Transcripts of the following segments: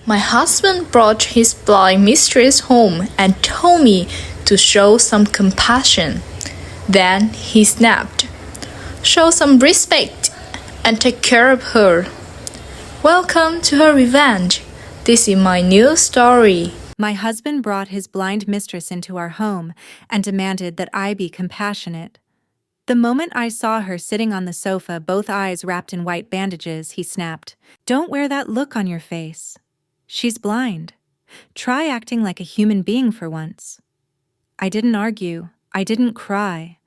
My husband brought his blind mistress home and told me to show some compassion. Then he snapped, "Show some respect and take care of her." Welcome to her revenge. This is my new story. My husband brought his blind mistress into our home and demanded that I be compassionate. The moment I saw her sitting on the sofa, both eyes wrapped in white bandages, he snapped, "Don't wear that look on your face. She's blind. Try acting like a human being for once." I didn't argue. I didn't cry.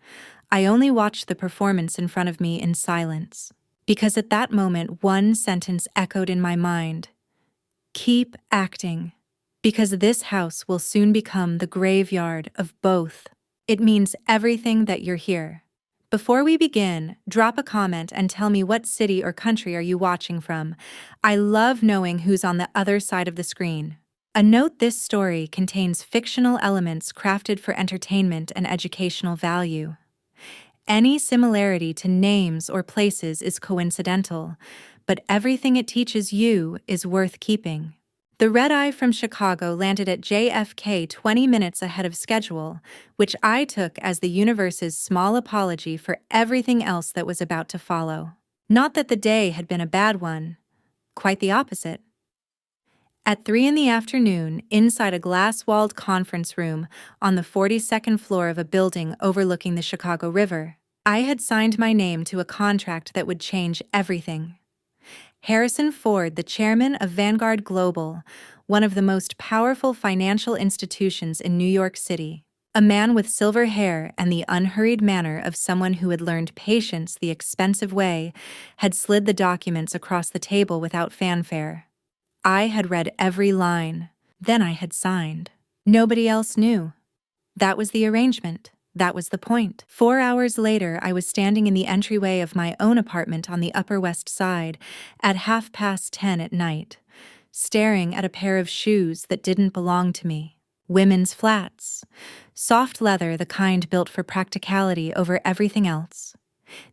I only watched the performance in front of me in silence. Because at that moment, one sentence echoed in my mind. Keep acting. Because this house will soon become the graveyard of both. It means everything that you're here. Before we begin, drop a comment and tell me what city or country are you watching from. I love knowing who's on the other side of the screen. A note: this story contains fictional elements crafted for entertainment and educational value. Any similarity to names or places is coincidental, but everything it teaches you is worth keeping. The red-eye from Chicago landed at JFK 20 minutes ahead of schedule, which I took as the universe's small apology for everything else that was about to follow. Not that the day had been a bad one. Quite the opposite. At 3 in the afternoon, inside a glass-walled conference room on the 42nd floor of a building overlooking the Chicago River, I had signed my name to a contract that would change everything. Harrison Ford, the chairman of Vanguard Global, one of the most powerful financial institutions in New York City, a man with silver hair and the unhurried manner of someone who had learned patience the expensive way, had slid the documents across the table without fanfare. I had read every line. Then I had signed. Nobody else knew. That was the arrangement. That was the point. 4 hours later, I was standing in the entryway of my own apartment on the Upper West Side at 10:30 at night, staring at a pair of shoes that didn't belong to me. Women's flats. Soft leather, the kind built for practicality over everything else.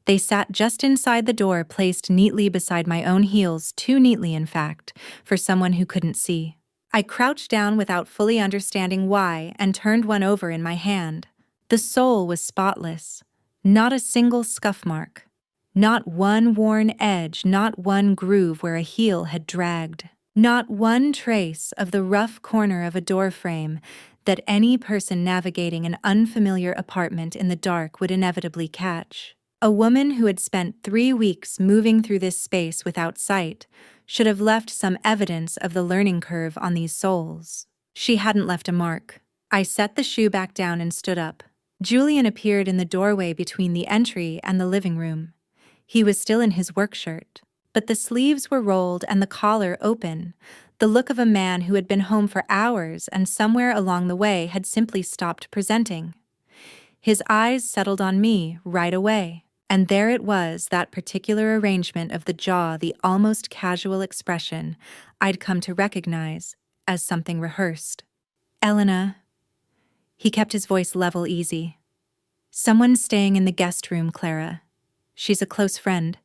They sat just inside the door, placed neatly beside my own heels, too neatly, in fact, for someone who couldn't see. I crouched down without fully understanding why and turned one over in my hand. The sole was spotless. Not a single scuff mark. Not one worn edge, not one groove where a heel had dragged. Not one trace of the rough corner of a door frame that any person navigating an unfamiliar apartment in the dark would inevitably catch. A woman who had spent 3 weeks moving through this space without sight should have left some evidence of the learning curve on these soles. She hadn't left a mark. I set the shoe back down and stood up. Julian appeared in the doorway between the entry and the living room. He was still in his work shirt, but the sleeves were rolled and the collar open, the look of a man who had been home for hours and somewhere along the way had simply stopped presenting. His eyes settled on me right away, and there it was, that particular arrangement of the jaw, the almost casual expression I'd come to recognize as something rehearsed. "Elena." He kept his voice level, easy. "Someone's staying in the guest room, Clara. She's a close friend.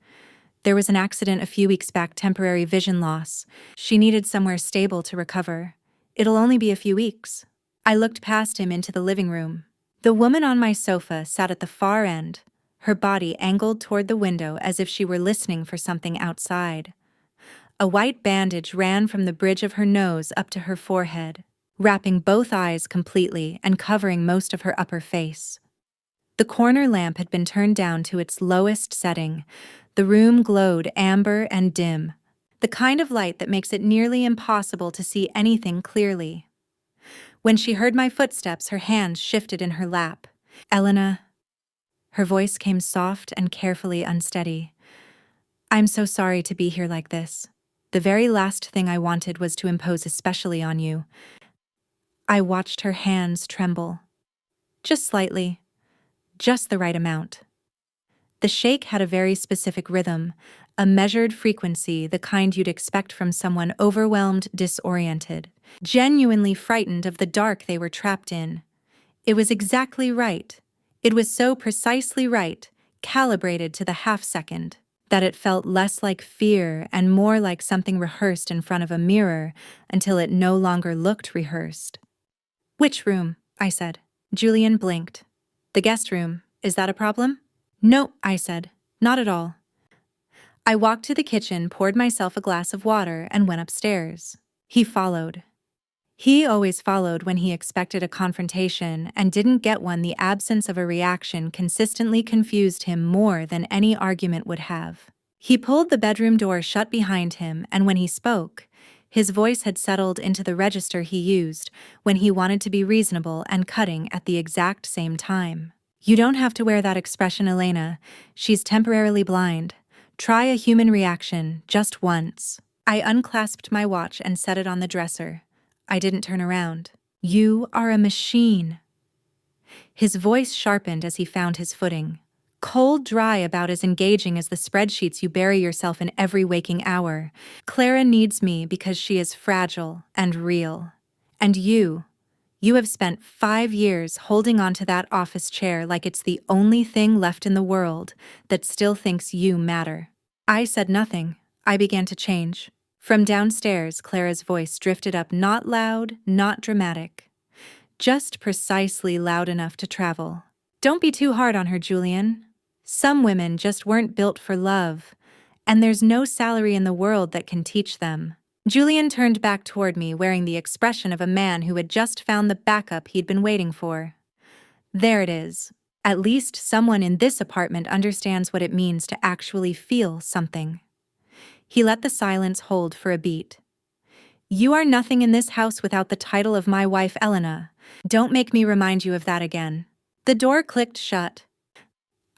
There was an accident a few weeks back, temporary vision loss. She needed somewhere stable to recover. It'll only be a few weeks." I looked past him into the living room. The woman on my sofa sat at the far end, her body angled toward the window as if she were listening for something outside. A white bandage ran from the bridge of her nose up to her forehead, wrapping both eyes completely and covering most of her upper face. The corner lamp had been turned down to its lowest setting. The room glowed amber and dim, the kind of light that makes it nearly impossible to see anything clearly. When she heard my footsteps, her hands shifted in her lap. "Elena." Her voice came soft and carefully unsteady. "I'm so sorry to be here like this. The very last thing I wanted was to impose especially on you." I watched her hands tremble. Just slightly. Just the right amount. The shake had a very specific rhythm, a measured frequency, the kind you'd expect from someone overwhelmed, disoriented, genuinely frightened of the dark they were trapped in. It was exactly right. It was so precisely right, calibrated to the half-second. that it felt less like fear and more like something rehearsed in front of a mirror until it no longer looked rehearsed. "Which room?" I said. Julian blinked. "The guest room. Is that a problem?" "No," I said. "Not at all." I walked to the kitchen, poured myself a glass of water, and went upstairs. He followed. He always followed when he expected a confrontation and didn't get one. The absence of a reaction consistently confused him more than any argument would have. He pulled the bedroom door shut behind him, and when he spoke, his voice had settled into the register he used when he wanted to be reasonable and cutting at the exact same time. "You don't have to wear that expression, Elena. She's temporarily blind. Try a human reaction, just once." I unclasped my watch and set it on the dresser. I didn't turn around. "You are a machine." His voice sharpened as he found his footing. "Cold dry, about as engaging as the spreadsheets you bury yourself in every waking hour. Clara needs me because she is fragile and real. And you have spent 5 years holding onto that office chair like it's the only thing left in the world that still thinks you matter." I said nothing. I began to change. From downstairs, Clara's voice drifted up, not loud, not dramatic. Just precisely loud enough to travel. "Don't be too hard on her, Julian. Some women just weren't built for love, and there's no salary in the world that can teach them." Julian turned back toward me, wearing the expression of a man who had just found the backup he'd been waiting for. "There it is. At least someone in this apartment understands what it means to actually feel something." He let the silence hold for a beat. "You are nothing in this house without the title of my wife, Elena. Don't make me remind you of that again." The door clicked shut.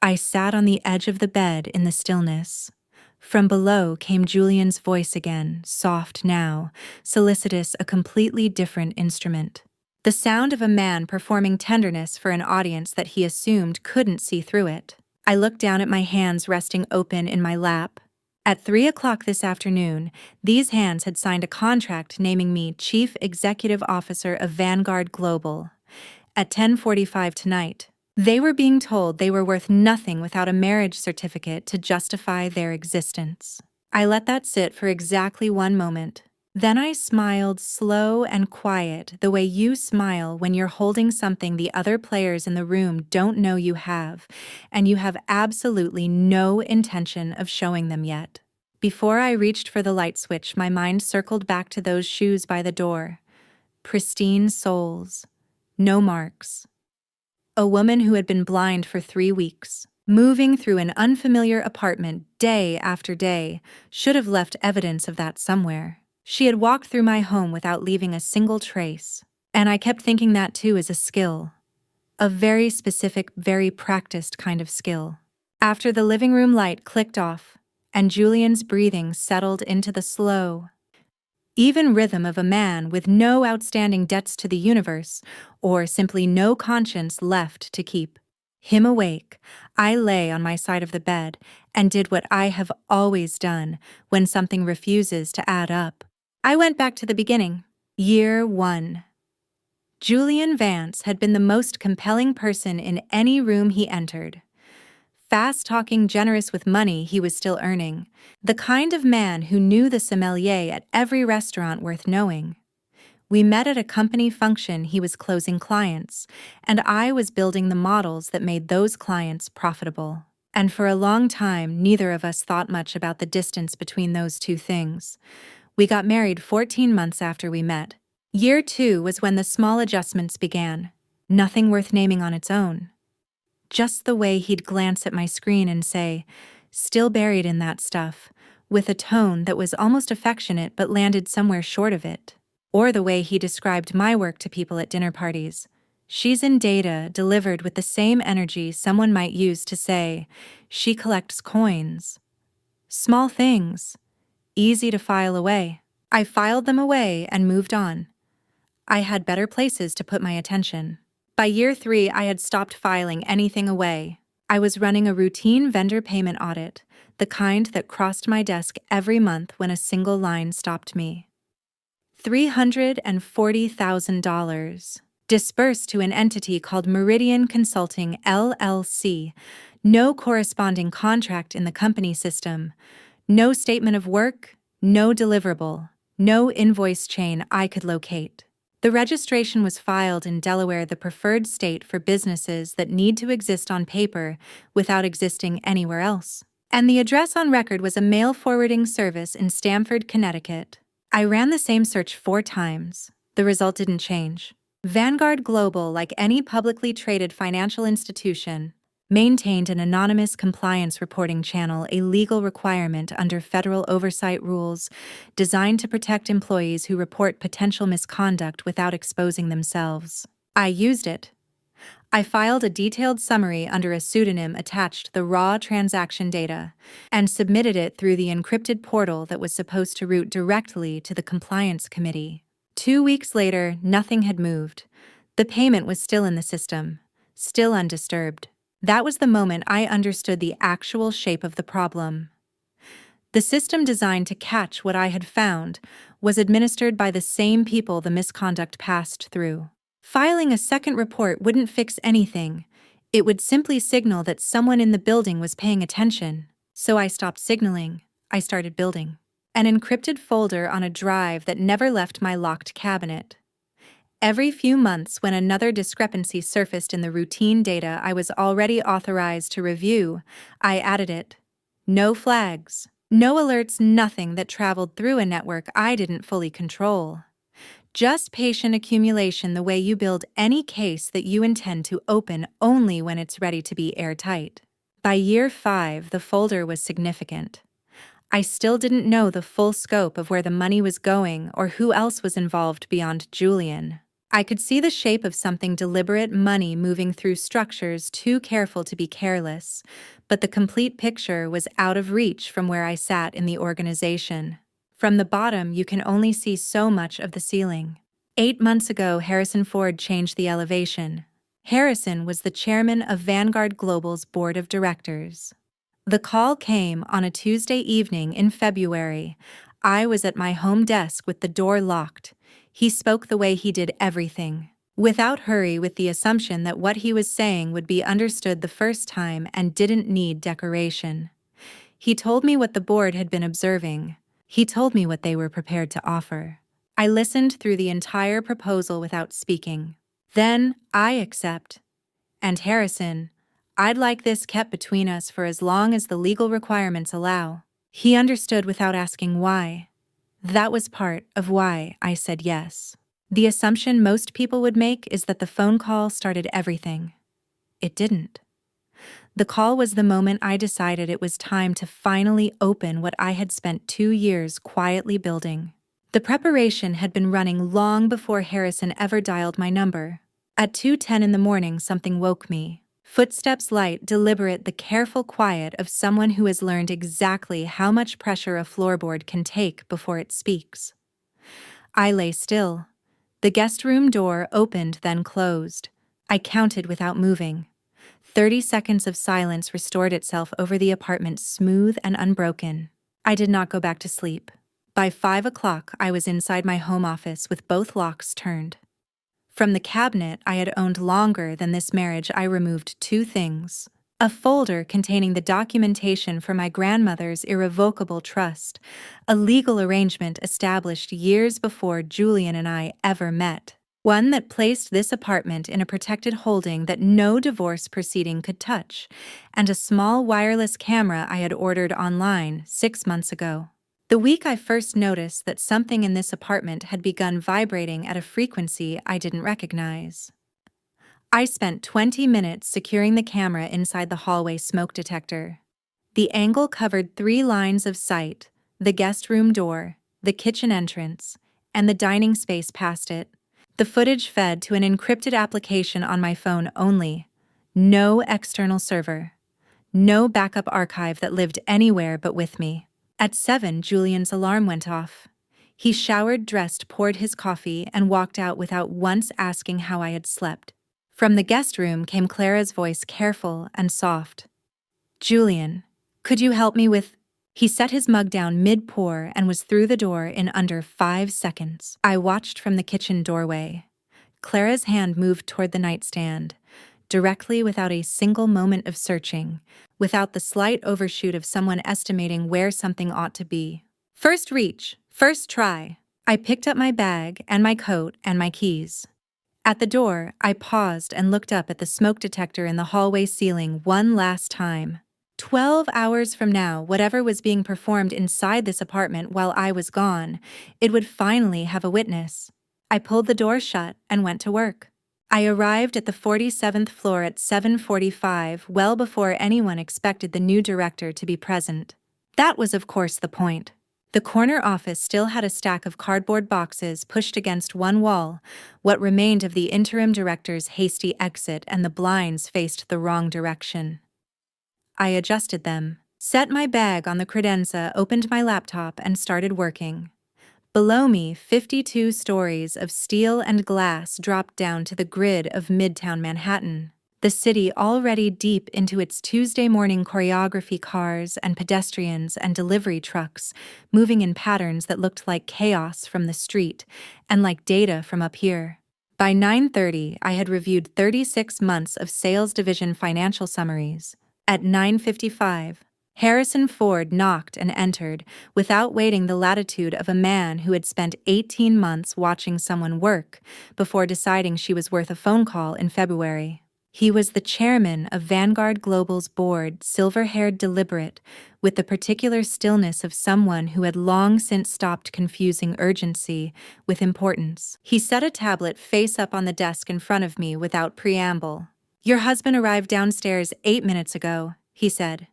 I sat on the edge of the bed in the stillness. From below came Julian's voice again, soft now, solicitous, a completely different instrument. The sound of a man performing tenderness for an audience that he assumed couldn't see through it. I looked down at my hands resting open in my lap. At 3 o'clock this afternoon, these hands had signed a contract naming me Chief Executive Officer of Vanguard Global. At 10:45 tonight, they were being told they were worth nothing without a marriage certificate to justify their existence. I let that sit for exactly 1 moment. Then I smiled, slow and quiet, the way you smile when you're holding something the other players in the room don't know you have, and you have absolutely no intention of showing them yet. Before I reached for the light switch, my mind circled back to those shoes by the door. Pristine soles. No marks. A woman who had been blind for 3 weeks, moving through an unfamiliar apartment day after day, should have left evidence of that somewhere. She had walked through my home without leaving a single trace. And I kept thinking that too is a skill. A very specific, very practiced kind of skill. After the living room light clicked off, and Julian's breathing settled into the slow, even rhythm of a man with no outstanding debts to the universe, or simply no conscience left to keep him awake, I lay on my side of the bed and did what I have always done when something refuses to add up. I went back to the beginning. Year 1. Julian Vance had been the most compelling person in any room he entered. Fast-talking, generous with money he was still earning. The kind of man who knew the sommelier at every restaurant worth knowing. We met at a company function. He was closing clients, and I was building the models that made those clients profitable. And for a long time, neither of us thought much about the distance between those two things. We got married 14 months after we met. Year 2 was when the small adjustments began. Nothing worth naming on its own. Just the way he'd glance at my screen and say, "Still buried in that stuff," with a tone that was almost affectionate but landed somewhere short of it. Or the way he described my work to people at dinner parties. "She's in data," delivered with the same energy someone might use to say, "She collects coins." Small things. Easy to file away. I filed them away and moved on. I had better places to put my attention. By year 3, I had stopped filing anything away. I was running a routine vendor payment audit, the kind that crossed my desk every month when a single line stopped me. $340,000. dispersed to an entity called Meridian Consulting LLC. No corresponding contract in the company system. No statement of work, no deliverable, no invoice chain I could locate. The registration was filed in Delaware, the preferred state for businesses that need to exist on paper without existing anywhere else. And the address on record was a mail forwarding service in Stamford, Connecticut. I ran the same search 4 times. The result didn't change. Vanguard Global, like any publicly traded financial institution, maintained an anonymous compliance reporting channel, a legal requirement under federal oversight rules designed to protect employees who report potential misconduct without exposing themselves. I used it. I filed a detailed summary under a pseudonym attached the raw transaction data and submitted it through the encrypted portal that was supposed to route directly to the compliance committee. 2 weeks later, nothing had moved. The payment was still in the system, still undisturbed. That was the moment I understood the actual shape of the problem. The system designed to catch what I had found was administered by the same people the misconduct passed through. Filing a second report wouldn't fix anything. It would simply signal that someone in the building was paying attention. So I stopped signaling. I started building. An encrypted folder on a drive that never left my locked cabinet. Every few months, when another discrepancy surfaced in the routine data I was already authorized to review, I added it. No flags, no alerts, nothing that traveled through a network I didn't fully control. Just patient accumulation, the way you build any case that you intend to open only when it's ready to be airtight. By year 5, the folder was significant. I still didn't know the full scope of where the money was going or who else was involved beyond Julian. I could see the shape of something deliberate, money moving through structures too careful to be careless, but the complete picture was out of reach from where I sat in the organization. From the bottom, you can only see so much of the ceiling. 8 months ago, Harrison Ford changed the elevation. Harrison was the chairman of Vanguard Global's board of directors. The call came on a Tuesday evening in February. I was at my home desk with the door locked. He spoke the way he did everything, without hurry, with the assumption that what he was saying would be understood the first time and didn't need decoration. He told me what the board had been observing. He told me what they were prepared to offer. I listened through the entire proposal without speaking. Then, I accept. And Harrison, I'd like this kept between us for as long as the legal requirements allow. He understood without asking why. That was part of why I said yes. The assumption most people would make is that the phone call started everything. It didn't. The call was the moment I decided it was time to finally open what I had spent 2 years quietly building. The preparation had been running long before Harrison ever dialed my number. At 2:10 in the morning, something woke me. Footsteps light, deliberate, the careful quiet of someone who has learned exactly how much pressure a floorboard can take before it speaks. I lay still. The guest room door opened, then closed. I counted without moving. 30 seconds of silence restored itself over the apartment, smooth and unbroken. I did not go back to sleep. By 5 o'clock, I was inside my home office with both locks turned. From the cabinet I had owned longer than this marriage, I removed 2 things. A folder containing the documentation for my grandmother's irrevocable trust, a legal arrangement established years before Julian and I ever met. One that placed this apartment in a protected holding that no divorce proceeding could touch, and a small wireless camera I had ordered online 6 months ago. The week I first noticed that something in this apartment had begun vibrating at a frequency I didn't recognize. I spent 20 minutes securing the camera inside the hallway smoke detector. The angle covered 3 lines of sight: the guest room door, the kitchen entrance, and the dining space past it. The footage fed to an encrypted application on my phone only. No external server. No backup archive that lived anywhere but with me. At 7, Julian's alarm went off. He showered, dressed, poured his coffee, and walked out without once asking how I had slept. From the guest room came Clara's voice, careful and soft. "Julian, could you help me with—" He set his mug down mid-pour and was through the door in under 5 seconds. I watched from the kitchen doorway. Clara's hand moved toward the nightstand, directly without a single moment of searching, without the slight overshoot of someone estimating where something ought to be. First reach, first try. I picked up my bag and my coat and my keys. At the door, I paused and looked up at the smoke detector in the hallway ceiling one last time. 12 hours from now, whatever was being performed inside this apartment while I was gone, it would finally have a witness. I pulled the door shut and went to work. I arrived at the 47th floor at 7:45, well before anyone expected the new director to be present. That was, of course, the point. The corner office still had a stack of cardboard boxes pushed against one wall, what remained of the interim director's hasty exit, and the blinds faced the wrong direction. I adjusted them, set my bag on the credenza, opened my laptop, and started working. Below me, 52 stories of steel and glass dropped down to the grid of Midtown Manhattan. The city already deep into its Tuesday morning choreography, cars and pedestrians and delivery trucks moving in patterns that looked like chaos from the street and like data from up here. By 9:30, I had reviewed 36 months of sales division financial summaries. At 9:55, Harrison Ford knocked and entered, without waiting the latitude of a man who had spent 18 months watching someone work before deciding she was worth a phone call in February. He was the chairman of Vanguard Global's board, silver-haired, deliberate, with the particular stillness of someone who had long since stopped confusing urgency with importance. He set a tablet face up on the desk in front of me without preamble. "Your husband arrived downstairs 8 minutes ago," he said.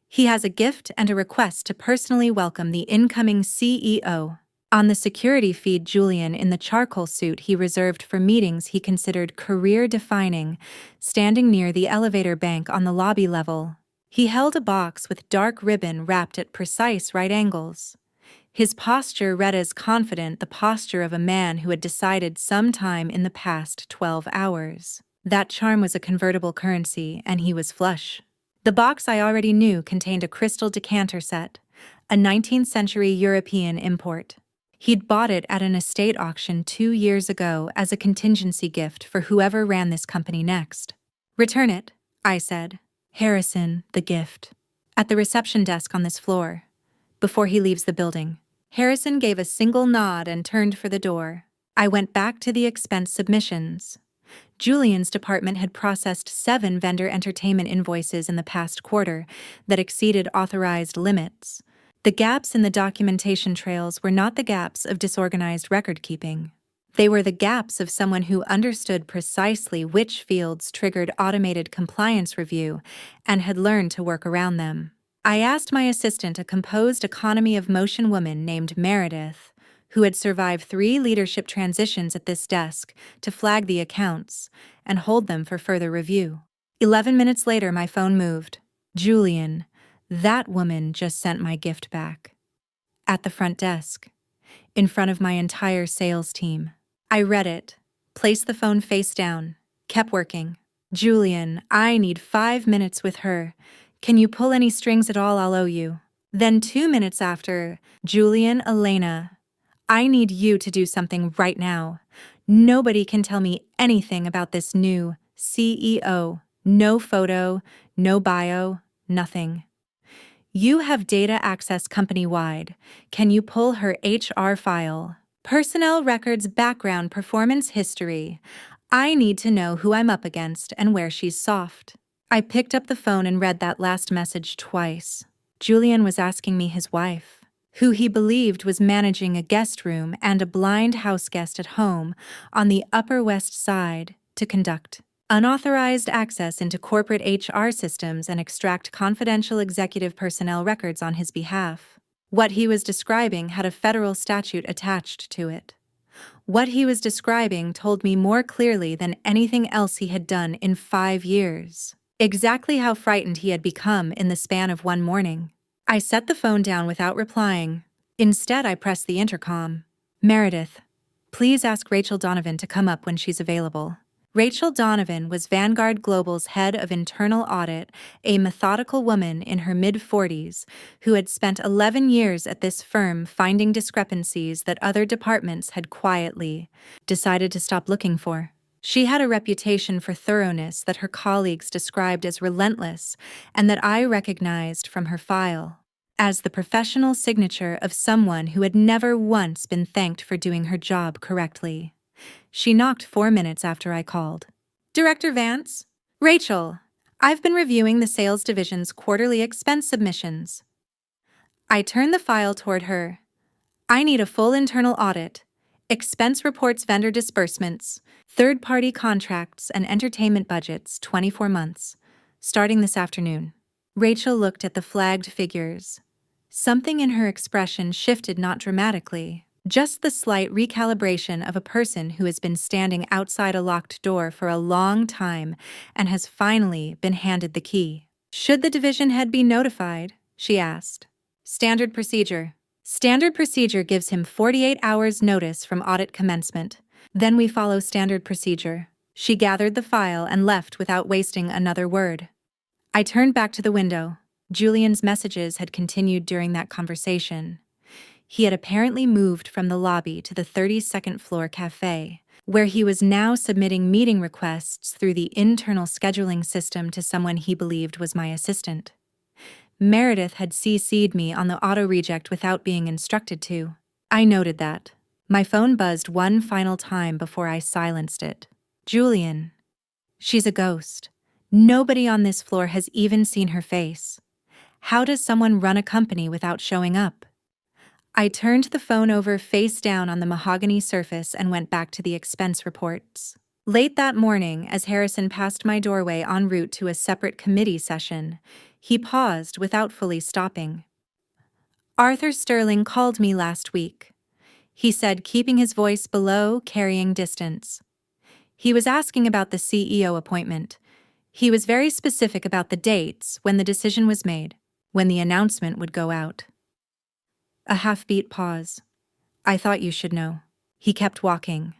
"He has a gift and a request to personally welcome the incoming CEO." On the security feed, Julian, in the charcoal suit he reserved for meetings he considered career-defining, standing near the elevator bank on the lobby level. He held a box with dark ribbon wrapped at precise right angles. His posture read as confident the posture of a man who had decided sometime in the past 12 hours. That charm was a convertible currency, and he was flush. The box, I already knew, contained a crystal decanter set, a 19th century European import. He'd bought it at an estate auction 2 years ago as a contingency gift for whoever ran this company next. "Return it," I said. "Harrison, the gift. At the reception desk on this floor, before he leaves the building." Harrison gave a single nod and turned for the door. I went back to the expense submissions. Julian's department had processed 7 vendor entertainment invoices in the past quarter that exceeded authorized limits. The gaps in the documentation trails were not the gaps of disorganized record-keeping. They were the gaps of someone who understood precisely which fields triggered automated compliance review and had learned to work around them. I asked my assistant, a composed economy of motion woman named Meredith, who had survived 3 leadership transitions at this desk, to flag the accounts and hold them for further review. 11 minutes later, my phone moved. "Julian, that woman just sent my gift back." At the front desk, in front of my entire sales team. I read it, placed the phone face down, kept working. "Julian, I need 5 minutes with her. Can you pull any strings at all? I'll owe you." Then 2 minutes after, "Julian, Elena, I need you to do something right now. Nobody can tell me anything about this new CEO. No photo, no bio, nothing. You have data access company-wide. Can you pull her HR file? Personnel records, background, performance history. I need to know who I'm up against and where she's soft." I picked up the phone and read that last message twice. Julian was asking me his wife, who he believed was managing a guest room and a blind house guest at home on the Upper West Side, to conduct unauthorized access into corporate HR systems and extract confidential executive personnel records on his behalf. What he was describing had a federal statute attached to it. What he was describing told me more clearly than anything else he had done in 5 years. Exactly how frightened he had become in the span of one morning. I set the phone down without replying. Instead, I pressed the intercom. "Meredith, please ask Rachel Donovan to come up when she's available." Rachel Donovan was Vanguard Global's head of internal audit, a methodical woman in her mid-40s who had spent 11 years at this firm finding discrepancies that other departments had quietly decided to stop looking for. She had a reputation for thoroughness that her colleagues described as relentless and that I recognized from her file as the professional signature of someone who had never once been thanked for doing her job correctly. She knocked 4 minutes after I called. Director Vance? Rachel, I've been reviewing the sales division's quarterly expense submissions. I turned the file toward her. I need a full internal audit, expense reports, vendor disbursements, third-party contracts, and entertainment budgets, 24 months, starting this afternoon. Rachel looked at the flagged figures. Something in her expression shifted, not dramatically, just the slight recalibration of a person who has been standing outside a locked door for a long time and has finally been handed the key. Should the division head be notified? She asked. Standard procedure. Standard procedure gives him 48 hours notice from audit commencement. Then we follow standard procedure. She gathered the file and left without wasting another word. I turned back to the window. Julian's messages had continued during that conversation. He had apparently moved from the lobby to the 32nd floor cafe, where he was now submitting meeting requests through the internal scheduling system to someone he believed was my assistant. Meredith had CC'd me on the auto-reject without being instructed to. I noted that. My phone buzzed one final time before I silenced it. Julian. She's a ghost. Nobody on this floor has even seen her face. How does someone run a company without showing up? I turned the phone over face down on the mahogany surface and went back to the expense reports. Late that morning, as Harrison passed my doorway en route to a separate committee session, he paused without fully stopping. Arthur Sterling called me last week, he said, keeping his voice below, carrying distance. He was asking about the CEO appointment. He was very specific about the dates, when the decision was made, when the announcement would go out. A half-beat pause. I thought you should know. He kept walking.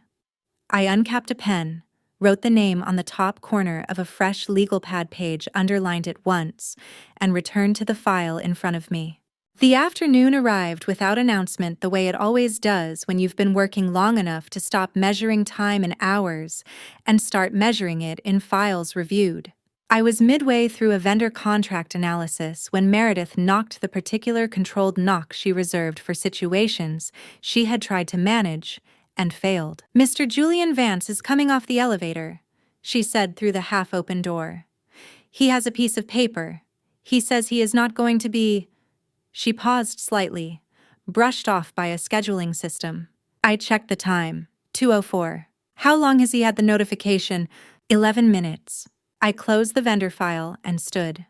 I uncapped a pen, wrote the name on the top corner of a fresh legal pad page, underlined it once, and returned to the file in front of me. The afternoon arrived without announcement, the way it always does when you've been working long enough to stop measuring time in hours and start measuring it in files reviewed. I was midway through a vendor contract analysis when Meredith knocked the particular controlled knock she reserved for situations she had tried to manage and failed. Mr. Julian Vance is coming off the elevator, she said through the half-open door. He has a piece of paper. He says he is not going to be... She paused slightly, brushed off by a scheduling system. I checked the time. 2:04. How long has he had the notification? 11 minutes. I closed the vendor file and stood.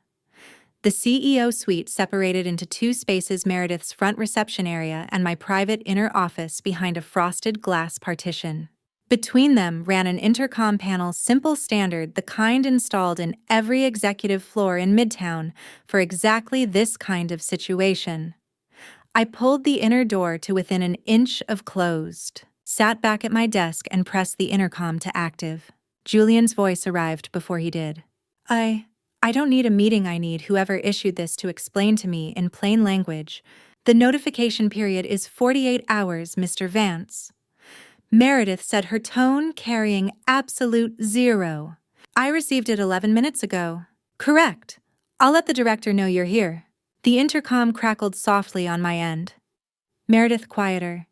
The CEO suite separated into two spaces: Meredith's front reception area and my private inner office behind a frosted glass partition. Between them ran an intercom panel, simple, standard, the kind installed in every executive floor in Midtown for exactly this kind of situation. I pulled the inner door to within an inch of closed, sat back at my desk and pressed the intercom to active. Julian's voice arrived before he did. I don't need a meeting. I need whoever issued this to explain to me in plain language. The notification period is 48 hours, Mr. Vance. Meredith said, her tone carrying absolute zero. I received it 11 minutes ago. Correct. I'll let the director know you're here. The intercom crackled softly on my end. Meredith quieter.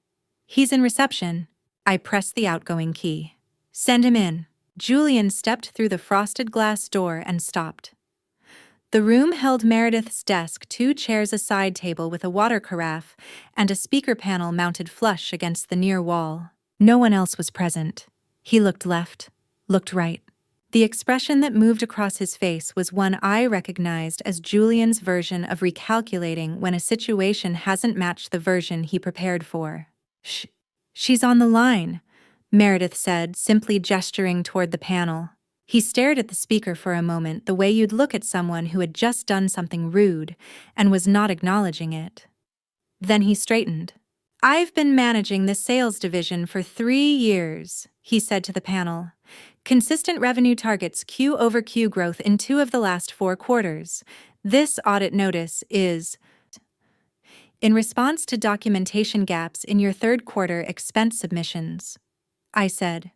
He's in reception. I pressed the outgoing key. Send him in. Julian stepped through the frosted glass door and stopped. The room held Meredith's desk, 2 chairs, a side table with a water carafe, and a speaker panel mounted flush against the near wall. No one else was present. He looked left, looked right. The expression that moved across his face was one I recognized as Julian's version of recalculating when a situation hasn't matched the version he prepared for. She's on the line, Meredith said, simply gesturing toward the panel. He stared at the speaker for a moment, the way you'd look at someone who had just done something rude and was not acknowledging it. Then he straightened. I've been managing the sales division for 3 years, he said to the panel. Consistent revenue targets, Q-over-Q growth in 2 of the last 4 quarters. This audit notice is in response to documentation gaps in your 3rd quarter expense submissions. I said,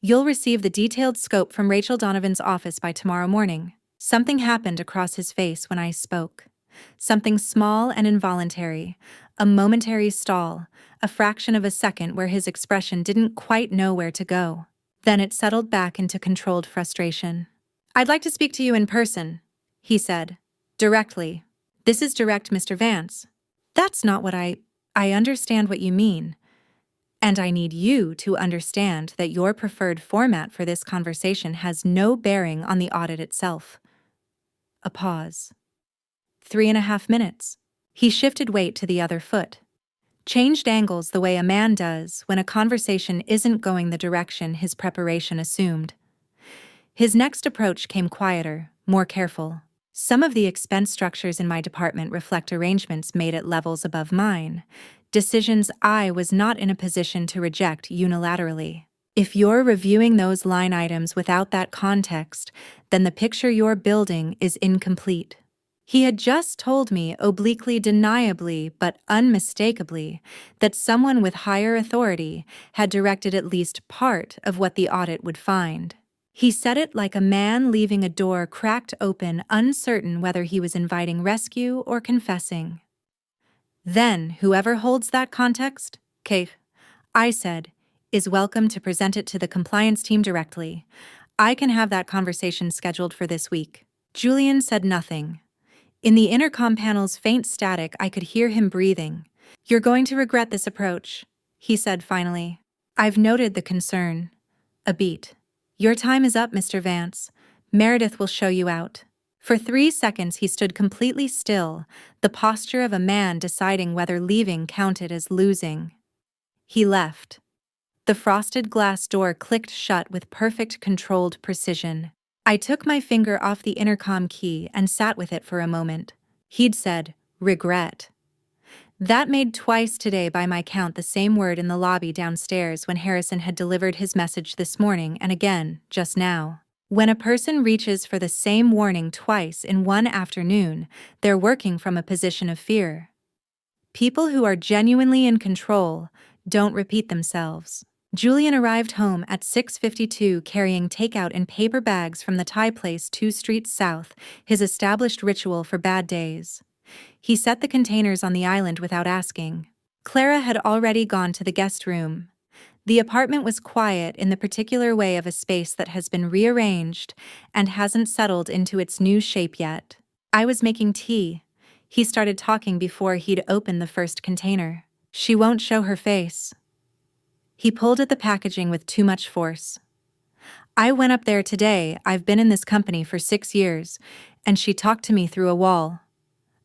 You'll receive the detailed scope from Rachel Donovan's office by tomorrow morning. Something happened across his face when I spoke. Something small and involuntary, a momentary stall, a fraction of a second where his expression didn't quite know where to go. Then it settled back into controlled frustration. "I'd like to speak to you in person," he said. "Directly." "This is direct, Mr. Vance." "That's not what I understand what you mean. And I need you to understand that your preferred format for this conversation has no bearing on the audit itself." A pause. 3.5 minutes. He shifted weight to the other foot. Changed angles the way a man does when a conversation isn't going the direction his preparation assumed. His next approach came quieter, more careful. "Some of the expense structures in my department reflect arrangements made at levels above mine, decisions I was not in a position to reject unilaterally. If you're reviewing those line items without that context, then the picture you're building is incomplete." He had just told me obliquely deniably but unmistakably that someone with higher authority had directed at least part of what the audit would find. He said it like a man leaving a door cracked open, uncertain whether he was inviting rescue or confessing. "Then, whoever holds that context, Kate," I said, "is welcome to present it to the compliance team directly. I can have that conversation scheduled for this week." Julian said nothing. In the intercom panel's faint static, I could hear him breathing. "You're going to regret this approach," he said finally. "I've noted the concern." A beat. "Your time is up, Mr. Vance. Meredith will show you out." For 3 seconds he stood completely still, the posture of a man deciding whether leaving counted as losing. He left. The frosted glass door clicked shut with perfect controlled precision. I took my finger off the intercom key and sat with it for a moment. He'd said, "regret." That made twice today by my count the same word in the lobby downstairs when Harrison had delivered his message this morning and again, just now. When a person reaches for the same warning twice in one afternoon, they're working from a position of fear. People who are genuinely in control don't repeat themselves. Julian arrived home at 6:52 carrying takeout in paper bags from the Thai place 2 streets south, his established ritual for bad days. He set the containers on the island without asking. Clara had already gone to the guest room. The apartment was quiet in the particular way of a space that has been rearranged and hasn't settled into its new shape yet. I was making tea. He started talking before he'd opened the first container. "She won't show her face." He pulled at the packaging with too much force. "I went up there today. I've been in this company for 6 years, and she talked to me through a wall.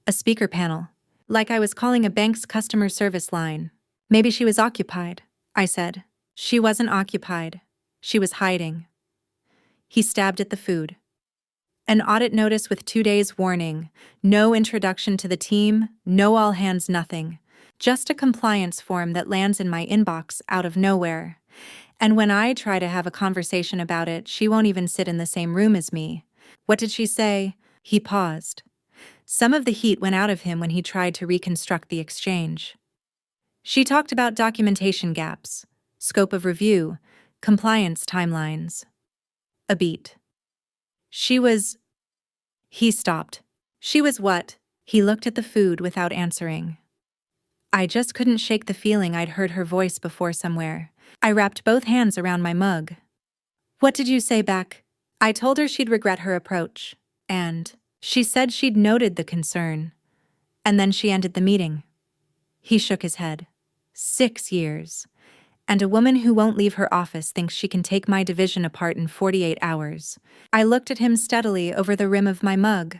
A speaker panel. Like I was calling a bank's customer service line. Maybe she was occupied," I said. "She wasn't occupied. She was hiding." He stabbed at the food. "An audit notice with 2 days warning. No introduction to the team, no all hands nothing. Just a compliance form that lands in my inbox out of nowhere. And when I try to have a conversation about it, she won't even sit in the same room as me." "What did she say?" He paused. Some of the heat went out of him when he tried to reconstruct the exchange. "She talked about documentation gaps, scope of review, compliance timelines." A beat. "She was..." He stopped. "She was what?" He looked at the food without answering. I just couldn't shake the feeling I'd heard her voice before somewhere. I wrapped both hands around my mug. "What did you say back?" I told her she'd regret her approach. And she said she'd noted the concern. And then she ended the meeting. He shook his head. 6 years. And a woman who won't leave her office thinks she can take my division apart in 48 hours. I looked at him steadily over the rim of my mug.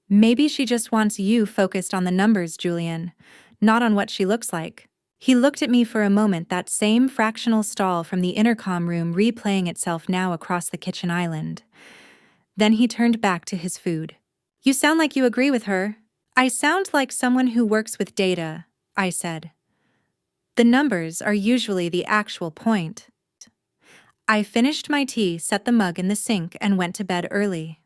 "Maybe she just wants you focused on the numbers, Julian, not on what she looks like." He looked at me for a moment, that same fractional stall from the intercom room replaying itself now across the kitchen island. Then he turned back to his food. "You sound like you agree with her." "I sound like someone who works with data," I said. "The numbers are usually the actual point." I finished my tea, set the mug in the sink, and went to bed early.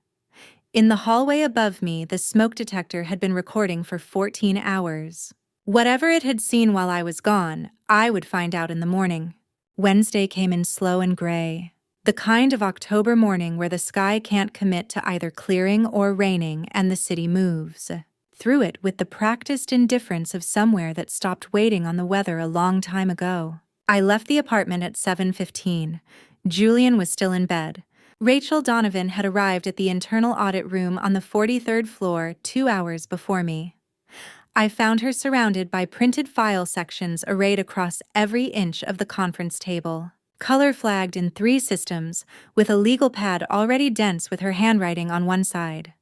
In the hallway above me, the smoke detector had been recording for 14 hours. Whatever it had seen while I was gone, I would find out in the morning. Wednesday came in slow and gray. The kind of October morning where the sky can't commit to either clearing or raining and the city moves through it with the practiced indifference of somewhere that stopped waiting on the weather a long time ago. I left the apartment at 7:15. Julian was still in bed. Rachel Donovan had arrived at the internal audit room on the 43rd floor 2 hours before me. I found her surrounded by printed file sections arrayed across every inch of the conference table, color flagged in 3 systems, with a legal pad already dense with her handwriting on one side.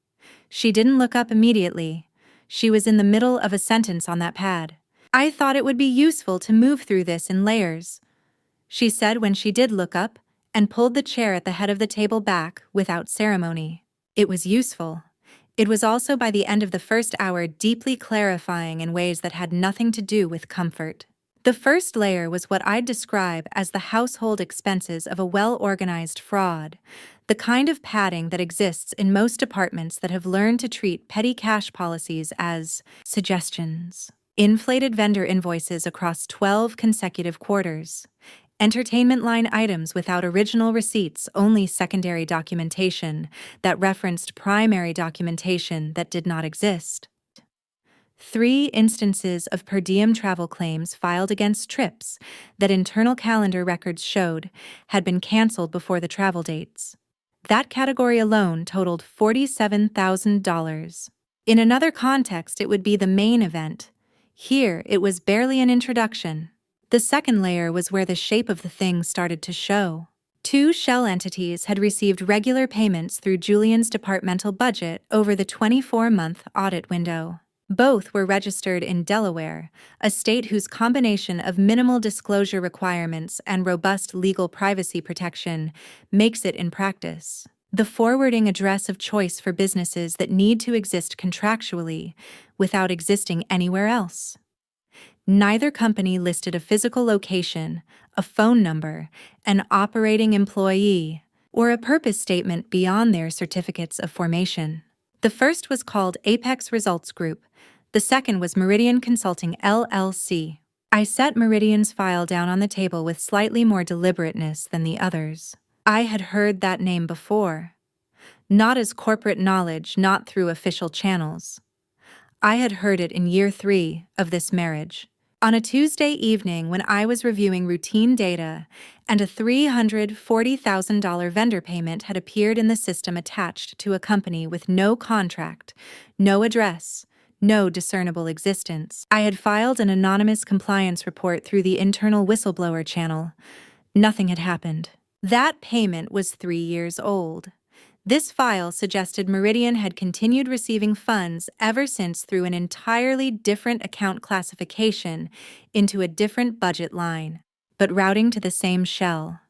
She didn't look up immediately. She was in the middle of a sentence on that pad. I thought it would be useful to move through this in layers, she said when she did look up, and pulled the chair at the head of the table back without ceremony. It was useful. It was also by the end of the first hour deeply clarifying in ways that had nothing to do with comfort. The first layer was what I'd describe as the household expenses of a well-organized fraud, the kind of padding that exists in most departments that have learned to treat petty cash policies as suggestions. Inflated vendor invoices across 12 consecutive quarters. Entertainment line items without original receipts, only secondary documentation that referenced primary documentation that did not exist. 3 instances of per diem travel claims filed against trips that internal calendar records showed had been canceled before the travel dates. That category alone totaled $47,000. In another context, it would be the main event. Here, it was barely an introduction. The second layer was where the shape of the thing started to show. 2 shell entities had received regular payments through Julian's departmental budget over the 24-month audit window. Both were registered in Delaware, a state whose combination of minimal disclosure requirements and robust legal privacy protection makes it, in practice, the forwarding address of choice for businesses that need to exist contractually without existing anywhere else. Neither company listed a physical location, a phone number, an operating employee, or a purpose statement beyond their certificates of formation. The first was called Apex Results Group. The second was Meridian Consulting LLC. I set Meridian's file down on the table with slightly more deliberateness than the others. I had heard that name before. Not as corporate knowledge, not through official channels. I had heard it in year 3 of this marriage. On a Tuesday evening when I was reviewing routine data, and a $340,000 vendor payment had appeared in the system attached to a company with no contract, no address, no discernible existence. I had filed an anonymous compliance report through the internal whistleblower channel. Nothing had happened. That payment was 3 years old. This file suggested Meridian had continued receiving funds ever since through an entirely different account classification into a different budget line, but routing to the same shell.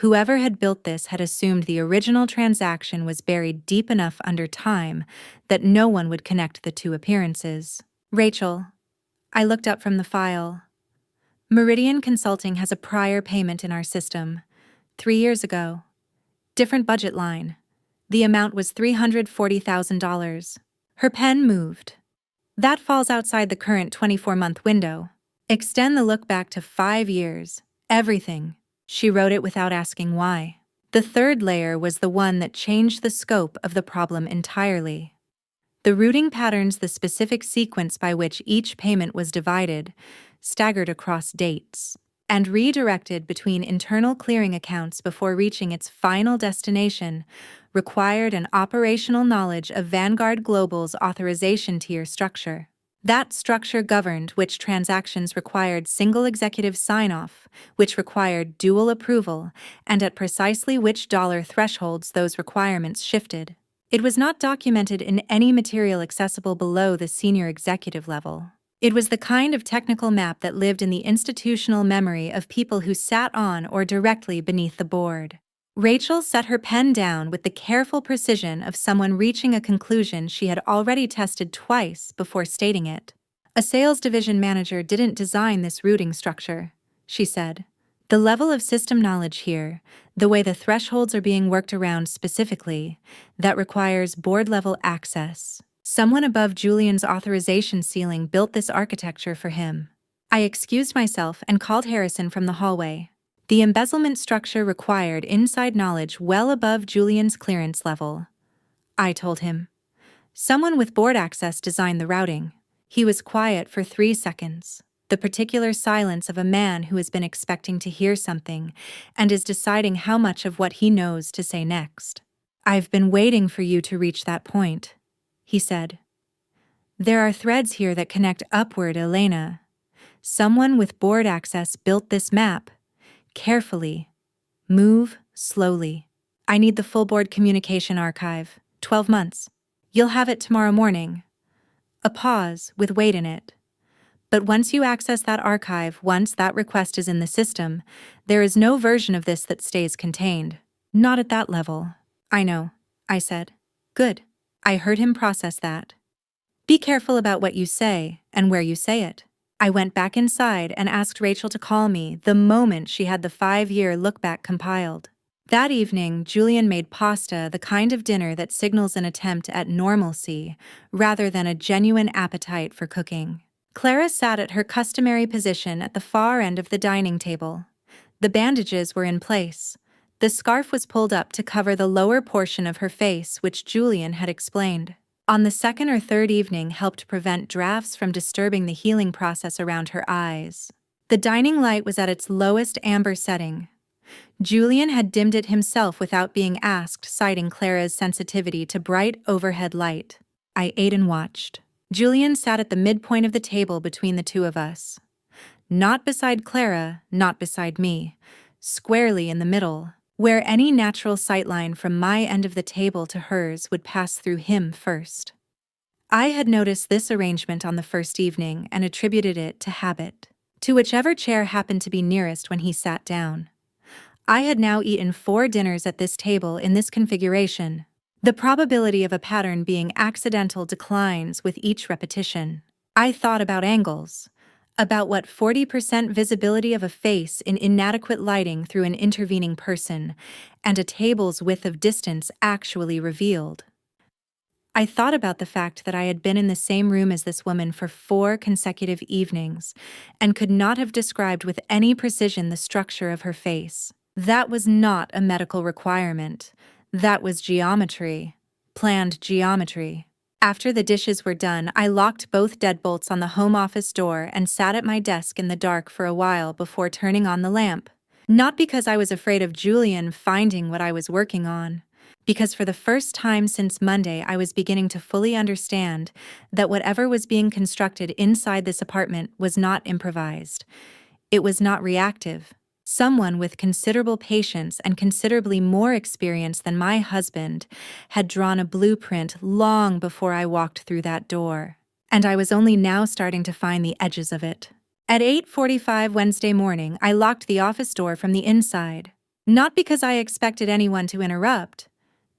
Whoever had built this had assumed the original transaction was buried deep enough under time that no one would connect the 2 appearances. Rachel, I looked up from the file. Meridian Consulting has a prior payment in our system, 3 years ago. Different budget line. The amount was $340,000. Her pen moved. That falls outside the current 24-month window. Extend the look back to 5 years. Everything. She wrote it without asking why. The third layer was the one that changed the scope of the problem entirely. The routing patterns, the specific sequence by which each payment was divided, staggered across dates, and redirected between internal clearing accounts before reaching its final destination, required an operational knowledge of Vanguard Global's authorization tier structure. That structure governed which transactions required single executive sign-off, which required dual approval, and at precisely which dollar thresholds those requirements shifted. It was not documented in any material accessible below the senior executive level. It was the kind of technical map that lived in the institutional memory of people who sat on or directly beneath the board. Rachel set her pen down with the careful precision of someone reaching a conclusion she had already tested twice before stating it. A sales division manager didn't design this routing structure, she said. The level of system knowledge here, the way the thresholds are being worked around specifically, that requires board-level access. Someone above Julian's authorization ceiling built this architecture for him. I excused myself and called Harrison from the hallway. The embezzlement structure required inside knowledge well above Julian's clearance level. I told him. Someone with board access designed the routing. He was quiet for 3 seconds. The particular silence of a man who has been expecting to hear something and is deciding how much of what he knows to say next. "I've been waiting for you to reach that point," he said. "There are threads here that connect upward, Elena. Someone with board access built this map. Carefully. Move slowly. I need the full board communication archive. 12 months. You'll have it tomorrow morning." A pause with weight in it. "But once you access that archive, once that request is in the system, there is no version of this that stays contained. Not at that level." "I know," I said. "Good." I heard him process that. "Be careful about what you say and where you say it." I went back inside and asked Rachel to call me the moment she had the 5-year look-back compiled. That evening, Julian made pasta, the kind of dinner that signals an attempt at normalcy rather than a genuine appetite for cooking. Clara sat at her customary position at the far end of the dining table. The bandages were in place. The scarf was pulled up to cover the lower portion of her face, which Julian had explained. On the second or third evening helped prevent drafts from disturbing the healing process around her eyes. The dining light was at its lowest amber setting. Julian had dimmed it himself without being asked, citing Clara's sensitivity to bright overhead light. I ate and watched. Julian sat at the midpoint of the table between the two of us. Not beside Clara, not beside me. Squarely in the middle, where any natural sightline from my end of the table to hers would pass through him first. I had noticed this arrangement on the first evening and attributed it to habit, to whichever chair happened to be nearest when he sat down. I had now eaten 4 dinners at this table in this configuration. The probability of a pattern being accidental declines with each repetition. I thought about angles, about what 40% visibility of a face in inadequate lighting through an intervening person and a table's width of distance actually revealed. I thought about the fact that I had been in the same room as this woman for 4 consecutive evenings and could not have described with any precision the structure of her face. That was not a medical requirement. That was geometry. Planned geometry. After the dishes were done, I locked both deadbolts on the home office door and sat at my desk in the dark for a while before turning on the lamp. Not because I was afraid of Julian finding what I was working on, because for the first time since Monday I was beginning to fully understand that whatever was being constructed inside this apartment was not improvised. It was not reactive. Someone with considerable patience and considerably more experience than my husband had drawn a blueprint long before I walked through that door, and I was only now starting to find the edges of it. At 8:45 Wednesday morning, I locked the office door from the inside, not because I expected anyone to interrupt,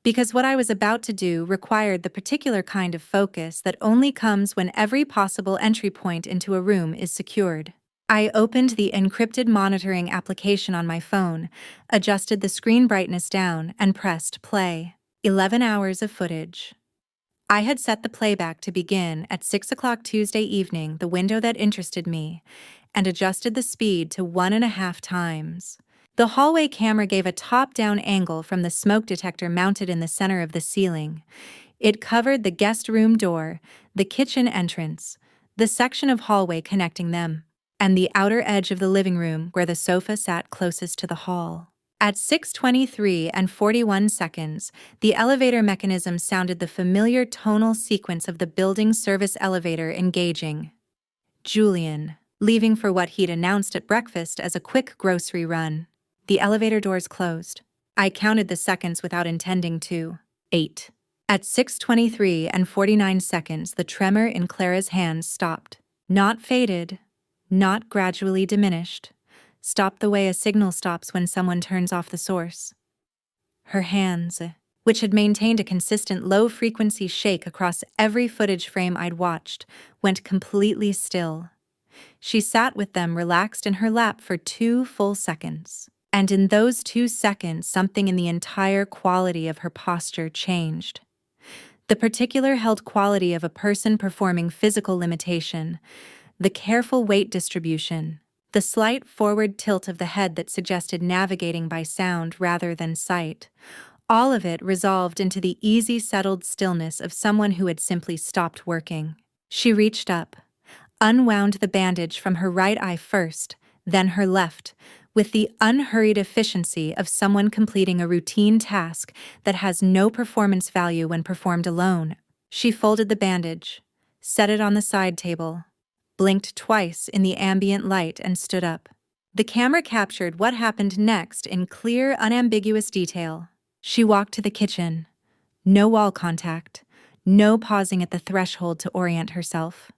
because what I was about to do required the particular kind of focus that only comes when every possible entry point into a room is secured. I opened the encrypted monitoring application on my phone, adjusted the screen brightness down, and pressed play. 11 hours of footage. I had set the playback to begin at 6 o'clock Tuesday evening, the window that interested me, and adjusted the speed to 1.5 times. The hallway camera gave a top-down angle from the smoke detector mounted in the center of the ceiling. It covered the guest room door, the kitchen entrance, the section of hallway connecting them, and the outer edge of the living room where the sofa sat closest to the hall. At 6:23 and 41 seconds, the elevator mechanism sounded the familiar tonal sequence of the building service elevator engaging. Julian, leaving for what he'd announced at breakfast as a quick grocery run. The elevator doors closed. I counted the seconds without intending to. 8. At 6:23 and 49 seconds, the tremor in Clara's hands stopped. Not faded, not gradually diminished. Stopped the way a signal stops when someone turns off the source. Her hands, which had maintained a consistent low-frequency shake across every footage frame I'd watched, went completely still. She sat with them relaxed in her lap for 2 full seconds. And in those 2 seconds, something in the entire quality of her posture changed. The particular held quality of a person performing physical limitation, the careful weight distribution, the the slight forward tilt of the head that suggested navigating by sound rather than sight. All of it resolved into the easy, settled stillness of someone who had simply stopped working. She reached up, unwound the bandage from her right eye first, then her left, with the unhurried efficiency of someone completing a routine task that has no performance value when performed alone. She folded the bandage, set it on the side table, blinked twice in the ambient light, and stood up. The camera captured what happened next in clear, unambiguous detail. She walked to the kitchen. No wall contact, no pausing at the threshold to orient herself.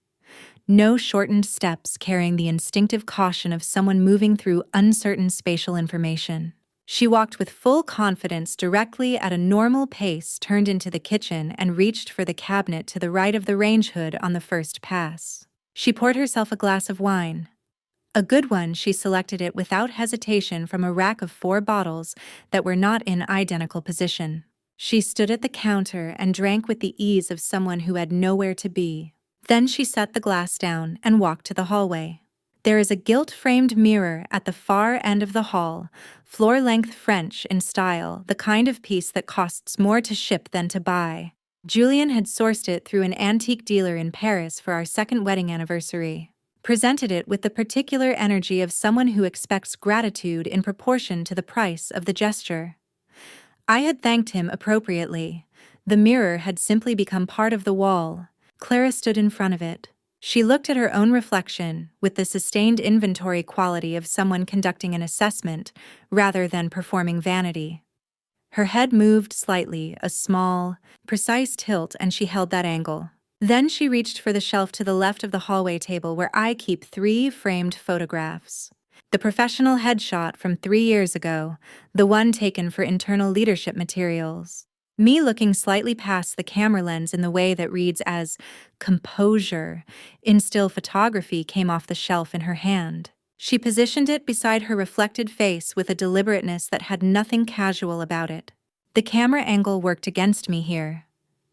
No shortened steps carrying the instinctive caution of someone moving through uncertain spatial information. She walked with full confidence directly at a normal pace, turned into the kitchen, and reached for the cabinet to the right of the range hood on the first pass. She poured herself a glass of wine. A good one. She selected it without hesitation from a rack of 4 bottles that were not in identical position. She stood at the counter and drank with the ease of someone who had nowhere to be. Then she set the glass down and walked to the hallway. There is a gilt-framed mirror at the far end of the hall, floor-length French in style, the kind of piece that costs more to ship than to buy. Julian had sourced it through an antique dealer in Paris for our second wedding anniversary. Presented it with the particular energy of someone who expects gratitude in proportion to the price of the gesture. I had thanked him appropriately. The mirror had simply become part of the wall. Clara stood in front of it. She looked at her own reflection with the sustained inventory quality of someone conducting an assessment rather than performing vanity. Her head moved slightly, a small, precise tilt, and she held that angle. Then she reached for the shelf to the left of the hallway table where I keep 3 framed photographs. The professional headshot from 3 years ago, the one taken for internal leadership materials. Me looking slightly past the camera lens in the way that reads as composure in still photography came off the shelf in her hand. She positioned it beside her reflected face with a deliberateness that had nothing casual about it. The camera angle worked against me here.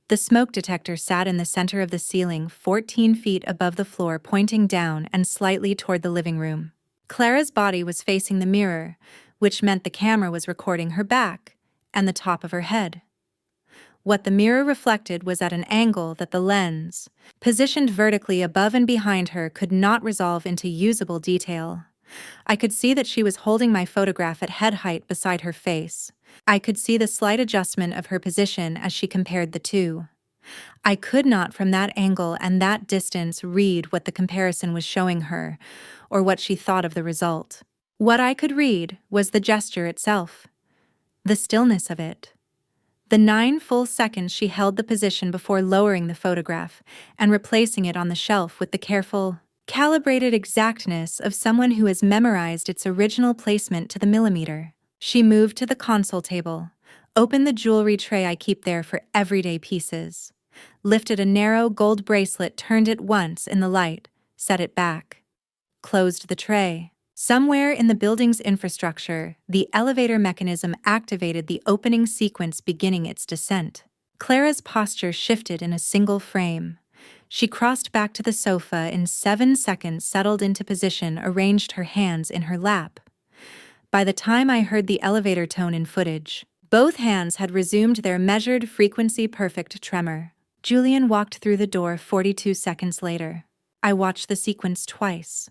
The smoke detector sat in the center of the ceiling, 14 feet above the floor, pointing down and slightly toward the living room. Clara's body was facing the mirror, which meant the camera was recording her back and the top of her head. What the mirror reflected was at an angle that the lens, positioned vertically above and behind her, could not resolve into usable detail. I could see that she was holding my photograph at head height beside her face. I could see the slight adjustment of her position as she compared the two. I could not, from that angle and that distance, read what the comparison was showing her, or what she thought of the result. What I could read was the gesture itself, the stillness of it. The 9 full seconds she held the position before lowering the photograph and replacing it on the shelf with the careful, calibrated exactness of someone who has memorized its original placement to the millimeter. She moved to the console table, opened the jewelry tray I keep there for everyday pieces, lifted a narrow gold bracelet, turned it once in the light, set it back, closed the tray. Somewhere in the building's infrastructure, the elevator mechanism activated the opening sequence beginning its descent. Clara's posture shifted in a single frame. She crossed back to the sofa in 7 seconds, settled into position, arranged her hands in her lap. By the time I heard the elevator tone in footage, both hands had resumed their measured frequency, perfect tremor. Julian walked through the door 42 seconds later. I watched the sequence twice.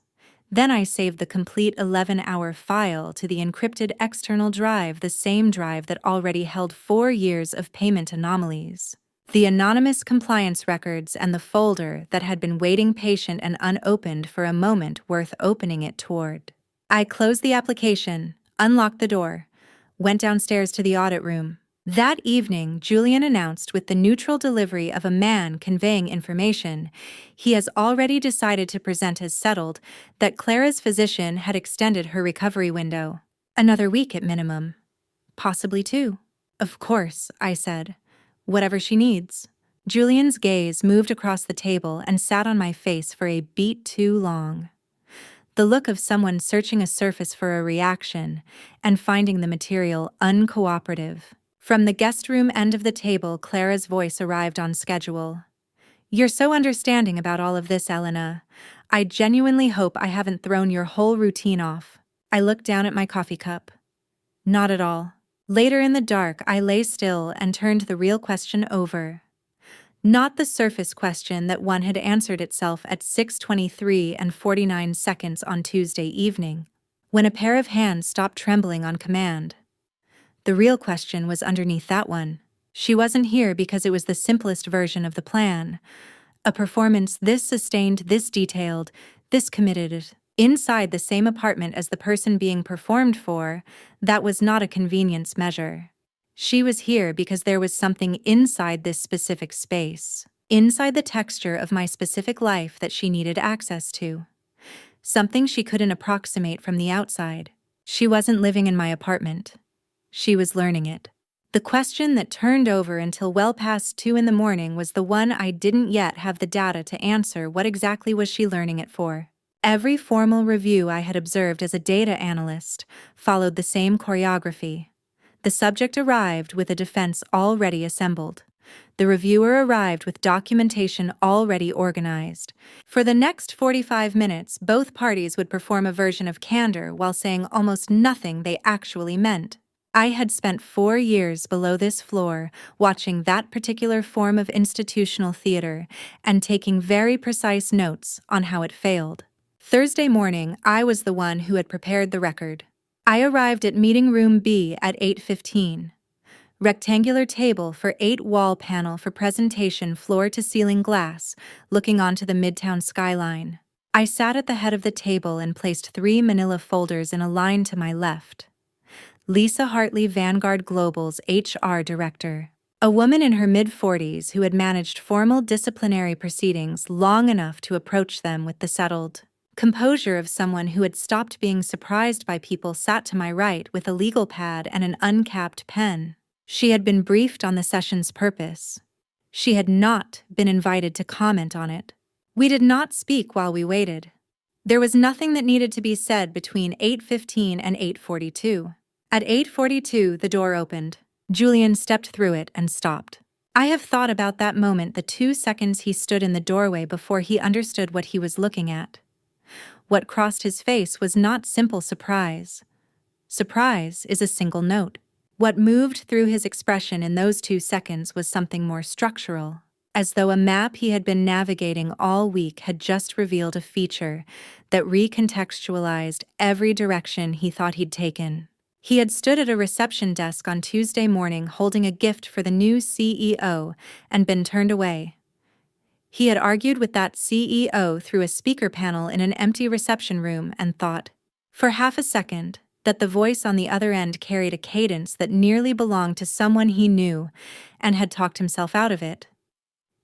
Then I saved the complete 11-hour file to the encrypted external drive, the same drive that already held 4 years of payment anomalies. The anonymous compliance records and the folder that had been waiting patient and unopened for a moment worth opening it toward. I closed the application, unlocked the door, went downstairs to the audit room. That evening, Julian announced, with the neutral delivery of a man conveying information he has already decided to present as settled, that Clara's physician had extended her recovery window. Another week at minimum. Possibly 2. Of course, I said. Whatever she needs. Julian's gaze moved across the table and sat on my face for a beat too long. The look of someone searching a surface for a reaction and finding the material uncooperative. From the guest room end of the table, Clara's voice arrived on schedule. "You're so understanding about all of this, Elena. I genuinely hope I haven't thrown your whole routine off. I looked down at my coffee cup. Not at all. Later in the dark, I lay still and turned the real question over. Not the surface question that one had answered itself at 6:23 and 49 seconds on Tuesday evening, when a pair of hands stopped trembling on command. The real question was underneath that one. She wasn't here because it was the simplest version of the plan. A performance this sustained, this detailed, this committed, inside the same apartment as the person being performed for, that was not a convenience measure. She was here because there was something inside this specific space, inside the texture of my specific life that she needed access to. Something she couldn't approximate from the outside. She wasn't living in my apartment. She was learning it. The question that turned over until well past 2 in the morning was the one I didn't yet have the data to answer. What exactly was she learning it for? Every formal review I had observed as a data analyst followed the same choreography. The subject arrived with a defense already assembled. The reviewer arrived with documentation already organized. For the next 45 minutes, both parties would perform a version of candor while saying almost nothing they actually meant. I had spent 4 years below this floor watching that particular form of institutional theater and taking very precise notes on how it failed. Thursday morning, I was the one who had prepared the record. I arrived at meeting room B at 8:15. Rectangular table for 8 wall panel for presentation, floor-to-ceiling glass, looking onto the Midtown skyline. I sat at the head of the table and placed 3 manila folders in a line to my left. Lisa Hartley, Vanguard Global's HR director. A woman in her mid-40s who had managed formal disciplinary proceedings long enough to approach them with the settled composure of someone who had stopped being surprised by people, sat to my right with a legal pad and an uncapped pen. She had been briefed on the session's purpose. She had not been invited to comment on it. We did not speak while we waited. There was nothing that needed to be said between 8:15 and 8:42. At 8:42, the door opened. Julian stepped through it and stopped. I have thought about that moment, the 2 seconds he stood in the doorway before he understood what he was looking at. What crossed his face was not simple surprise. Surprise is a single note. What moved through his expression in those 2 seconds was something more structural, as though a map he had been navigating all week had just revealed a feature that recontextualized every direction he thought he'd taken. He had stood at a reception desk on Tuesday morning holding a gift for the new CEO and been turned away. He had argued with that CEO through a speaker panel in an empty reception room and thought, for half a second, that the voice on the other end carried a cadence that nearly belonged to someone he knew and had talked himself out of it.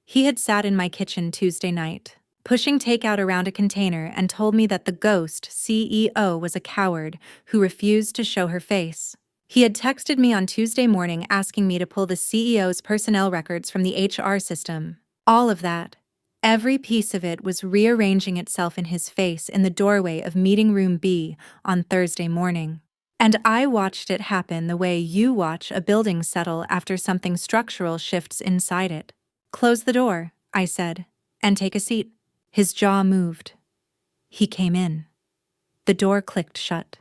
He had sat in my kitchen Tuesday night, pushing takeout around a container, and told me that the ghost CEO was a coward who refused to show her face. He had texted me on Tuesday morning asking me to pull the CEO's personnel records from the HR system. All of that. Every piece of it was rearranging itself in his face in the doorway of meeting room B on Thursday morning. And I watched it happen the way you watch a building settle after something structural shifts inside it. Close the door, I said, and take a seat. His jaw moved. He came in. The door clicked shut.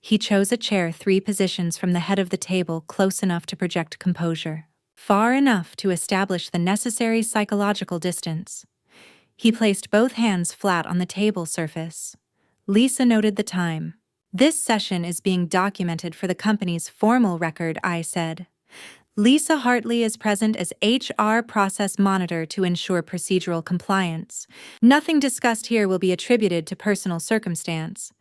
He chose a chair 3 positions from the head of the table, close enough to project composure, far enough to establish the necessary psychological distance. He placed both hands flat on the table surface. Lisa noted the time. This session is being documented for the company's formal record, I said. Lisa Hartley is present as HR process monitor to ensure procedural compliance. Nothing discussed here will be attributed to personal circumstance.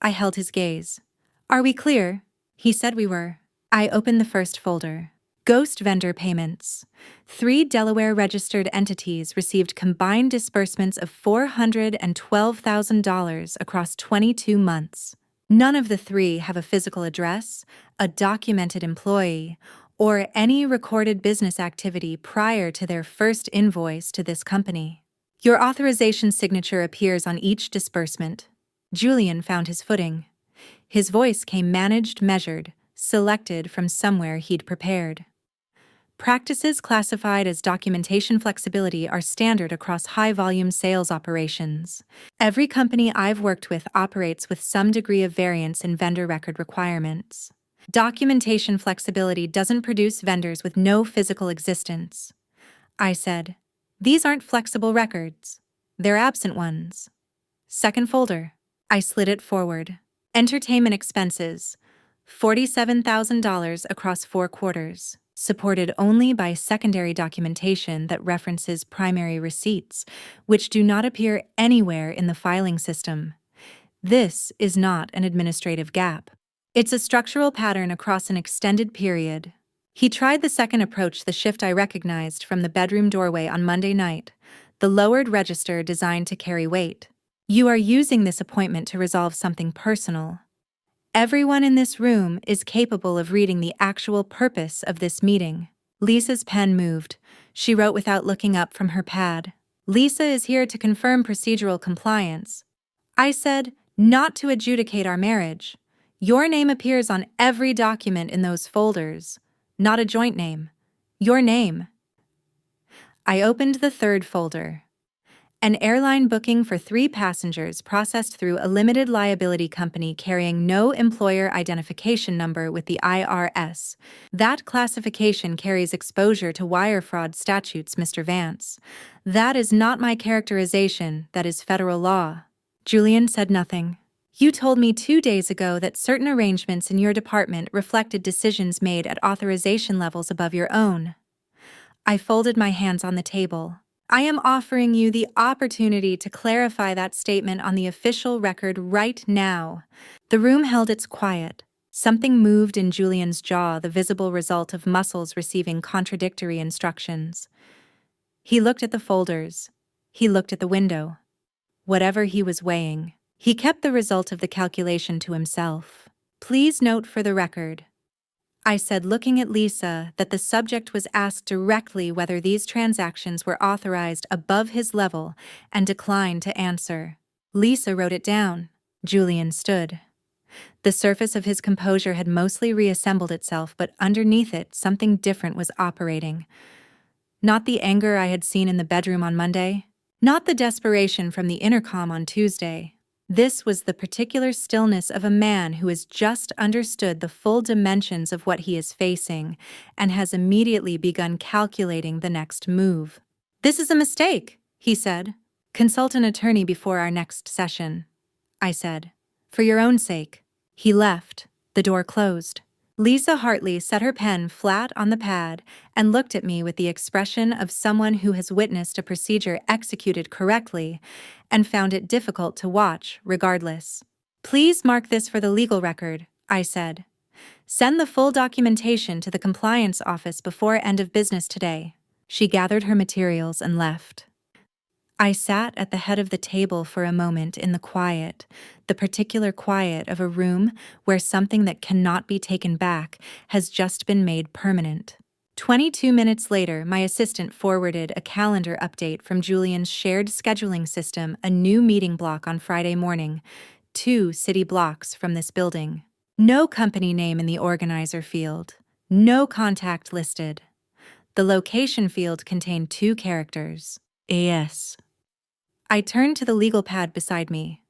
I held his gaze. Are we clear? He said we were. I opened the first folder. Ghost vendor payments. 3 Delaware-registered entities received combined disbursements of $412,000 across 22 months. None of the 3 have a physical address, a documented employee, or any recorded business activity prior to their first invoice to this company. Your authorization signature appears on each disbursement. Julian found his footing. His voice came managed, measured, selected from somewhere he'd prepared. Practices classified as documentation flexibility are standard across high-volume sales operations. Every company I've worked with operates with some degree of variance in vendor record requirements. Documentation flexibility doesn't produce vendors with no physical existence. I said, "These aren't flexible records. They're absent ones." Second folder. I slid it forward. Entertainment expenses. $47,000 across 4 quarters. Supported only by secondary documentation that references primary receipts, which do not appear anywhere in the filing system. This is not an administrative gap. It's a structural pattern across an extended period. He tried the second approach, the shift I recognized from the bedroom doorway on Monday night, the lowered register designed to carry weight. "You are using this appointment to resolve something personal. Everyone in this room is capable of reading the actual purpose of this meeting." Lisa's pen moved. She wrote without looking up from her pad. "Lisa is here to confirm procedural compliance." I said, "Not to adjudicate our marriage. Your name appears on every document in those folders. Not a joint name. Your name." I opened the third folder. An airline booking for 3 passengers processed through a limited liability company carrying no employer identification number with the IRS. That classification carries exposure to wire fraud statutes, Mr. Vance. That is not my characterization, that is federal law. Julian said nothing. "You told me 2 days ago that certain arrangements in your department reflected decisions made at authorization levels above your own." I folded my hands on the table. "I am offering you the opportunity to clarify that statement on the official record right now." The room held its quiet. Something moved in Julian's jaw, the visible result of muscles receiving contradictory instructions. He looked at the folders. He looked at the window. Whatever he was weighing, he kept the result of the calculation to himself. "Please note for the record," I said, looking at Lisa, that the subject was asked directly whether these transactions were authorized above his level and declined to answer. Lisa wrote it down. Julian stood. The surface of his composure had mostly reassembled itself, but underneath it something different was operating. Not the anger I had seen in the bedroom on Monday, not the desperation from the intercom on Tuesday. This was the particular stillness of a man who has just understood the full dimensions of what he is facing and has immediately begun calculating the next move. "This is a mistake," he said. "Consult an attorney before our next session," I said. "For your own sake." He left. The door closed. Lisa Hartley set her pen flat on the pad and looked at me with the expression of someone who has witnessed a procedure executed correctly and found it difficult to watch regardless. "Please mark this for the legal record," I said. "Send the full documentation to the compliance office before end of business today." She gathered her materials and left. I sat at the head of the table for a moment in the quiet, the particular quiet of a room where something that cannot be taken back has just been made permanent. 22 minutes later, my assistant forwarded a calendar update from Julian's shared scheduling system, a new meeting block on Friday morning, 2 city blocks from this building. No company name in the organizer field. No contact listed. The location field contained 2 characters. AS. I turned to the legal pad beside me.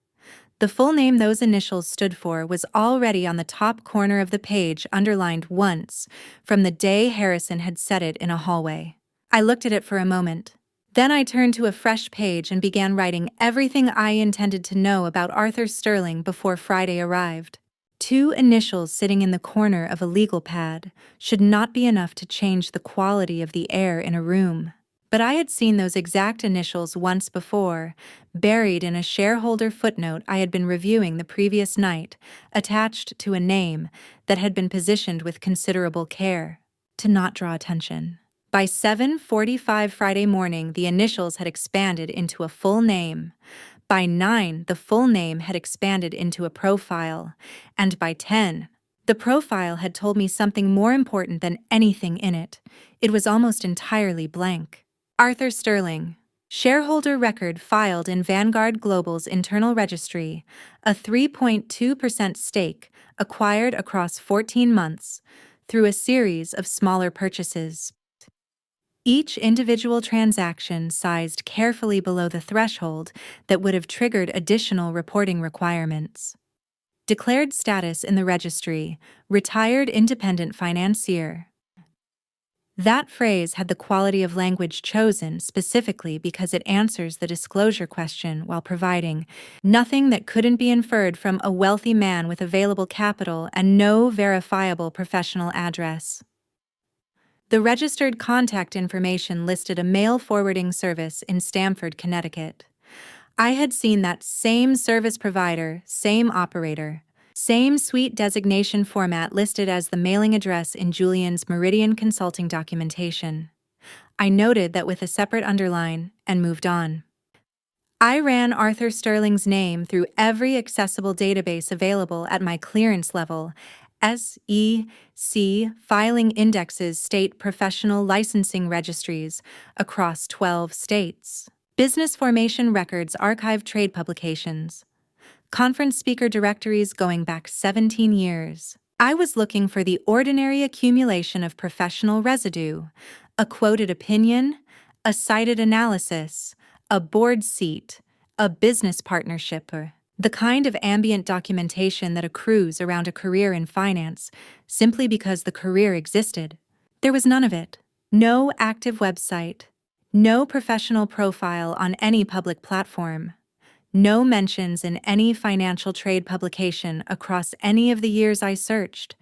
The full name those initials stood for was already on the top corner of the page, underlined once, from the day Harrison had set it in a hallway. I looked at it for a moment. Then I turned to a fresh page and began writing everything I intended to know about Arthur Sterling before Friday arrived. 2 initials sitting in the corner of a legal pad should not be enough to change the quality of the air in a room. But I had seen those exact initials once before, buried in a shareholder footnote I had been reviewing the previous night, attached to a name that had been positioned with considerable care, to not draw attention. By 7:45 Friday morning, the initials had expanded into a full name. By 9, the full name had expanded into a profile, and by 10, the profile had told me something more important than anything in it. It was almost entirely blank. Arthur Sterling, shareholder record filed in Vanguard Global's internal registry, a 3.2% stake acquired across 14 months through a series of smaller purchases. each individual transaction sized carefully below the threshold that would have triggered additional reporting requirements. Declared status in the registry, retired independent financier. That phrase had the quality of language chosen specifically because it answers the disclosure question while providing nothing that couldn't be inferred from a wealthy man with available capital and no verifiable professional address. The registered contact information listed a mail forwarding service in Stamford, Connecticut. I had seen that same service provider, same operator, same suite designation format listed as the mailing address in Julian's Meridian Consulting documentation. I noted that with a separate underline and moved on. I ran Arthur Sterling's name through every accessible database available at my clearance level. SEC filing indexes state professional licensing registries across 12 states. Business formation records archive trade publications. Conference speaker directories going back 17 years. I was looking for the ordinary accumulation of professional residue, a quoted opinion, a cited analysis, a board seat, a business partnership, or the kind of ambient documentation that accrues around a career in finance simply because the career existed. There was none of it. No active website. No professional profile on any public platform. No mentions in any financial trade publication across any of the years I searched.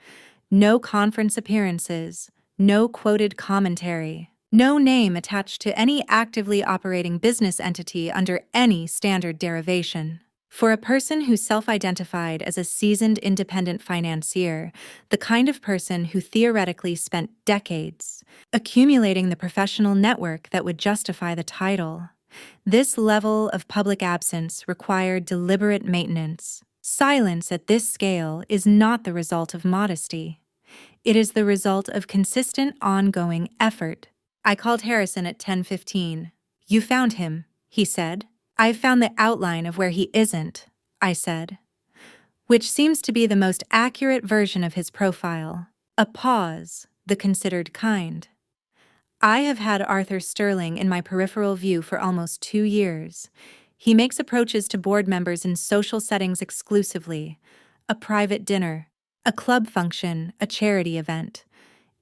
No conference appearances. No quoted commentary. No name attached to any actively operating business entity under any standard derivation. For a person who self-identified as a seasoned independent financier, the kind of person who theoretically spent decades accumulating the professional network that would justify the title, this level of public absence required deliberate maintenance. Silence at this scale is not the result of modesty. It is the result of consistent, ongoing effort. I called Harrison at 10:15. "You found him," he said. "I've found the outline of where he isn't," I said, which seems to be the most accurate version of his profile. A pause, the considered kind. I have had Arthur Sterling in my peripheral view for almost 2 years. He makes approaches to board members in social settings exclusively: a private dinner, a club function, a charity event.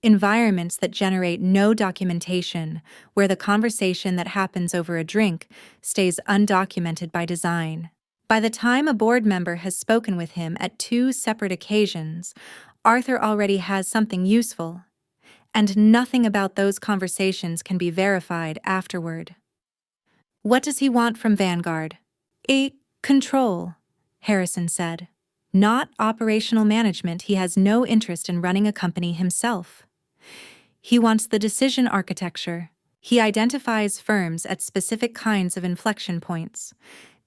Environments that generate no documentation, where the conversation that happens over a drink stays undocumented by design. By the time a board member has spoken with him at 2 separate occasions, Arthur already has something useful, and nothing about those conversations can be verified afterward. What does he want from Vanguard? Control, Harrison said. Not operational management. He has no interest in running a company himself. He wants the decision architecture. He identifies firms at specific kinds of inflection points,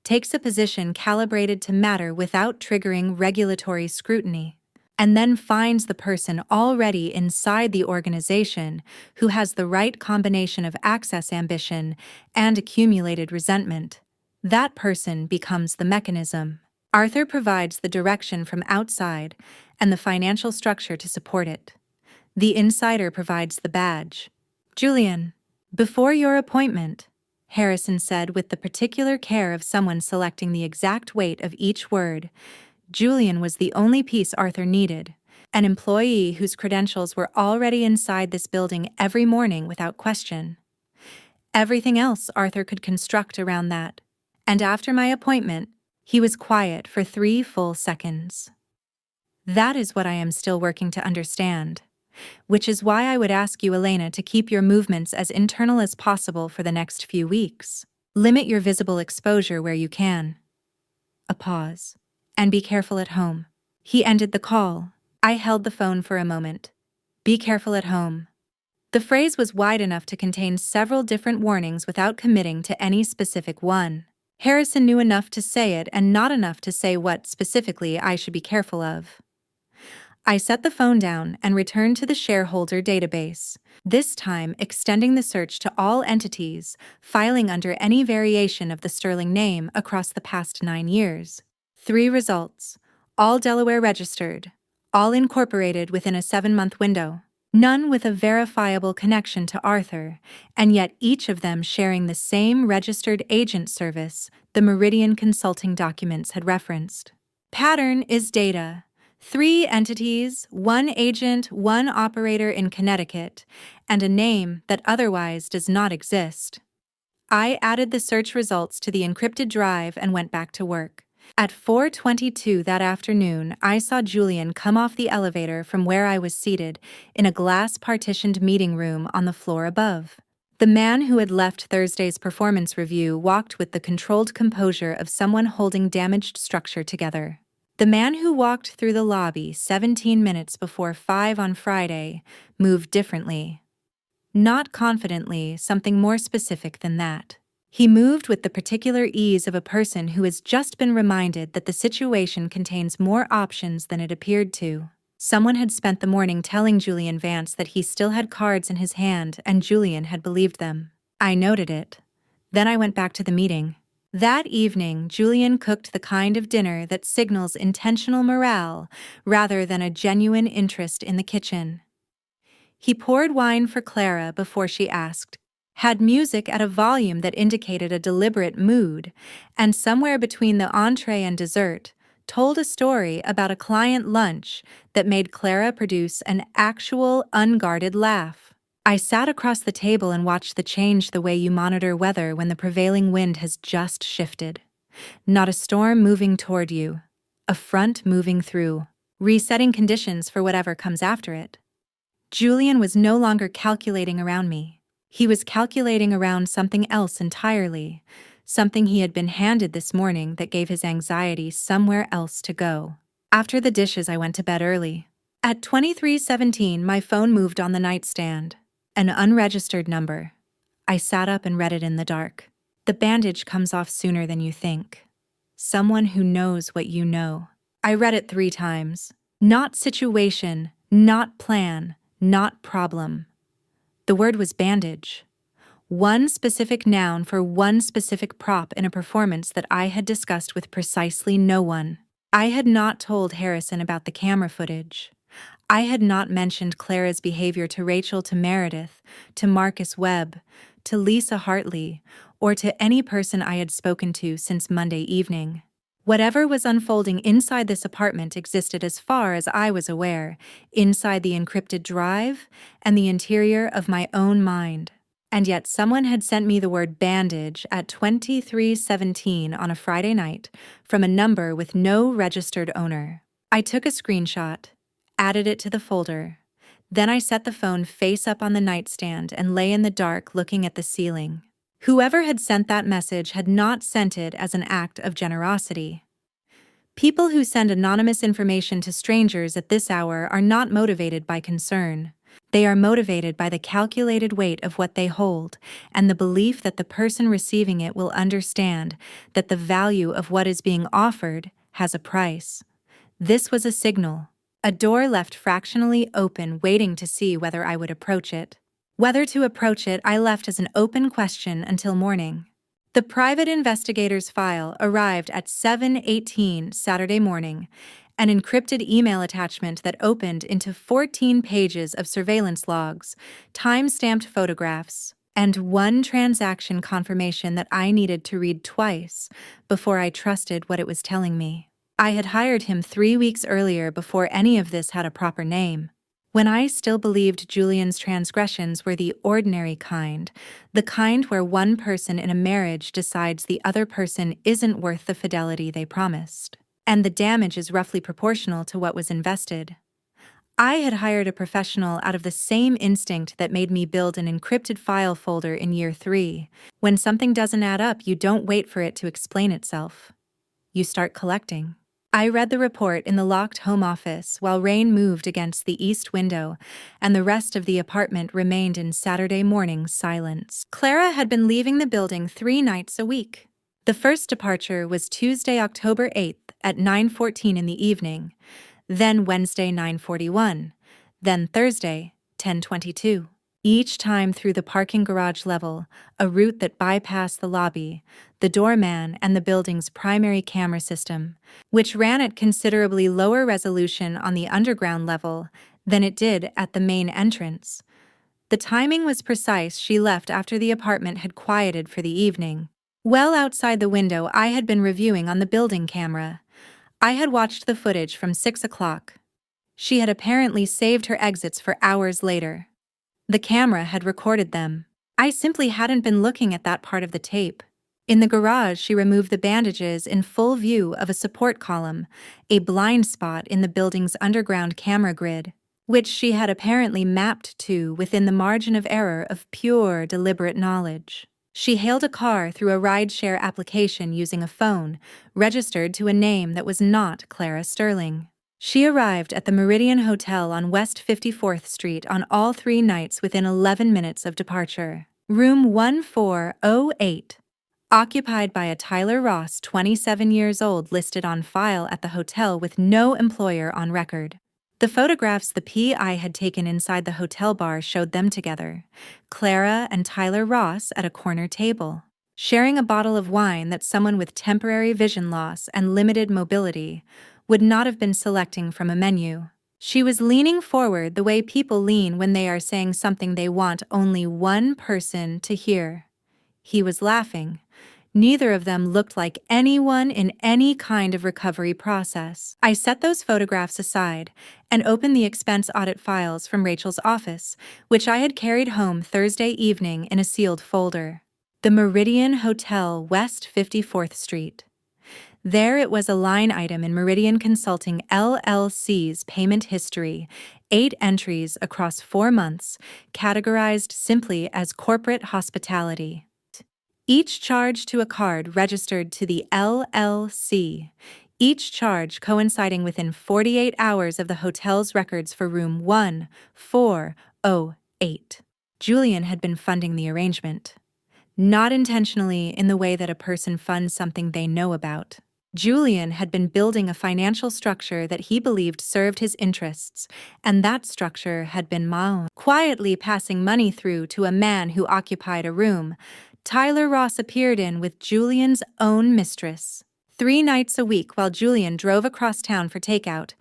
takes a position calibrated to matter without triggering regulatory scrutiny, and then finds the person already inside the organization who has the right combination of access ambition and accumulated resentment. That person becomes the mechanism. Arthur provides the direction from outside and the financial structure to support it. The insider provides the badge. "Julian, before your appointment," Harrison said with the particular care of someone selecting the exact weight of each word. Julian was the only piece Arthur needed, an employee whose credentials were already inside this building every morning without question. Everything else Arthur could construct around that. And after my appointment, he was quiet for 3 full seconds. That is what I am still working to understand. Which is why I would ask you, Elena, to keep your movements as internal as possible for the next few weeks. Limit your visible exposure where you can. A pause. And be careful at home. He ended the call. I held the phone for a moment. Be careful at home. The phrase was wide enough to contain several different warnings without committing to any specific one. Harrison knew enough to say it and not enough to say what, specifically, I should be careful of. I set the phone down and returned to the shareholder database, this time extending the search to all entities filing under any variation of the Sterling name across the past 9 years. 3 results, all Delaware registered, all incorporated within a 7-month window. None with a verifiable connection to Arthur, and yet each of them sharing the same registered agent service the Meridian Consulting documents had referenced. Pattern is data. 3 entities, 1 agent, 1 operator in Connecticut, and a name that otherwise does not exist. I added the search results to the encrypted drive and went back to work. At 4:22 that afternoon, I saw Julian come off the elevator from where I was seated in a glass-partitioned meeting room on the floor above. The man who had left Thursday's performance review walked with the controlled composure of someone holding damaged structure together. The man who walked through the lobby 17 minutes before 5 on Friday moved differently. Not confidently, something more specific than that. He moved with the particular ease of a person who has just been reminded that the situation contains more options than it appeared to. Someone had spent the morning telling Julian Vance that he still had cards in his hand, and Julian had believed them. I noted it. Then I went back to the meeting. That evening, Julian cooked the kind of dinner that signals intentional morale rather than a genuine interest in the kitchen. He poured wine for Clara before she asked, had music at a volume that indicated a deliberate mood, and somewhere between the entree and dessert, told a story about a client lunch that made Clara produce an actual, unguarded laugh. I sat across the table and watched the change the way you monitor weather when the prevailing wind has just shifted. Not a storm moving toward you, a front moving through, resetting conditions for whatever comes after it. Julian was no longer calculating around me. He was calculating around something else entirely, something he had been handed this morning that gave his anxiety somewhere else to go. After the dishes, I went to bed early. At 23:17, my phone moved on the nightstand. An unregistered number. I sat up and read it in the dark. The bandage comes off sooner than you think. Someone who knows what you know. I read it 3 times. Not situation, not plan, not problem. The word was bandage. One specific noun for one specific prop in a performance that I had discussed with precisely no one. I had not told Harrison about the camera footage. I had not mentioned Clara's behavior to Rachel, to Meredith, to Marcus Webb, to Lisa Hartley, or to any person I had spoken to since Monday evening. Whatever was unfolding inside this apartment existed, as far as I was aware, inside the encrypted drive and the interior of my own mind. And yet someone had sent me the word bandage at 23:17 on a Friday night from a number with no registered owner. I took a screenshot, added it to the folder. Then I set the phone face up on the nightstand and lay in the dark looking at the ceiling. Whoever had sent that message had not sent it as an act of generosity. People who send anonymous information to strangers at this hour are not motivated by concern. They are motivated by the calculated weight of what they hold and the belief that the person receiving it will understand that the value of what is being offered has a price. This was a signal, a door left fractionally open, waiting to see whether I would approach it. Whether to approach it, I left as an open question until morning. The private investigator's file arrived at 7:18 Saturday morning, an encrypted email attachment that opened into 14 pages of surveillance logs, time-stamped photographs, and one transaction confirmation that I needed to read twice before I trusted what it was telling me. I had hired him 3 weeks earlier before any of this had a proper name. When I still believed Julian's transgressions were the ordinary kind, the kind where one person in a marriage decides the other person isn't worth the fidelity they promised, and the damage is roughly proportional to what was invested. I had hired a professional out of the same instinct that made me build an encrypted file folder in year 3. When something doesn't add up, you don't wait for it to explain itself. You start collecting. I read the report in the locked home office while rain moved against the east window, and the rest of the apartment remained in Saturday morning silence. Clara had been leaving the building 3 nights a week. The first departure was Tuesday, October 8th at 9:14 in the evening, then Wednesday 9:41, then Thursday 10:22. Each time through the parking garage level, a route that bypassed the lobby, the doorman, and the building's primary camera system, which ran at considerably lower resolution on the underground level than it did at the main entrance. The timing was precise. She left after the apartment had quieted for the evening. Well outside the window, I had been reviewing on the building camera. I had watched the footage from 6 o'clock. She had apparently saved her exits for hours later. The camera had recorded them. I simply hadn't been looking at that part of the tape. In the garage, she removed the bandages in full view of a support column, a blind spot in the building's underground camera grid, which she had apparently mapped to within the margin of error of pure, deliberate knowledge. She hailed a car through a rideshare application using a phone, registered to a name that was not Clara Sterling. She arrived at the Meridian Hotel on West 54th Street on all 3 nights within 11 minutes of departure. Room 1408. Occupied by a Tyler Ross, 27 years old, listed on file at the hotel with no employer on record. The photographs the PI had taken inside the hotel bar showed them together, Clara and Tyler Ross at a corner table, sharing a bottle of wine that someone with temporary vision loss and limited mobility would not have been selecting from a menu. She was leaning forward the way people lean when they are saying something they want only one person to hear. He was laughing. Neither of them looked like anyone in any kind of recovery process. I set those photographs aside and opened the expense audit files from Rachel's office, which I had carried home Thursday evening in a sealed folder. The Meridian Hotel, West 54th Street. There it was, a line item in Meridian Consulting LLC's payment history, 8 entries across 4 months, categorized simply as corporate hospitality. Each charge to a card registered to the LLC, each charge coinciding within 48 hours of the hotel's records for room 1408. Julian had been funding the arrangement. Not intentionally in the way that a person funds something they know about. Julian had been building a financial structure that he believed served his interests, and that structure had been quietly passing money through to a man who occupied a room Tyler Ross appeared in with Julian's own mistress, 3 nights a week while Julian drove across town for takeout,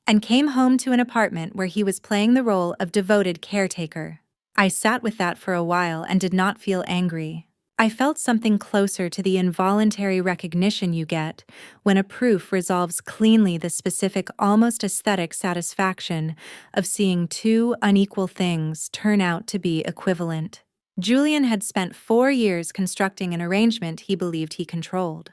and came home to an apartment where he was playing the role of devoted caretaker. I sat with that for a while and did not feel angry. I felt something closer to the involuntary recognition you get when a proof resolves cleanly the specific, almost aesthetic satisfaction of seeing 2 unequal things turn out to be equivalent. Julian had spent 4 years constructing an arrangement he believed he controlled.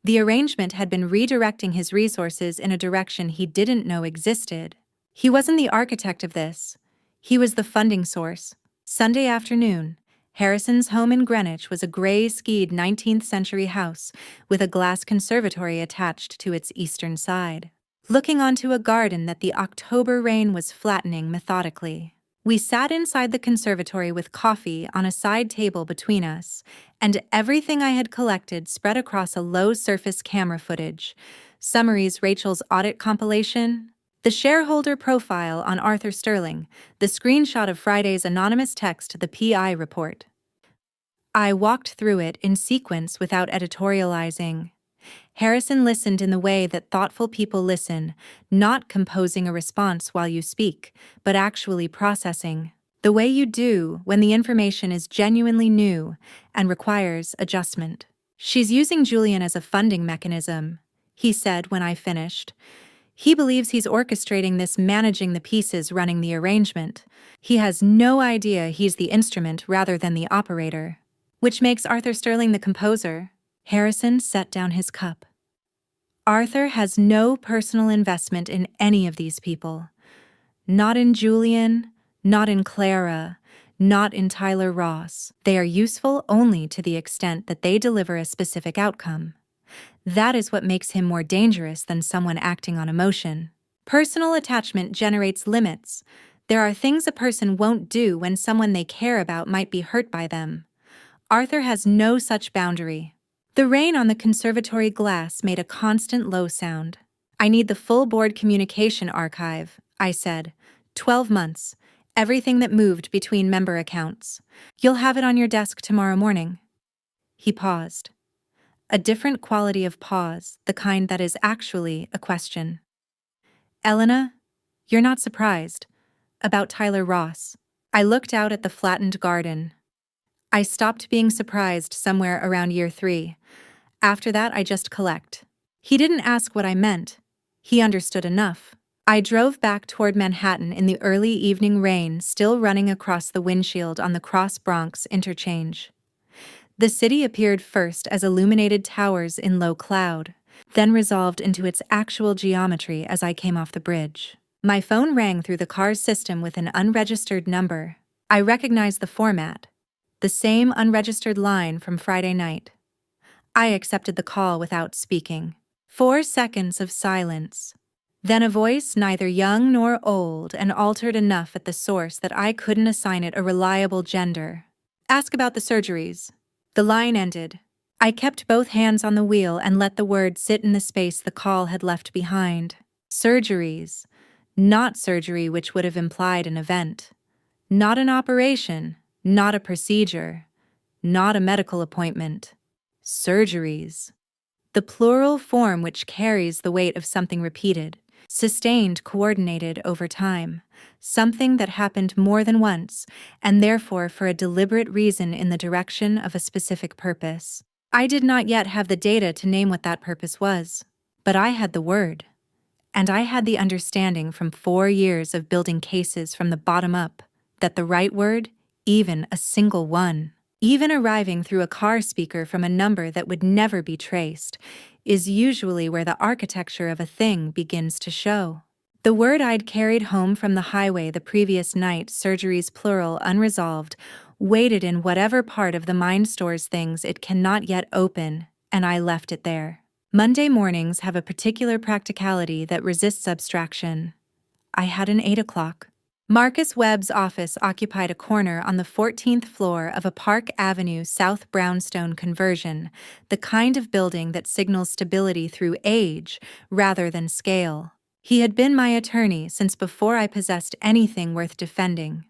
The arrangement had been redirecting his resources in a direction he didn't know existed. He wasn't the architect of this. He was the funding source. Sunday afternoon, Harrison's home in Greenwich was a gray-skied 19th century house with a glass conservatory attached to its eastern side, looking onto a garden that the October rain was flattening methodically. We sat inside the conservatory with coffee on a side table between us, and everything I had collected spread across a low-surface camera footage, summaries Rachel's audit compilation, the shareholder profile on Arthur Sterling, the screenshot of Friday's anonymous text to the PI report. I walked through it in sequence without editorializing. Harrison listened in the way that thoughtful people listen, not composing a response while you speak, but actually processing. The way you do when the information is genuinely new and requires adjustment. "She's using Julian as a funding mechanism," he said when I finished. "He believes he's orchestrating this, managing the pieces, running the arrangement. He has no idea he's the instrument rather than the operator." Which makes Arthur Sterling the composer. Harrison set down his cup. Arthur has no personal investment in any of these people. Not in Julian, not in Clara, not in Tyler Ross. They are useful only to the extent that they deliver a specific outcome. That is what makes him more dangerous than someone acting on emotion. Personal attachment generates limits. There are things a person won't do when someone they care about might be hurt by them. Arthur has no such boundary. The rain on the conservatory glass made a constant low sound. "I need the full board communication archive," I said. 12 months. Everything that moved between member accounts. "You'll have it on your desk tomorrow morning." He paused. A different quality of pause, the kind that is actually a question. "Elena, You're not surprised. About Tyler Ross. I looked out at the flattened garden. I stopped being surprised somewhere around year 3. After that, I just collect. He didn't ask what I meant. He understood enough. I drove back toward Manhattan in the early evening rain, still running across the windshield on the Cross Bronx interchange. The city appeared first as illuminated towers in low cloud, then resolved into its actual geometry as I came off the bridge. My phone rang through the car's system with an unregistered number. I recognized the format. The same unregistered line from Friday night. I accepted the call without speaking. 4 seconds of silence. Then a voice neither young nor old and altered enough at the source that I couldn't assign it a reliable gender. Ask about the surgeries. The line ended. I kept both hands on the wheel and let the word sit in the space the call had left behind. Surgeries. Not surgery, which would have implied an event. Not an operation. Not a procedure. Not a medical appointment. Surgeries. The plural form which carries the weight of something repeated, sustained, coordinated over time, something that happened more than once, and therefore for a deliberate reason in the direction of a specific purpose. I did not yet have the data to name what that purpose was, but I had the word. And I had the understanding from 4 years of building cases from the bottom up that the right word, even a single one, even arriving through a car speaker from a number that would never be traced, is usually where the architecture of a thing begins to show. The word I'd carried home from the highway the previous night, surgeries plural, unresolved, waited in whatever part of the mind stores things it cannot yet open, and I left it there. Monday mornings have a particular practicality that resists abstraction. I had an 8 o'clock. Marcus Webb's office occupied a corner on the 14th floor of a Park Avenue South brownstone conversion, the kind of building that signals stability through age rather than scale. He had been my attorney since before I possessed anything worth defending.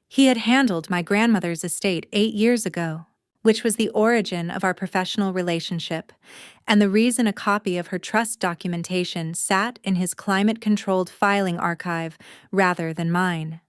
He had handled my grandmother's estate 8 years ago, which was the origin of our professional relationship, and the reason a copy of her trust documentation sat in his climate-controlled filing archive rather than mine.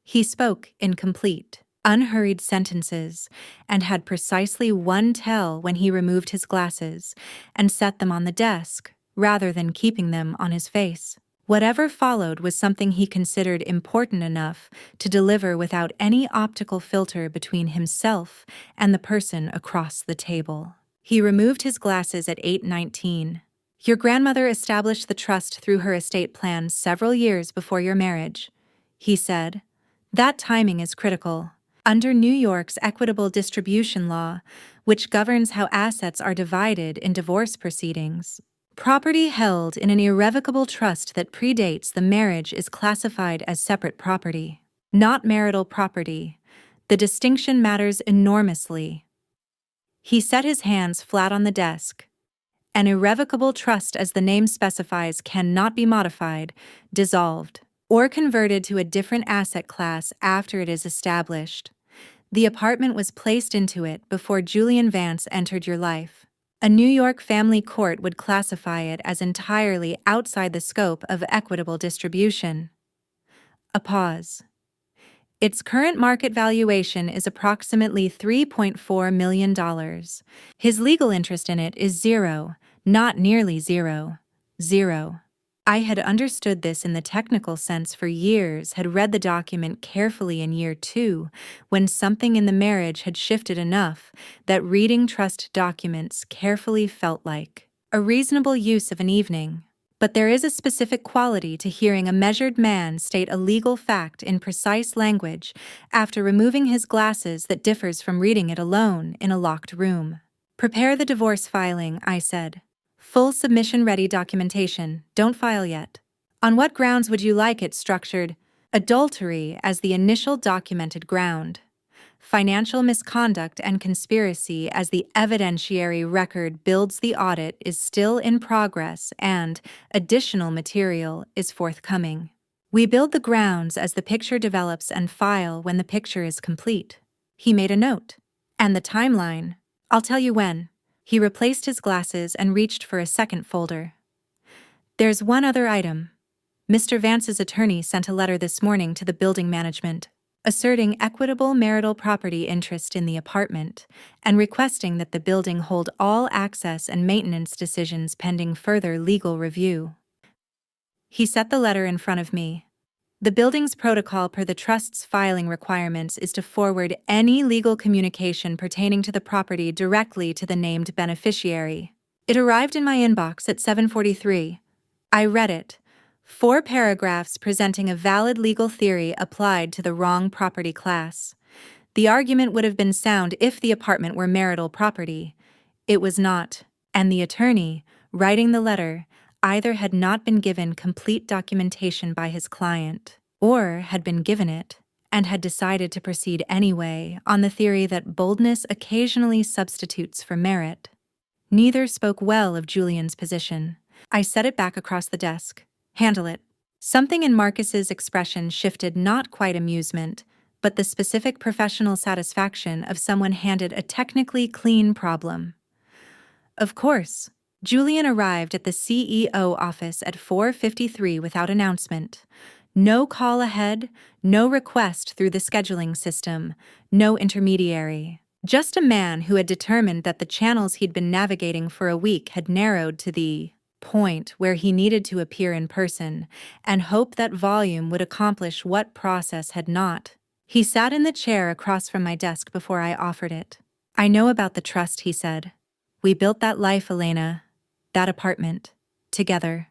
He spoke in complete, unhurried sentences, and had precisely one tell when he removed his glasses and set them on the desk, rather than keeping them on his face. Whatever followed was something he considered important enough to deliver without any optical filter between himself and the person across the table. He removed his glasses at 8:19. Your grandmother established the trust through her estate plan several years before your marriage, he said. That timing is critical. Under New York's equitable distribution law, which governs how assets are divided in divorce proceedings, property held in an irrevocable trust that predates the marriage is classified as separate property, not marital property. The distinction matters enormously. He set his hands flat on the desk. An irrevocable trust, as the name specifies, cannot be modified, dissolved, or converted to a different asset class after it is established. The apartment was placed into it before Julian Vance entered your life. A New York family court would classify it as entirely outside the scope of equitable distribution. A pause. Its current market valuation is approximately $3.4 million. His legal interest in it is zero, not nearly zero. Zero. I had understood this in the technical sense for years, had read the document carefully in year 2, when something in the marriage had shifted enough that reading trust documents carefully felt like a reasonable use of an evening. But there is a specific quality to hearing a measured man state a legal fact in precise language after removing his glasses that differs from reading it alone in a locked room. Prepare the divorce filing, I said. Full submission-ready documentation. Don't file yet. On what grounds would you like it structured? Adultery as the initial documented ground. Financial misconduct and conspiracy as the evidentiary record builds. The audit is still in progress and additional material is forthcoming. We build the grounds as the picture develops and file when the picture is complete. He made a note. And the timeline. I'll tell you when. He replaced his glasses and reached for a second folder. There's one other item. Mr. Vance's attorney sent a letter this morning to the building management, asserting equitable marital property interest in the apartment and requesting that the building hold all access and maintenance decisions pending further legal review. He set the letter in front of me. The building's protocol per the trust's filing requirements is to forward any legal communication pertaining to the property directly to the named beneficiary. It arrived in my inbox at 7:43. I read it. 4 paragraphs presenting a valid legal theory applied to the wrong property class. The argument would have been sound if the apartment were marital property. It was not, and the attorney, writing the letter, either had not been given complete documentation by his client, or had been given it, and had decided to proceed anyway on the theory that boldness occasionally substitutes for merit. Neither spoke well of Julian's position. I set it back across the desk. Handle it. Something in Marcus's expression shifted, not quite amusement, but the specific professional satisfaction of someone handed a technically clean problem. Of course, Julian arrived at the CEO office at 4:53 without announcement. No call ahead, no request through the scheduling system, no intermediary. Just a man who had determined that the channels he'd been navigating for a week had narrowed to the point where he needed to appear in person and hope that volume would accomplish what process had not. He sat in the chair across from my desk before I offered it. I know about the trust, he said. We built that life, Elena. That apartment. Together.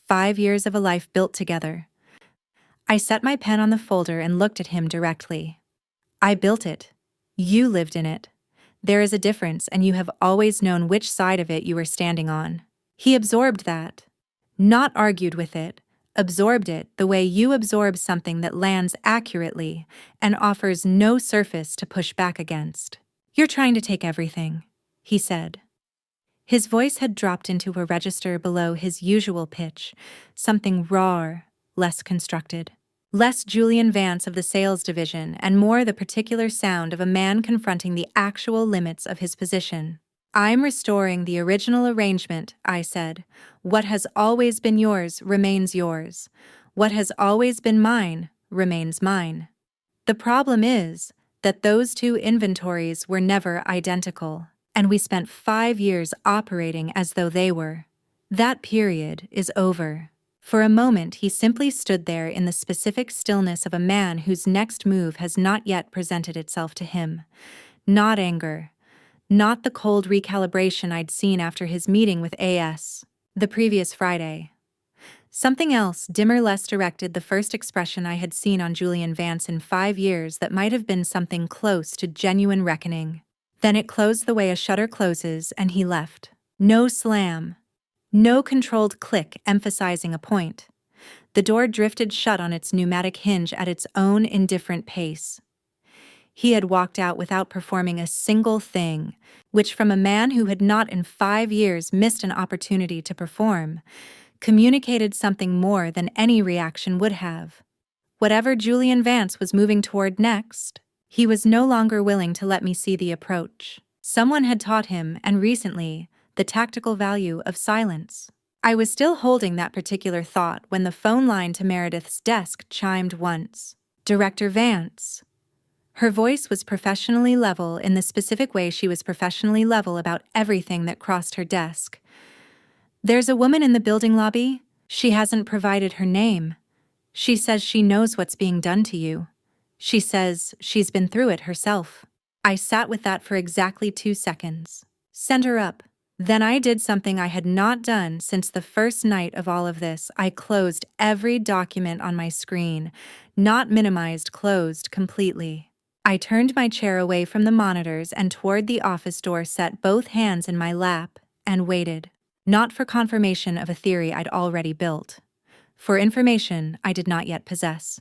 5 years of a life built together. I set my pen on the folder and looked at him directly. I built it. You lived in it. There is a difference, and you have always known which side of it you were standing on. He absorbed that. Not argued with it. Absorbed it the way you absorb something that lands accurately and offers no surface to push back against. You're trying to take everything, he said. His voice had dropped into a register below his usual pitch, something rawer, less constructed. Less Julian Vance of the sales division and more the particular sound of a man confronting the actual limits of his position. I'm restoring the original arrangement, I said. What has always been yours remains yours. What has always been mine remains mine. The problem is that those two inventories were never identical, and we spent 5 years operating as though they were. That period is over. For a moment, he simply stood there in the specific stillness of a man whose next move has not yet presented itself to him. Not anger. Not the cold recalibration I'd seen after his meeting with AS the previous Friday. Something else, dimmer, less directed, the first expression I had seen on Julian Vance in 5 years that might have been something close to genuine reckoning. Then it closed the way a shutter closes, and he left. No slam. No controlled click emphasizing a point. The door drifted shut on its pneumatic hinge at its own indifferent pace. He had walked out without performing a single thing, which from a man who had not in 5 years missed an opportunity to perform, communicated something more than any reaction would have. Whatever Julian Vance was moving toward next, he was no longer willing to let me see the approach. Someone had taught him, and recently, the tactical value of silence. I was still holding that particular thought when the phone line to Meredith's desk chimed once. Director Vance. Her voice was professionally level in the specific way she was professionally level about everything that crossed her desk. There's a woman in the building lobby. She hasn't provided her name. She says she knows what's being done to you. She says she's been through it herself. I sat with that for exactly 2 seconds. Send her up. Then I did something I had not done since the first night of all of this. I closed every document on my screen, not minimized, closed completely. I turned my chair away from the monitors and toward the office door, set both hands in my lap, and waited. Not for confirmation of a theory I'd already built. For information I did not yet possess.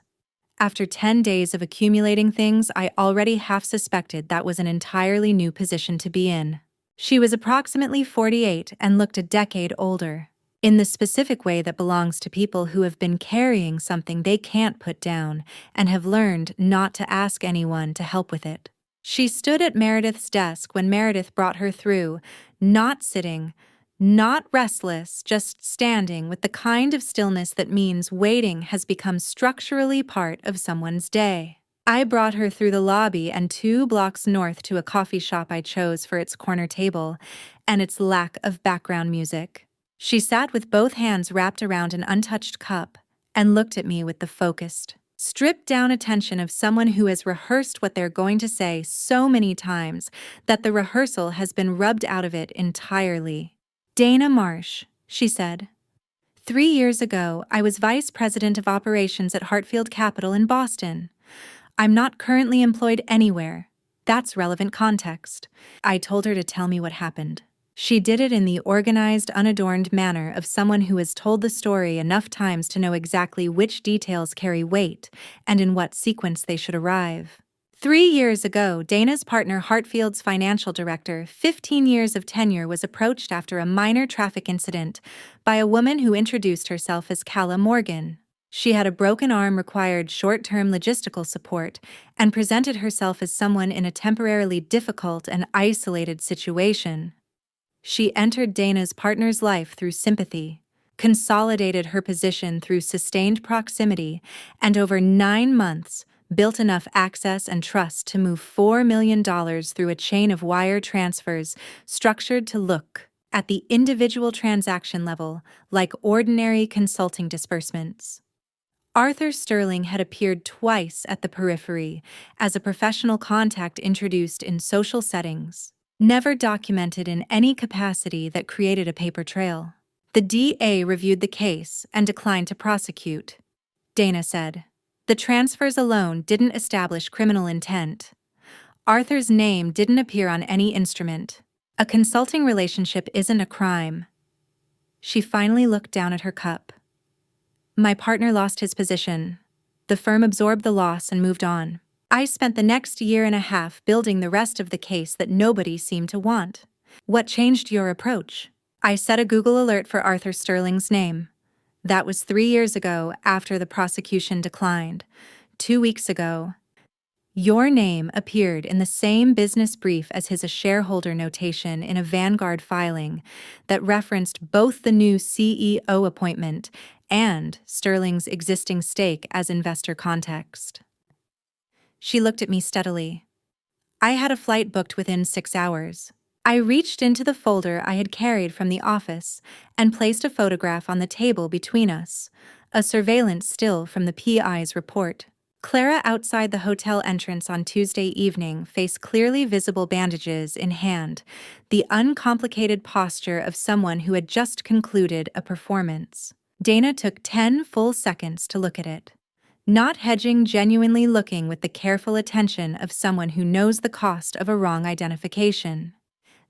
After 10 days of accumulating things, I already half suspected that was an entirely new position to be in. She was approximately 48 and looked a decade older, in the specific way that belongs to people who have been carrying something they can't put down and have learned not to ask anyone to help with it. She stood at Meredith's desk when Meredith brought her through, not sitting, Not restless, just standing with the kind of stillness that means waiting has become structurally part of someone's day. I brought her through the lobby and 2 blocks north to a coffee shop I chose for its corner table and its lack of background music. She sat with both hands wrapped around an untouched cup and looked at me with the focused, stripped-down attention of someone who has rehearsed what they're going to say so many times that the rehearsal has been rubbed out of it entirely. "Dana Marsh," she said. "3 years ago, I was vice president of operations at Hartfield Capital in Boston. I'm not currently employed anywhere. That's relevant context." I told her to tell me what happened. She did it in the organized, unadorned manner of someone who has told the story enough times to know exactly which details carry weight and in what sequence they should arrive. 3 years ago, Dana's partner Hartfield's financial director, 15 years of tenure, was approached after a minor traffic incident by a woman who introduced herself as Calla Morgan. She had a broken arm, required short-term logistical support, and presented herself as someone in a temporarily difficult and isolated situation. She entered Dana's partner's life through sympathy, consolidated her position through sustained proximity, and over 9 months built enough access and trust to move $4 million through a chain of wire transfers structured to look, at the individual transaction level, like ordinary consulting disbursements. Arthur Sterling had appeared twice at the periphery as a professional contact introduced in social settings, never documented in any capacity that created a paper trail. The DA reviewed the case and declined to prosecute, Dana said. The transfers alone didn't establish criminal intent. Arthur's name didn't appear on any instrument. A consulting relationship isn't a crime. She finally looked down at her cup. My partner lost his position. The firm absorbed the loss and moved on. I spent the next 1.5 years building the rest of the case that nobody seemed to want. What changed your approach? I set a Google alert for Arthur Sterling's name. That was 3 years ago, after the prosecution declined. 2 weeks ago, your name appeared in the same business brief as his shareholder notation in a Vanguard filing that referenced both the new CEO appointment and Sterling's existing stake as investor context. She looked at me steadily. I had a flight booked within 6 hours. I reached into the folder I had carried from the office and placed a photograph on the table between us, a surveillance still from the PI's report. Clara outside the hotel entrance on Tuesday evening, face clearly visible, bandages in hand, the uncomplicated posture of someone who had just concluded a performance. Dana took 10 full seconds to look at it. Not hedging, genuinely looking with the careful attention of someone who knows the cost of a wrong identification.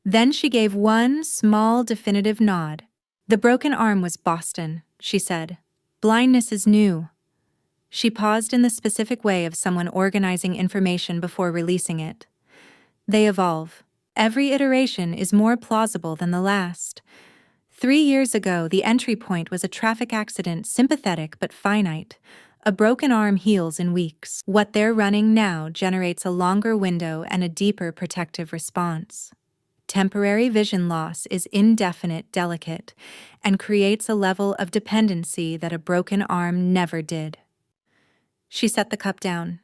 Then she gave one small, definitive nod. The broken arm was Boston, she said. Blindness is new. She paused in the specific way of someone organizing information before releasing it. They evolve. Every iteration is more plausible than the last. 3 years ago, the entry point was a traffic accident, sympathetic but finite. A broken arm heals in weeks. What they're running now generates a longer window and a deeper protective response. Temporary vision loss is indefinite, delicate, and creates a level of dependency that a broken arm never did. She set the cup down.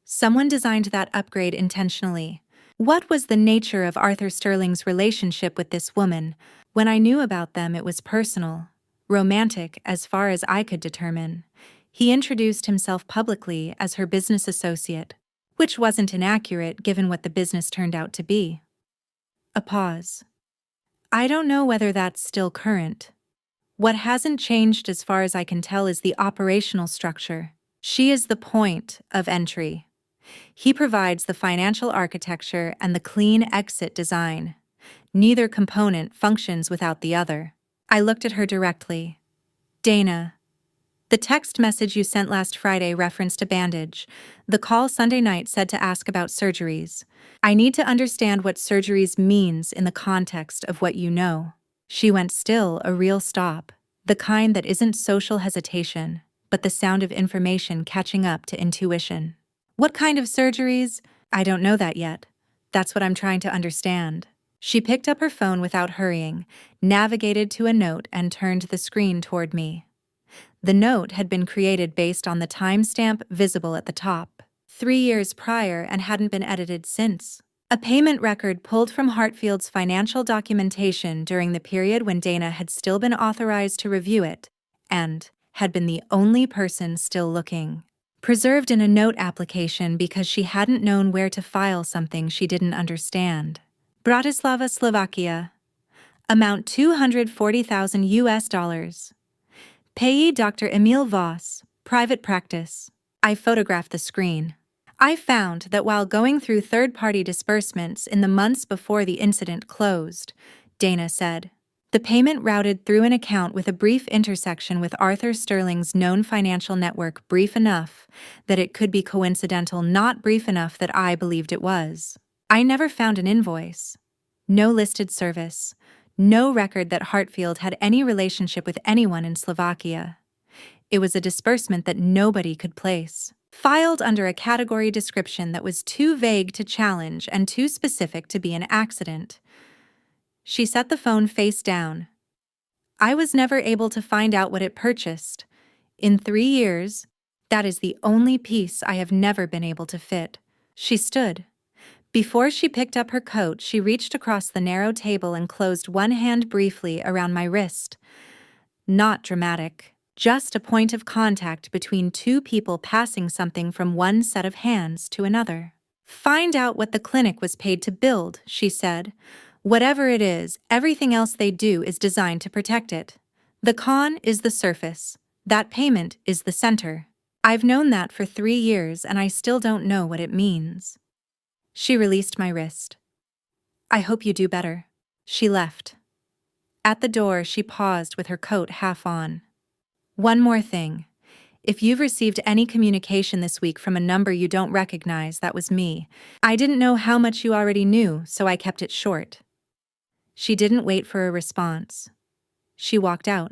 Someone designed that upgrade intentionally. What was the nature of Arthur Sterling's relationship with this woman? When I knew about them, it was personal, romantic as far as I could determine. He introduced himself publicly as her business associate, which wasn't inaccurate given what the business turned out to be. A pause. I don't know whether that's still current. What hasn't changed as far as I can tell is the operational structure. She is the point of entry. He provides the financial architecture and the clean exit design. Neither component functions without the other. I looked at her directly. Dana, the text message you sent last Friday referenced a bandage. The call Sunday night said to ask about surgeries. I need to understand what surgeries means in the context of what you know. She went still, a real stop. The kind that isn't social hesitation, but the sound of information catching up to intuition. What kind of surgeries? I don't know that yet. That's what I'm trying to understand. She picked up her phone without hurrying, navigated to a note, and turned the screen toward me. The note had been created based on the timestamp visible at the top, 3 years prior, and hadn't been edited since. A payment record pulled from Hartfield's financial documentation during the period when Dana had still been authorized to review it, and had been the only person still looking. Preserved in a note application because she hadn't known where to file something she didn't understand. Bratislava, Slovakia. Amount $240,000. Payee Dr. Emil Voss, private practice. I photographed the screen. I found that while going through third-party disbursements in the months before the incident closed, Dana said, the payment routed through an account with a brief intersection with Arthur Sterling's known financial network, brief enough that it could be coincidental, not brief enough that I believed it was. I never found an invoice. No listed service. No record that Hartfield had any relationship with anyone in Slovakia. It was a disbursement that nobody could place, filed under a category description that was too vague to challenge and too specific to be an accident. She set the phone face down. I was never able to find out what it purchased. In 3 years, that is the only piece I have never been able to fit. She stood. Before she picked up her coat, she reached across the narrow table and closed one hand briefly around my wrist. Not dramatic, just a point of contact between two people passing something from one set of hands to another. Find out what the clinic was paid to build, she said. Whatever it is, everything else they do is designed to protect it. The con is the surface. That payment is the center. I've known that for 3 years and I still don't know what it means. She released my wrist. I hope you do better. She left. At the door, she paused with her coat half on. One more thing. If you've received any communication this week from a number you don't recognize, that was me. I didn't know how much you already knew, so I kept it short. She didn't wait for a response. She walked out.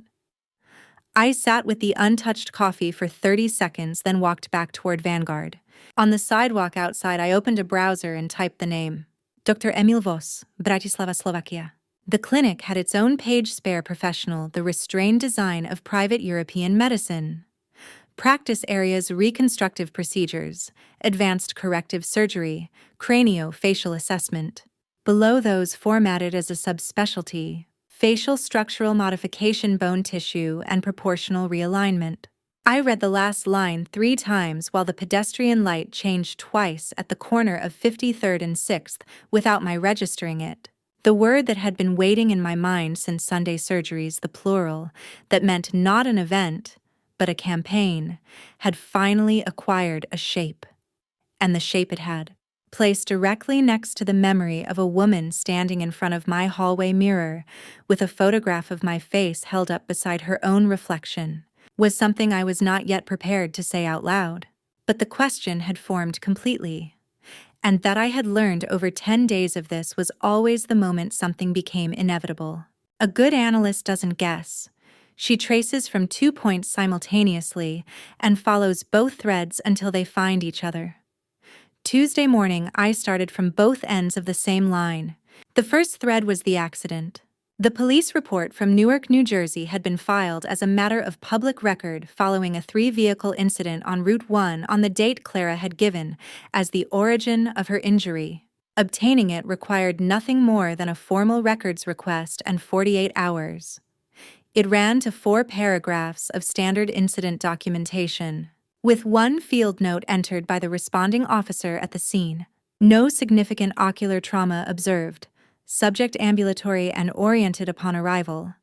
I sat with the untouched coffee for 30 seconds, then walked back toward Vanguard. On the sidewalk outside, I opened a browser and typed the name. Dr. Emil Voss, Bratislava, Slovakia. The clinic had its own page spare professional, the restrained design of private European medicine. Practice areas: reconstructive procedures, advanced corrective surgery, cranio-facial assessment. Below those, formatted as a subspecialty, facial structural modification, bone tissue, and proportional realignment. I read the last line 3 times while the pedestrian light changed twice at the corner of 53rd and 6th without my registering it. The word that had been waiting in my mind since Sunday surgeries, the plural, that meant not an event, but a campaign, had finally acquired a shape. And the shape it had, placed directly next to the memory of a woman standing in front of my hallway mirror, with a photograph of my face held up beside her own reflection, was something I was not yet prepared to say out loud. But the question had formed completely. And that I had learned over 10 days of this was always the moment something became inevitable. A good analyst doesn't guess. She traces from 2 points simultaneously and follows both threads until they find each other. Tuesday morning, I started from both ends of the same line. The first thread was the accident. The police report from Newark, New Jersey had been filed as a matter of public record following a 3-vehicle incident on Route 1 on the date Clara had given as the origin of her injury. Obtaining it required nothing more than a formal records request and 48 hours. It ran to 4 paragraphs of standard incident documentation, with 1 field note entered by the responding officer at the scene. No significant ocular trauma observed. Subject ambulatory and oriented upon arrival.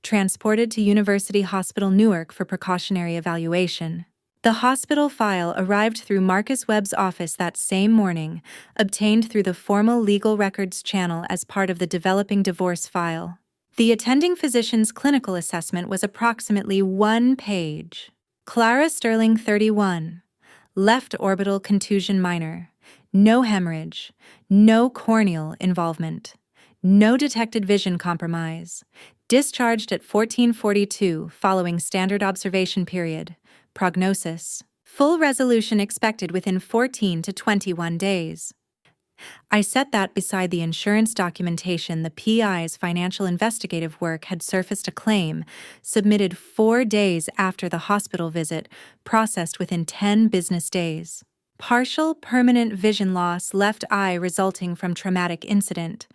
Transported to University Hospital Newark for precautionary evaluation. The hospital file arrived through Marcus Webb's office that same morning, obtained through the formal legal records channel as part of the developing divorce file. The attending physician's clinical assessment was approximately 1 page. Clara Sterling, 31. Left orbital contusion minor. No hemorrhage. No corneal involvement. No detected vision compromise. Discharged at 14:42 following standard observation period. Prognosis: full resolution expected within 14 to 21 days. I set that beside the insurance documentation. The PI's financial investigative work had surfaced a claim, submitted 4 days after the hospital visit, processed within 10 business days. Partial permanent vision loss, left eye resulting from traumatic incident.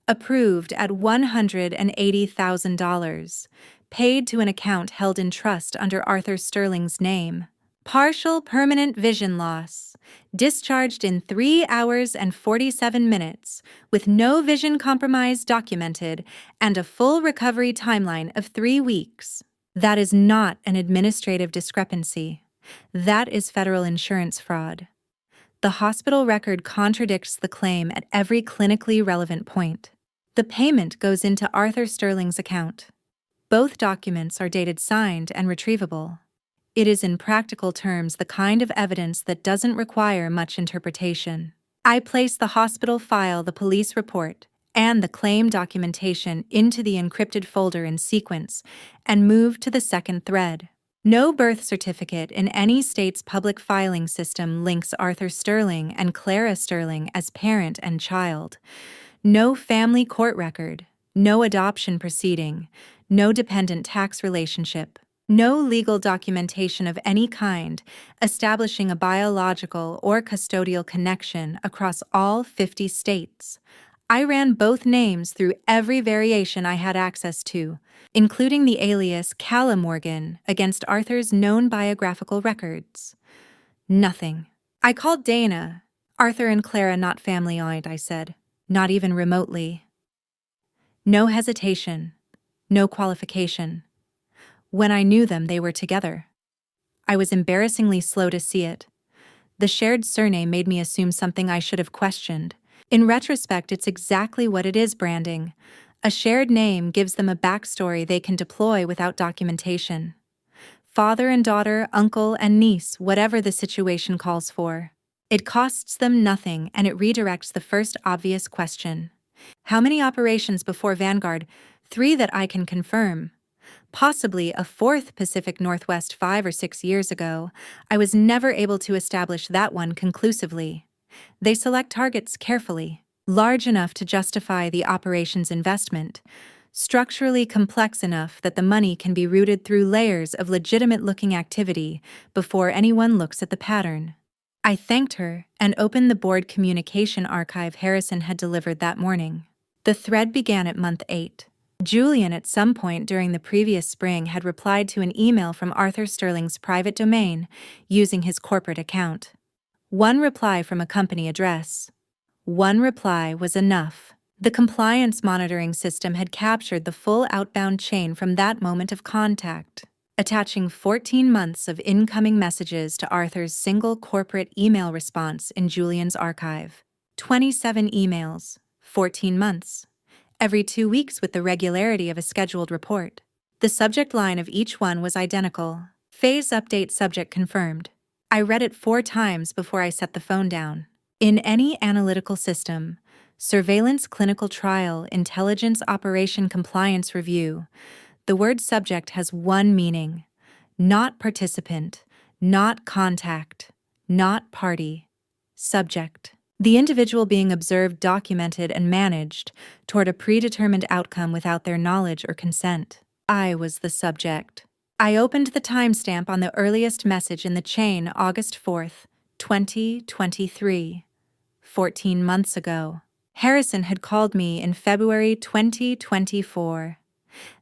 Approved at $180,000. Paid to an account held in trust under Arthur Sterling's name. Partial permanent vision loss. Discharged in 3 hours and 47 minutes, with no vision compromise documented and a full recovery timeline of 3 weeks. That is not an administrative discrepancy. That is federal insurance fraud. The hospital record contradicts the claim at every clinically relevant point. The payment goes into Arthur Sterling's account. Both documents are dated signed and retrievable. It is in practical terms the kind of evidence that doesn't require much interpretation. I place the hospital file, the police report, and the claim documentation into the encrypted folder in sequence and move to the second thread. No birth certificate in any state's public filing system links Arthur Sterling and Clara Sterling as parent and child. No family court record, no adoption proceeding, no dependent tax relationship, no legal documentation of any kind establishing a biological or custodial connection across all 50 states. I ran both names through every variation I had access to, including the alias Calla Morgan against Arthur's known biographical records. Nothing. I called Dana. Arthur and Clara not family-owned, I said. Not even remotely. No hesitation. No qualification. When I knew them, they were together. I was embarrassingly slow to see it. The shared surname made me assume something I should have questioned. In retrospect, it's exactly what it is, branding. A shared name gives them a backstory they can deploy without documentation. Father and daughter, uncle and niece, whatever the situation calls for. It costs them nothing, and it redirects the first obvious question. How many operations before Vanguard? 3 that I can confirm. Possibly a 4th Pacific Northwest 5 or 6 years ago. I was never able to establish that one conclusively. They select targets carefully, large enough to justify the operation's investment, structurally complex enough that the money can be routed through layers of legitimate-looking activity before anyone looks at the pattern. I thanked her and opened the board communication archive Harrison had delivered that morning. The thread began at month 8. Julian, at some point during the previous spring, had replied to an email from Arthur Sterling's private domain using his corporate account. One reply from a company address. One reply was enough. The compliance monitoring system had captured the full outbound chain from that moment of contact, attaching 14 months of incoming messages to Arthur's single corporate email response in Julian's archive. 27 emails, 14 months. Every 2 weeks with the regularity of a scheduled report. The subject line of each one was identical. Phase update subject confirmed. I read it 4 times before I set the phone down. In any analytical system, surveillance clinical trial, intelligence operation compliance review, the word subject has one meaning: not participant, not contact, not party, subject. The individual being observed, documented, and managed toward a predetermined outcome without their knowledge or consent. I was the subject. I opened the timestamp on the earliest message in the chain, August 4th, 2023. 14 months ago. Harrison had called me in February 2024.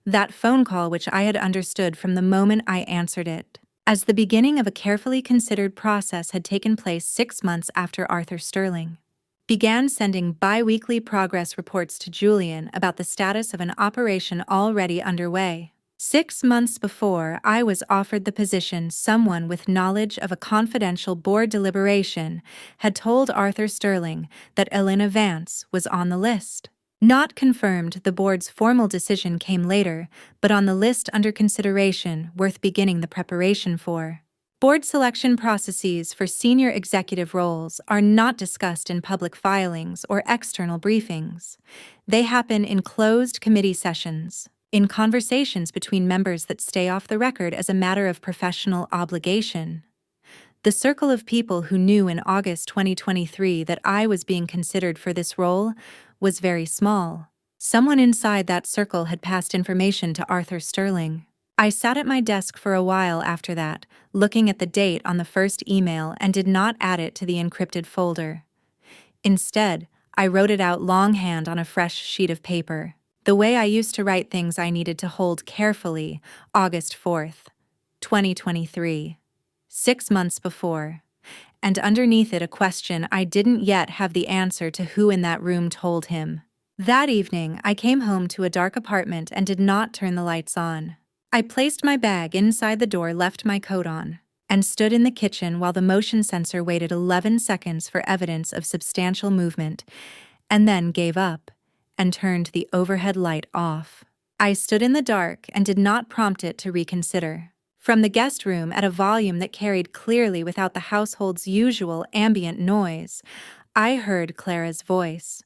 That phone call which I had understood from the moment I answered it as the beginning of a carefully considered process had taken place 6 months after Arthur Sterling began sending bi-weekly progress reports to Julian about the status of an operation already underway. 6 months before I was offered the position, someone with knowledge of a confidential board deliberation had told Arthur Sterling that Elena Vance was on the list. Not confirmed, the board's formal decision came later, but on the list under consideration, worth beginning the preparation for. Board selection processes for senior executive roles are not discussed in public filings or external briefings. They happen in closed committee sessions, in conversations between members that stay off the record as a matter of professional obligation. The The circle of people who knew in August 2023 that I was being considered for this role was very small. Someone inside that circle had passed information to Arthur Sterling. I sat at my desk for a while after that, looking at the date on the first email and did not add it to the encrypted folder. Instead, I wrote it out longhand on a fresh sheet of paper, the way I used to write things I needed to hold carefully, August 4th, 2023, 6 months before, and underneath it a question I didn't yet have the answer to who in that room told him. That evening, I came home to a dark apartment and did not turn the lights on. I placed my bag inside the door, left my coat on, and stood in the kitchen while the motion sensor waited 11 seconds for evidence of substantial movement, and then gave up and turned the overhead light off. I stood in the dark and did not prompt it to reconsider. From the guest room at a volume that carried clearly without the household's usual ambient noise, I heard Clara's voice,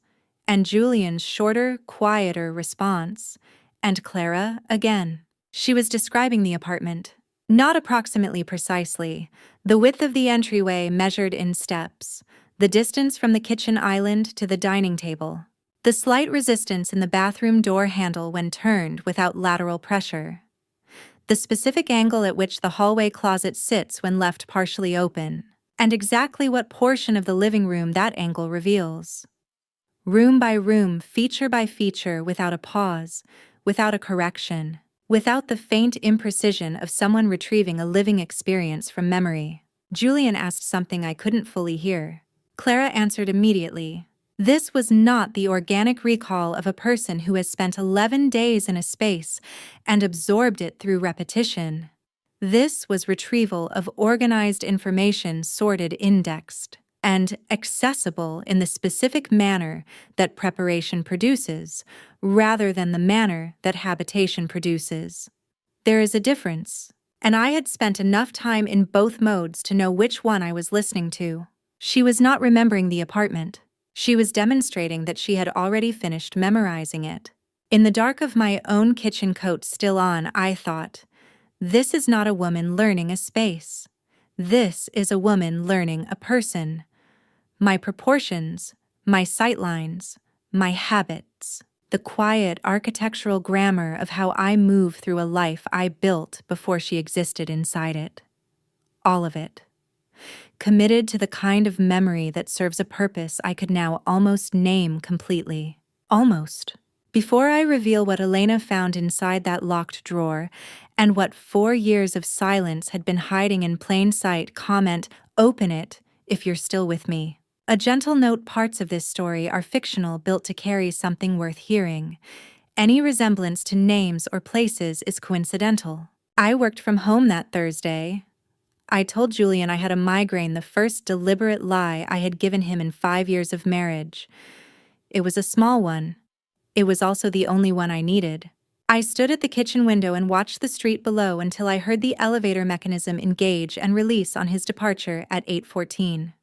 and Julian's shorter, quieter response, and Clara again. She was describing the apartment. Not approximately precisely, the width of the entryway measured in steps, the distance from the kitchen island to the dining table, the slight resistance in the bathroom door handle when turned without lateral pressure, the specific angle at which the hallway closet sits when left partially open, and exactly what portion of the living room that angle reveals. Room by room, feature by feature, without a pause, without a correction, without the faint imprecision of someone retrieving a living experience from memory. Julian asked something I couldn't fully hear. Clara answered immediately. This was not the organic recall of a person who has spent 11 days in a space and absorbed it through repetition. This was retrieval of organized information, sorted, indexed, and accessible in the specific manner that preparation produces, rather than the manner that habitation produces. There is a difference, and I had spent enough time in both modes to know which one I was listening to. She was not remembering the apartment. She was demonstrating that she had already finished memorizing it. In the dark of my own kitchen coat still on, I thought, this is not a woman learning a space. This is a woman learning a person. My proportions, my sightlines, my habits, the quiet architectural grammar of how I move through a life I built before she existed inside it. All of it. Committed to the kind of memory that serves a purpose I could now almost name completely. Almost. Before I reveal what Elena found inside that locked drawer, and what 4 years of silence had been hiding in plain sight, comment, open it if you're still with me. A gentle note: parts of this story are fictional, built to carry something worth hearing. Any resemblance to names or places is coincidental. I worked from home that Thursday. I told Julian I had a migraine, the first deliberate lie I had given him in 5 years of marriage. It was a small one. It was also the only one I needed. I stood at the kitchen window and watched the street below until I heard the elevator mechanism engage and release on his departure at 8:14.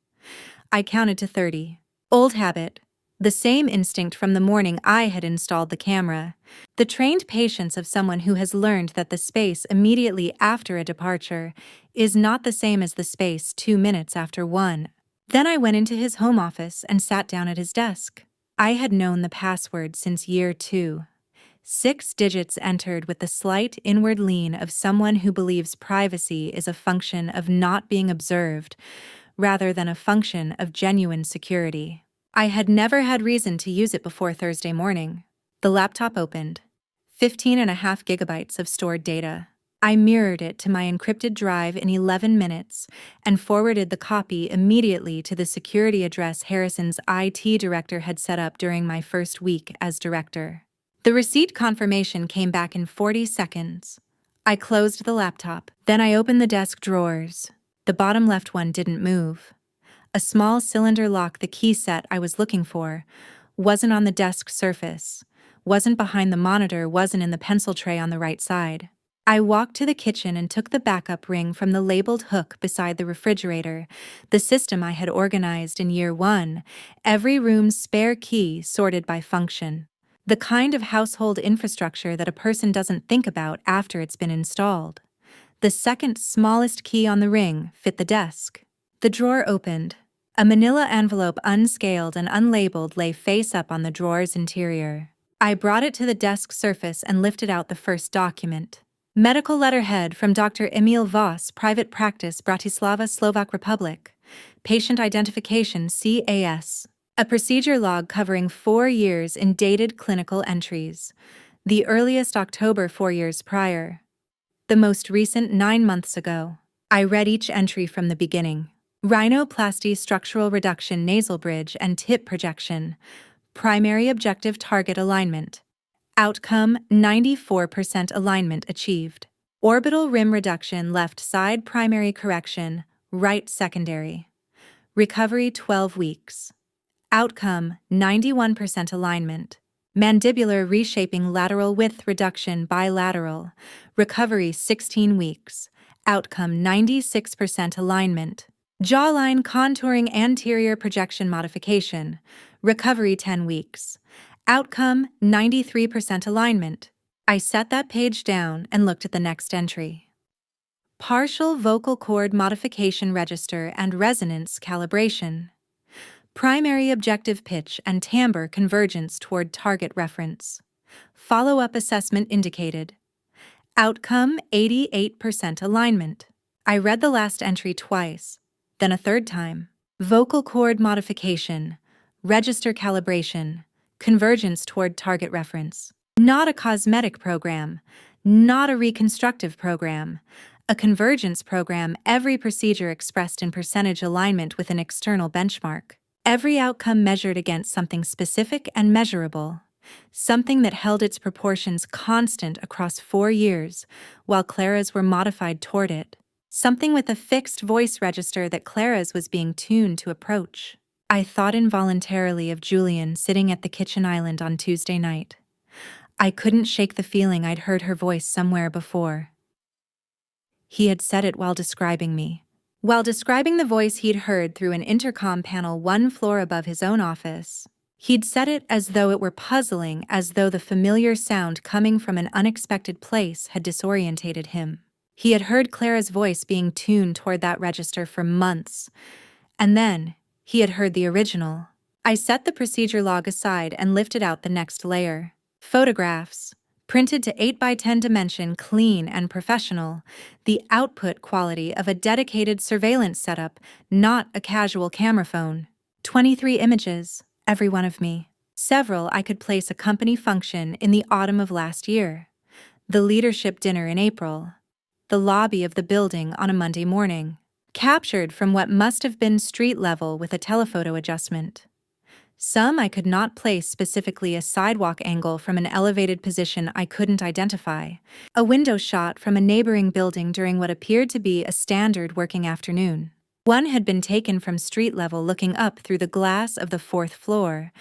I counted to 30. Old habit. The same instinct from the morning I had installed the camera. The trained patience of someone who has learned that the space immediately after a departure is not the same as the space 2 minutes after one. Then I went into his home office and sat down at his desk. I had known the password since year 2. 6 digits entered with the slight inward lean of someone who believes privacy is a function of not being observed, rather than a function of genuine security. I had never had reason to use it before Thursday morning. The laptop opened. 15.5 gigabytes of stored data. I mirrored it to my encrypted drive in 11 minutes and forwarded the copy immediately to the security address Harrison's IT director had set up during my first week as director. The receipt confirmation came back in 40 seconds. I closed the laptop. Then I opened the desk drawers. The bottom left one didn't move. A small cylinder lock, the key set I was looking for, wasn't on the desk surface, wasn't behind the monitor, wasn't in the pencil tray on the right side. I walked to the kitchen and took the backup ring from the labeled hook beside the refrigerator, the system I had organized in year 1, every room's spare key sorted by function. The kind of household infrastructure that a person doesn't think about after it's been installed. The second smallest key on the ring fit the desk. The drawer opened. A manila envelope unscaled and unlabeled lay face up on the drawer's interior. I brought it to the desk surface and lifted out the first document. Medical letterhead from Dr. Emil Voss, Private Practice, Bratislava, Slovak Republic. Patient identification CAS. A procedure log covering 4 years in dated clinical entries. The earliest October 4 years prior. The most recent 9 months ago. I read each entry from the beginning. Rhinoplasty, structural reduction, nasal bridge, and tip projection. Primary objective target alignment. Outcome 94% alignment achieved. Orbital rim reduction, left side primary correction, right secondary. Recovery 12 weeks. Outcome 91% alignment. Mandibular reshaping, lateral width reduction, bilateral. Recovery 16 weeks. Outcome 96% alignment. Jawline contouring, anterior projection modification. Recovery 10 weeks. Outcome 93% alignment. I set that page down and looked at the next entry. Partial vocal cord modification register and resonance calibration. Primary objective pitch and timbre convergence toward target reference. Follow-up assessment indicated. Outcome 88% alignment. I read the last entry twice, then a third time. Vocal cord modification, register calibration, convergence toward target reference. Not a cosmetic program, not a reconstructive program, a convergence program, every procedure expressed in percentage alignment with an external benchmark. Every outcome measured against something specific and measurable, something that held its proportions constant across 4 years, while Clara's were modified toward it. Something with a fixed voice register that Clara's was being tuned to approach. I thought involuntarily of Julian sitting at the kitchen island on Tuesday night. I couldn't shake the feeling I'd heard her voice somewhere before. He had said it while describing me. While describing the voice he'd heard through an intercom panel 1 floor above his own office, he'd said it as though it were puzzling, as though the familiar sound coming from an unexpected place had disorientated him. He had heard Clara's voice being tuned toward that register for months, and then he had heard the original. I set the procedure log aside and lifted out the next layer. Photographs. Printed to 8x10 dimension, clean and professional, the output quality of a dedicated surveillance setup, not a casual camera phone. 23 images, every one of me. Several I could place a company function in the autumn of last year. The leadership dinner in April. The lobby of the building on a Monday morning. Captured from what must have been street level with a telephoto adjustment. Some I could not place specifically, a sidewalk angle from an elevated position I couldn't identify, a window shot from a neighboring building during what appeared to be a standard working afternoon. One had been taken from street level looking up through the glass of the 4th floor,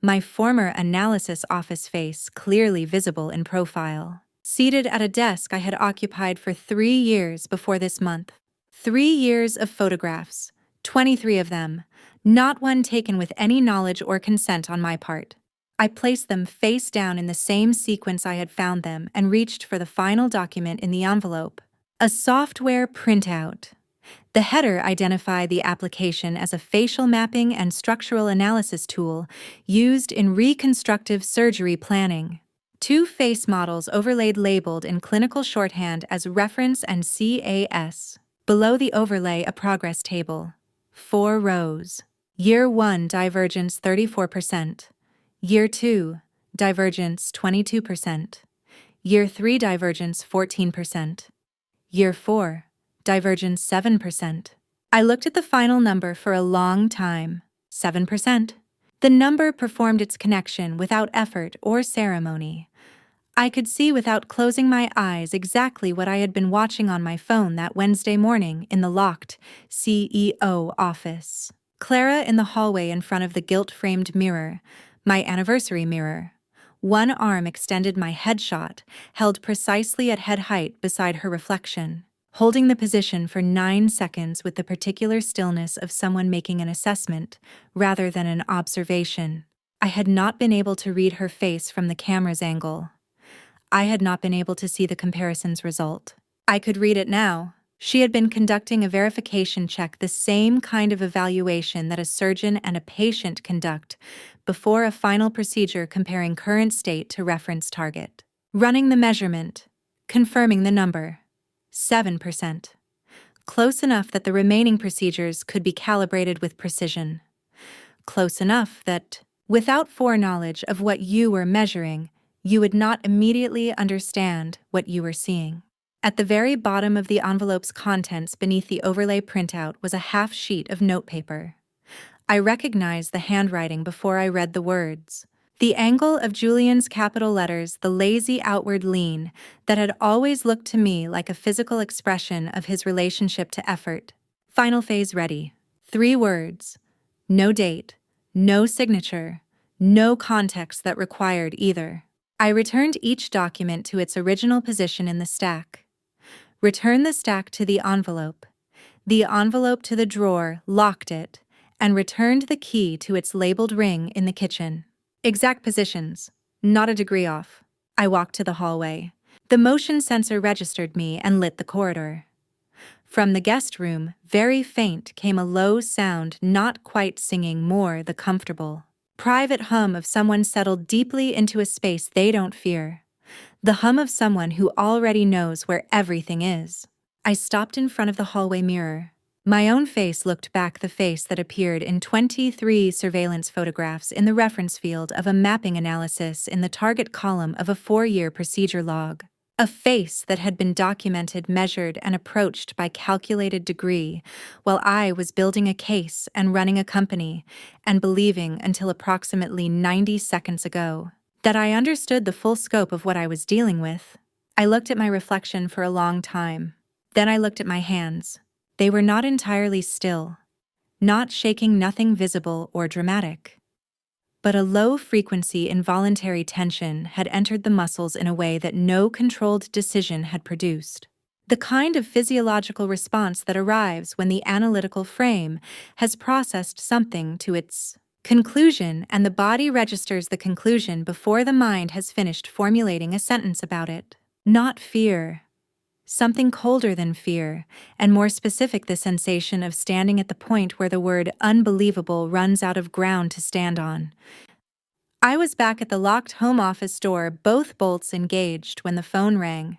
my former analysis office face clearly visible in profile. Seated at a desk I had occupied for 3 years before this month. 3 years of photographs, 23 of them, not one taken with any knowledge or consent on my part. I placed them face down in the same sequence I had found them and reached for the final document in the envelope. A software printout. The header identified the application as a facial mapping and structural analysis tool used in reconstructive surgery planning. 2 face models overlaid labeled in clinical shorthand as reference and CAS. Below the overlay, a progress table. 4 rows. Year 1 divergence 34%. Year 2 divergence 22%. Year 3 divergence 14%. Year 4 divergence 7%. I looked at the final number for a long time. 7%. The number performed its connection without effort or ceremony. I could see without closing my eyes exactly what I had been watching on my phone that Wednesday morning in the locked CEO office. Clara in the hallway in front of the gilt-framed mirror, my anniversary mirror. One arm extended, my headshot, held precisely at head height beside her reflection, holding the position for 9 seconds with the particular stillness of someone making an assessment rather than an observation. I had not been able to read her face from the camera's angle. I had not been able to see the comparison's result. I could read it now. She had been conducting a verification check, the same kind of evaluation that a surgeon and a patient conduct before a final procedure comparing current state to reference target. Running the measurement, confirming the number. 7%. Close enough that the remaining procedures could be calibrated with precision. Close enough that, without foreknowledge of what you were measuring, you would not immediately understand what you were seeing. At the very bottom of the envelope's contents beneath the overlay printout was a half sheet of notepaper. I recognized the handwriting before I read the words. The angle of Julian's capital letters, the lazy outward lean that had always looked to me like a physical expression of his relationship to effort. Final phase ready. 3 words. No date, no signature, no context that required either. I returned each document to its original position in the stack. Return the stack to the envelope to the drawer, locked it, and returned the key to its labeled ring in the kitchen. Exact positions, not a degree off. I walked to the hallway. The motion sensor registered me and lit the corridor. From the guest room, very faint, came a low sound, not quite singing, more the comfortable, private hum of someone settled deeply into a space they don't fear. The hum of someone who already knows where everything is. I stopped in front of the hallway mirror. My own face looked back, the face that appeared in 23 surveillance photographs in the reference field of a mapping analysis in the target column of a 4-year procedure log. A face that had been documented, measured, and approached by calculated degree, while I was building a case and running a company, and believing until approximately 90 seconds ago that I understood the full scope of what I was dealing with. I looked at my reflection for a long time. Then I looked at my hands. They were not entirely still, not shaking, nothing visible or dramatic. But a low-frequency involuntary tension had entered the muscles in a way that no controlled decision had produced. The kind of physiological response that arrives when the analytical frame has processed something to its conclusion and the body registers the conclusion before the mind has finished formulating a sentence about it. Not fear. Something colder than fear, and more specific, the sensation of standing at the point where the word unbelievable runs out of ground to stand on. I was back at the locked home office door, both bolts engaged, when the phone rang.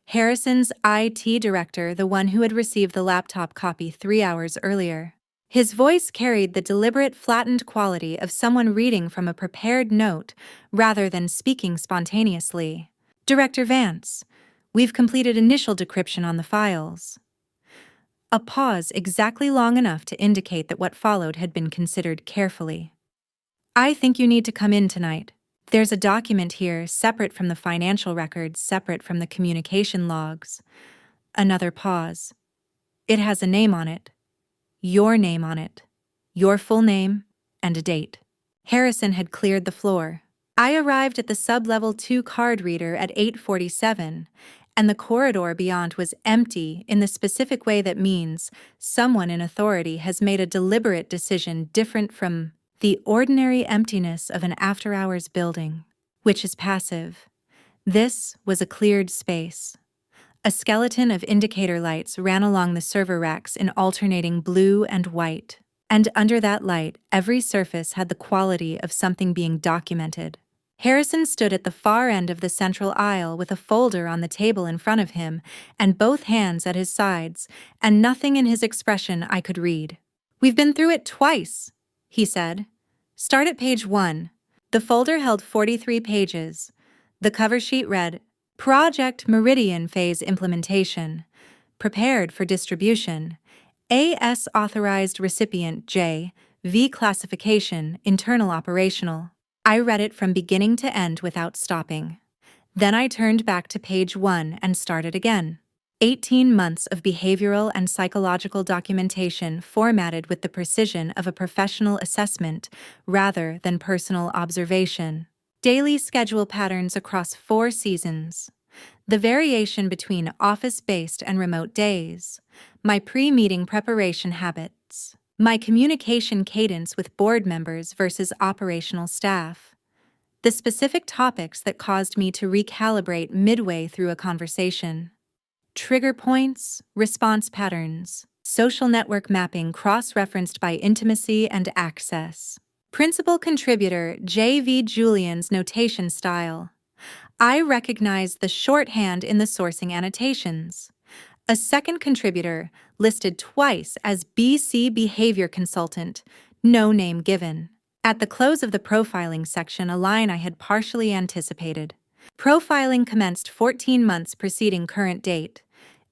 Harrison's IT director, the one who had received the laptop copy 3 hours earlier. His voice carried the deliberate, flattened quality of someone reading from a prepared note rather than speaking spontaneously. Director Vance, we've completed initial decryption on the files. A pause exactly long enough to indicate that what followed had been considered carefully. I think you need to come in tonight. There's a document here separate from the financial records, separate from the communication logs. Another pause. It has a name on it. Your name on it. Your full name and a date. Harrison had cleared the floor. I arrived at the sub-level 2 card reader at 8:47, and the corridor beyond was empty in the specific way that means someone in authority has made a deliberate decision different from the ordinary emptiness of an after-hours building, which is passive. This was a cleared space. A skeleton of indicator lights ran along the server racks in alternating blue and white, and under that light, every surface had the quality of something being documented. Harrison stood at the far end of the central aisle with a folder on the table in front of him and both hands at his sides, and nothing in his expression I could read. "We've been through it twice," he said. "Start at page 1. The folder held 43 pages. The cover sheet read, Project Meridian Phase Implementation. Prepared for distribution. AS Authorized Recipient J. V Classification, Internal Operational. I read it from beginning to end without stopping. Then I turned back to page 1 and started again. 18 months of behavioral and psychological documentation formatted with the precision of a professional assessment rather than personal observation. Daily schedule patterns across 4 seasons. The variation between office-based and remote days. My pre-meeting preparation habits. My communication cadence with board members versus operational staff. The specific topics that caused me to recalibrate midway through a conversation. Trigger points, response patterns, social network mapping cross-referenced by intimacy and access. Principal contributor J.V. Julian's notation style. I recognized the shorthand in the sourcing annotations. A second contributor, listed twice as BC Behavior Consultant, no name given. At the close of the profiling section, a line I had partially anticipated. Profiling commenced 14 months preceding current date.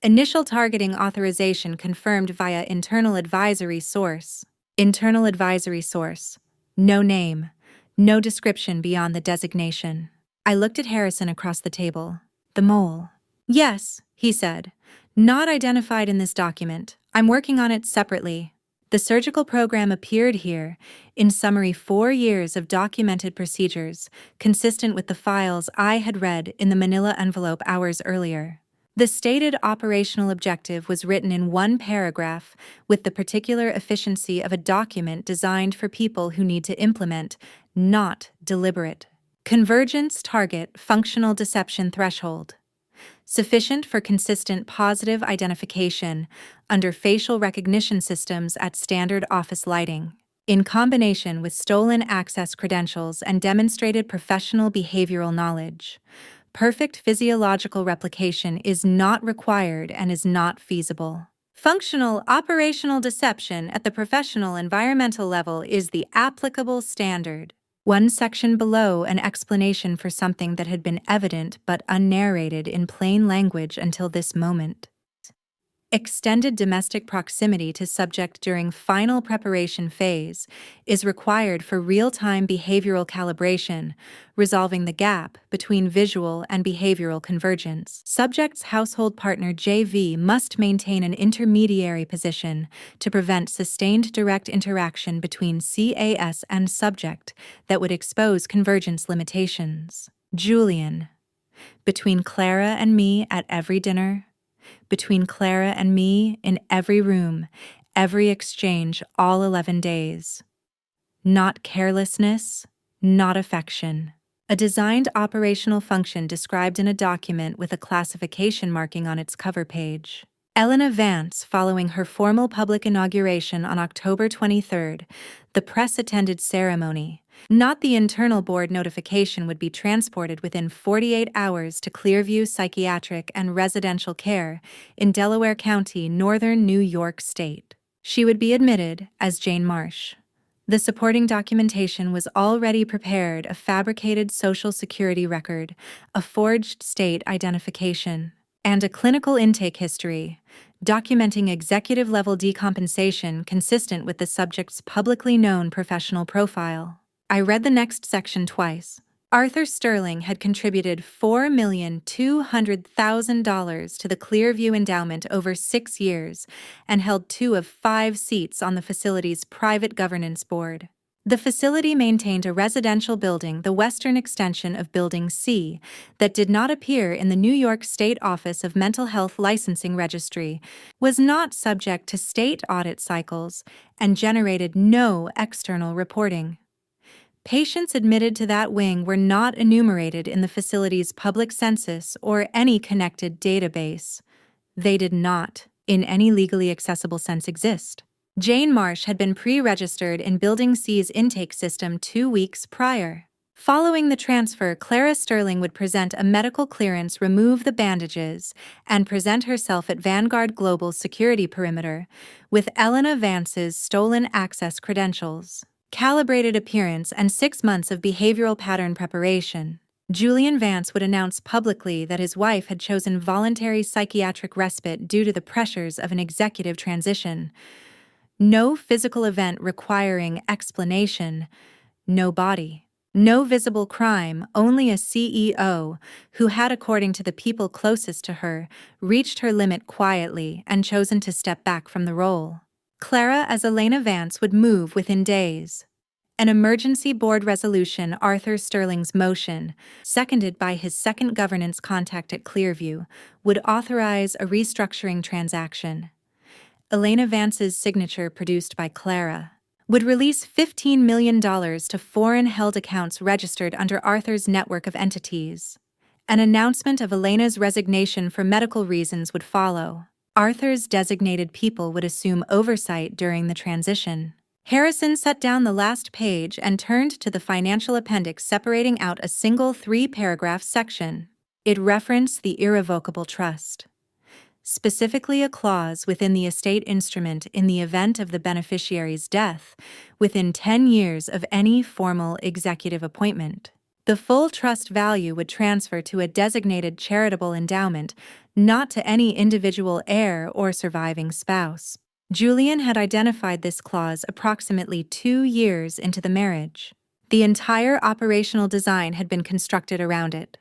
Initial targeting authorization confirmed via internal advisory source. Internal advisory source. No name. No description beyond the designation. I looked at Harrison across the table. The mole. Yes, he said. Not identified in this document. I'm working on it separately. The surgical program appeared here, in summary 4 years of documented procedures, consistent with the files I had read in the manila envelope hours earlier. The stated operational objective was written in one paragraph, with the particular efficiency of a document designed for people who need to implement, not deliberate. Convergence target functional deception threshold. Sufficient for consistent positive identification under facial recognition systems at standard office lighting, in combination with stolen access credentials and demonstrated professional behavioral knowledge. Perfect physiological replication is not required and is not feasible. Functional operational deception at the professional environmental level is the applicable standard. One section below, an explanation for something that had been evident but unnarrated in plain language until this moment. Extended domestic proximity to subject during final preparation phase is required for real-time behavioral calibration, resolving the gap between visual and behavioral convergence. Subject's household partner JV must maintain an intermediary position to prevent sustained direct interaction between CAS and subject that would expose convergence limitations. Julian. Between Clara and me at every dinner, between Clara and me in every room, every exchange, all 11 days. Not carelessness, not affection. A designed operational function described in a document with a classification marking on its cover page. Elena Vance, following her formal public inauguration on October 23rd, the press-attended ceremony. Not the internal board notification would be transported within 48 hours to Clearview Psychiatric and Residential Care in Delaware County, northern New York State. She would be admitted as Jane Marsh. The supporting documentation was already prepared: a fabricated Social Security record, a forged state identification, and a clinical intake history, documenting executive-level decompensation consistent with the subject's publicly known professional profile. I read the next section twice. Arthur Sterling had contributed $4,200,000 to the Clearview Endowment over 6 years and held 2 of 5 seats on the facility's private governance board. The facility maintained a residential building, the western extension of Building C, that did not appear in the New York State Office of Mental Health Licensing Registry, was not subject to state audit cycles, and generated no external reporting. Patients admitted to that wing were not enumerated in the facility's public census or any connected database. They did not, in any legally accessible sense, exist. Jane Marsh had been pre-registered in Building C's intake system 2 weeks prior. Following the transfer, Clara Sterling would present a medical clearance, remove the bandages, and present herself at Vanguard Global's security perimeter with Elena Vance's stolen access credentials. Calibrated appearance and 6 months of behavioral pattern preparation. Julian Vance would announce publicly that his wife had chosen voluntary psychiatric respite due to the pressures of an executive transition. No physical event requiring explanation, no body. No visible crime, only a CEO who had, according to the people closest to her, reached her limit quietly and chosen to step back from the role. Clara as Elena Vance would move within days. An emergency board resolution, Arthur Sterling's motion, seconded by his second governance contact at Clearview, would authorize a restructuring transaction. Elena Vance's signature, produced by Clara, would release $15 million to foreign-held accounts registered under Arthur's network of entities. An announcement of Elena's resignation for medical reasons would follow. Arthur's designated people would assume oversight during the transition. Harrison set down the last page and turned to the financial appendix, separating out a single 3-paragraph section. It referenced the irrevocable trust, specifically a clause within the estate instrument in the event of the beneficiary's death within 10 years of any formal executive appointment. The full trust value would transfer to a designated charitable endowment, not to any individual heir or surviving spouse. Julian had identified this clause approximately 2 years into the marriage. The entire operational design had been constructed around it.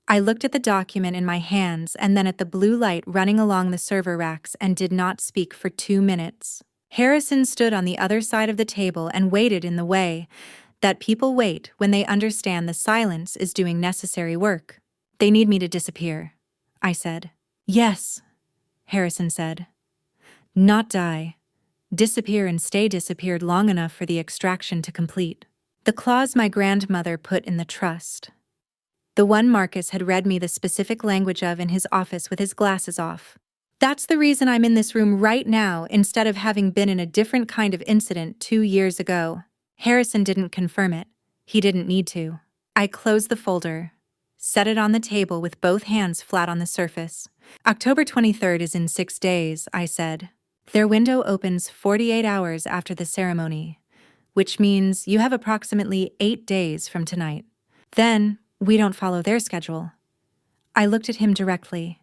I looked at the document in my hands and then at the blue light running along the server racks and did not speak for 2 minutes. Harrison stood on the other side of the table and waited in the way that people wait when they understand the silence is doing necessary work. "They need me to disappear," I said. "Yes," Harrison said. "Not die. Disappear and stay disappeared long enough for the extraction to complete." The clause my grandmother put in the trust. The one Marcus had read me the specific language of in his office with his glasses off. That's the reason I'm in this room right now instead of having been in a different kind of incident 2 years ago. Harrison didn't confirm it. He didn't need to. I closed the folder, set it on the table with both hands flat on the surface. "October 23rd is in 6 days, I said. "Their window opens 48 hours after the ceremony, which means you have approximately 8 days from tonight. Then, we don't follow their schedule." I looked at him directly.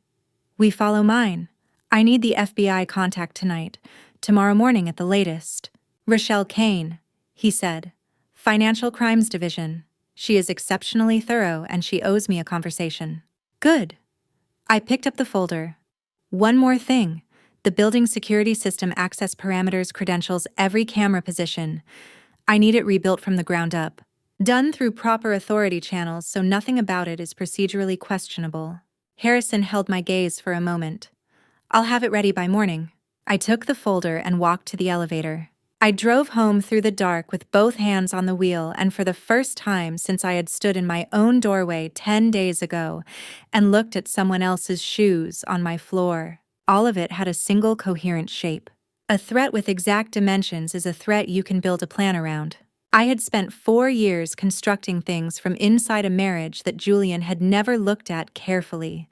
"We follow mine. I need the FBI contact tonight, tomorrow morning at the latest. Rochelle Kane," he said. "Financial Crimes Division. She is exceptionally thorough and she owes me a conversation." "Good." I picked up the folder. "One more thing. The building security system access parameters credentials every camera position. I need it rebuilt from the ground up. Done through proper authority channels so nothing about it is procedurally questionable." Harrison held my gaze for a moment. "I'll have it ready by morning." I took the folder and walked to the elevator. I drove home through the dark with both hands on the wheel, and for the first time since I had stood in my own doorway 10 days ago and looked at someone else's shoes on my floor, all of it had a single coherent shape. A threat with exact dimensions is a threat you can build a plan around. I had spent 4 years constructing things from inside a marriage that Julian had never looked at carefully.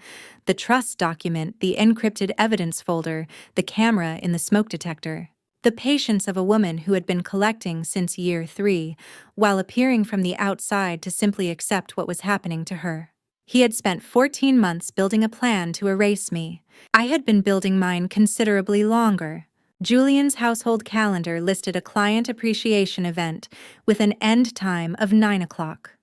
The trust document, the encrypted evidence folder, the camera in the smoke detector. The patience of a woman who had been collecting since year 3, while appearing from the outside to simply accept what was happening to her. He had spent 14 months building a plan to erase me. I had been building mine considerably longer. Julian's household calendar listed a client appreciation event with an end time of 9 o'clock.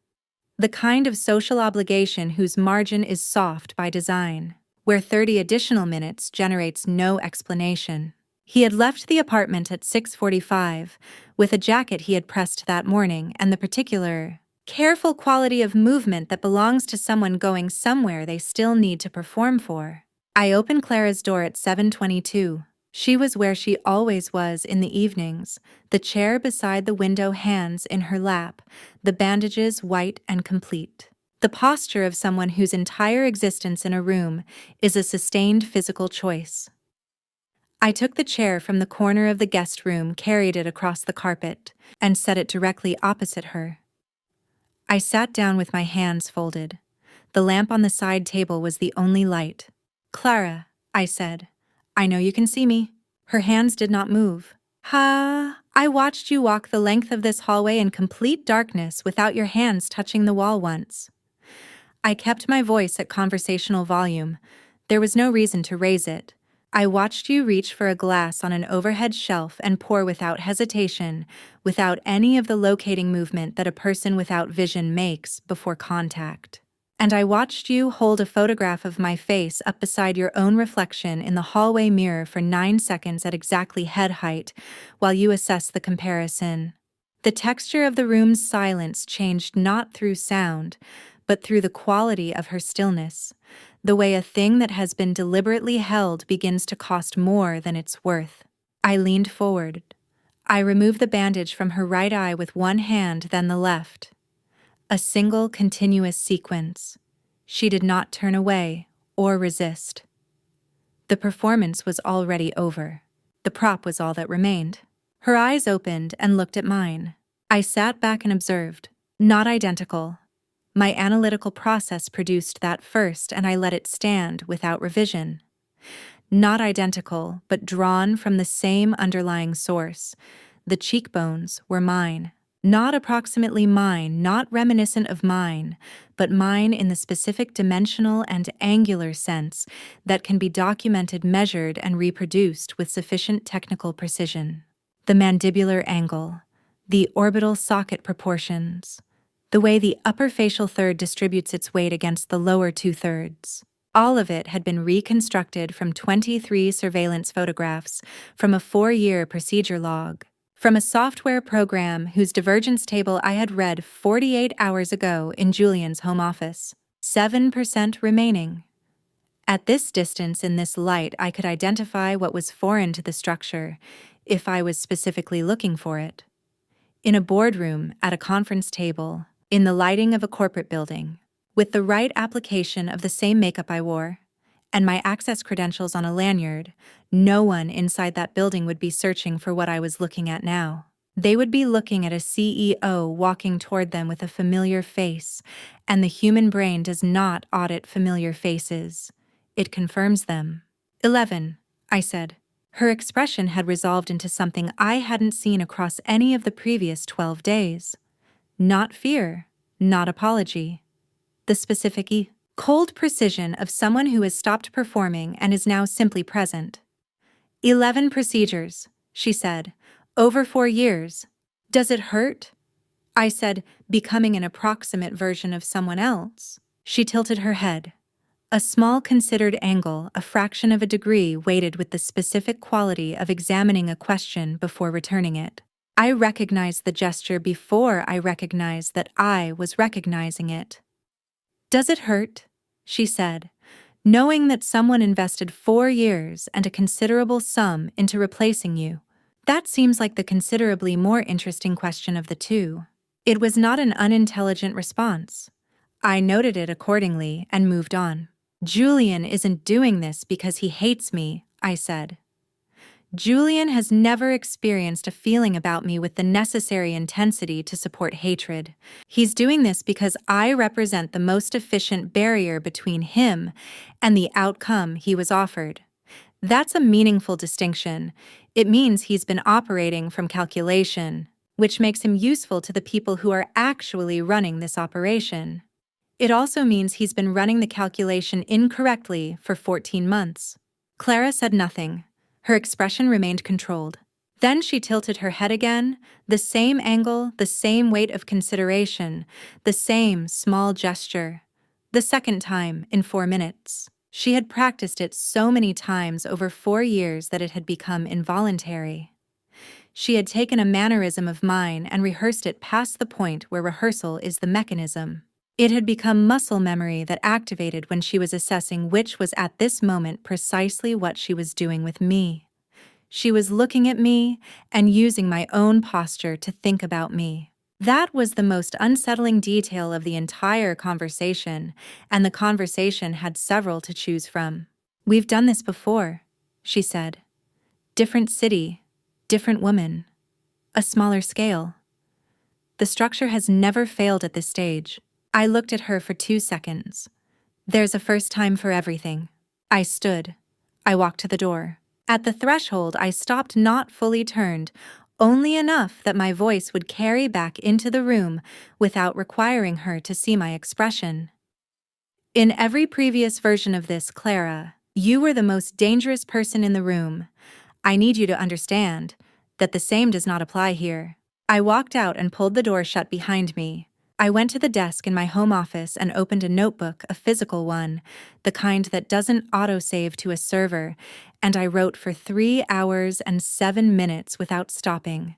The kind of social obligation whose margin is soft by design, where 30 additional minutes generates no explanation. He had left the apartment at 6:45, with a jacket he had pressed that morning and the particular, careful quality of movement that belongs to someone going somewhere they still need to perform for. I opened Clara's door at 7:22. She was where she always was in the evenings, the chair beside the window, hands in her lap, the bandages white and complete. The posture of someone whose entire existence in a room is a sustained physical choice. I took the chair from the corner of the guest room, carried it across the carpet, and set it directly opposite her. I sat down with my hands folded. The lamp on the side table was the only light. "Clara," I said, "I know you can see me." Her hands did not move. I watched you walk the length of this hallway in complete darkness without your hands touching the wall once." I kept my voice at conversational volume. There was no reason to raise it. "I watched you reach for a glass on an overhead shelf and pour without hesitation, without any of the locating movement that a person without vision makes before contact. And I watched you hold a photograph of my face up beside your own reflection in the hallway mirror for 9 seconds at exactly head height, while you assessed the comparison. The texture of the room's silence changed not through sound, but through the quality of her stillness, the way a thing that has been deliberately held begins to cost more than it's worth." I leaned forward. I removed the bandage from her right eye with one hand, then the left. A single continuous sequence. She did not turn away or resist. The performance was already over. The prop was all that remained. Her eyes opened and looked at mine. I sat back and observed. Not identical. My analytical process produced that first, and I let it stand without revision. Not identical, but drawn from the same underlying source. The cheekbones were mine. Not approximately mine, not reminiscent of mine, but mine in the specific dimensional and angular sense that can be documented, measured, and reproduced with sufficient technical precision. The mandibular angle, the orbital socket proportions, the way the upper facial third distributes its weight against the lower two-thirds. All of it had been reconstructed from 23 surveillance photographs, from a 4-year procedure log, from a software program whose divergence table I had read 48 hours ago in Julian's home office. 7% remaining. At this distance, in this light, I could identify what was foreign to the structure, if I was specifically looking for it. In a boardroom, at a conference table, in the lighting of a corporate building, with the right application of the same makeup I wore, and my access credentials on a lanyard, no one inside that building would be searching for what I was looking at now. They would be looking at a CEO walking toward them with a familiar face, and the human brain does not audit familiar faces. It confirms them. 11, I said. Her expression had resolved into something I hadn't seen across any of the previous 12 days. Not fear, not apology. The specific cold precision of someone who has stopped performing and is now simply present. 11 procedures, she said. Over 4 years. Does it hurt? I said, becoming an approximate version of someone else. She tilted her head. A small considered angle, a fraction of a degree, weighted with the specific quality of examining a question before returning it. I recognized the gesture before I recognized that I was recognizing it. Does it hurt? She said, knowing that someone invested 4 years and a considerable sum into replacing you. That seems like the considerably more interesting question of the two. It was not an unintelligent response. I noted it accordingly and moved on. Julian isn't doing this because he hates me, I said. Julian has never experienced a feeling about me with the necessary intensity to support hatred. He's doing this because I represent the most efficient barrier between him and the outcome he was offered. That's a meaningful distinction. It means he's been operating from calculation, which makes him useful to the people who are actually running this operation. It also means he's been running the calculation incorrectly for 14 months. Clara said nothing. Her expression remained controlled. Then she tilted her head again, the same angle, the same weight of consideration, the same small gesture. The second time in 4 minutes. She had practiced it so many times over 4 years that it had become involuntary. She had taken a mannerism of mine and rehearsed it past the point where rehearsal is the mechanism. It had become muscle memory that activated when she was assessing which was at this moment precisely what she was doing with me. She was looking at me and using my own posture to think about me. That was the most unsettling detail of the entire conversation, and the conversation had several to choose from. We've done this before, she said. Different city, different woman, a smaller scale. The structure has never failed at this stage. I looked at her for 2 seconds. There's a first time for everything. I stood. I walked to the door. At the threshold, I stopped, not fully turned, only enough that my voice would carry back into the room without requiring her to see my expression. In every previous version of this, Clara, you were the most dangerous person in the room. I need you to understand that the same does not apply here. I walked out and pulled the door shut behind me. I went to the desk in my home office and opened a notebook, a physical one, the kind that doesn't autosave to a server, and I wrote for 3 hours and 7 minutes without stopping.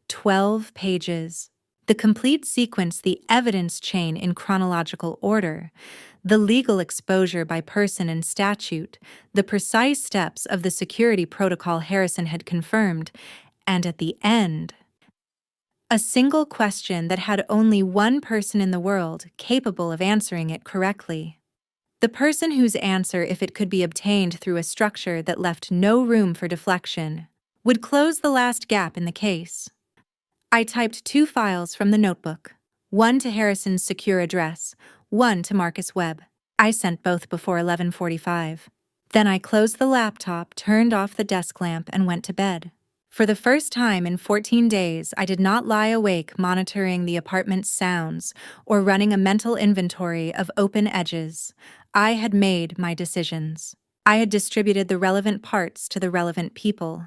12 pages. The complete sequence, the evidence chain in chronological order, the legal exposure by person and statute, the precise steps of the security protocol Harrison had confirmed, and at the end, a single question that had only one person in the world capable of answering it correctly. The person whose answer, if it could be obtained through a structure that left no room for deflection, would close the last gap in the case. I typed 2 files from the notebook, one to Harrison's secure address, one to Marcus Webb. I sent both before 11:45. Then I closed the laptop, turned off the desk lamp, and went to bed. For the first time in 14 days, I did not lie awake monitoring the apartment's sounds or running a mental inventory of open edges. I had made my decisions. I had distributed the relevant parts to the relevant people.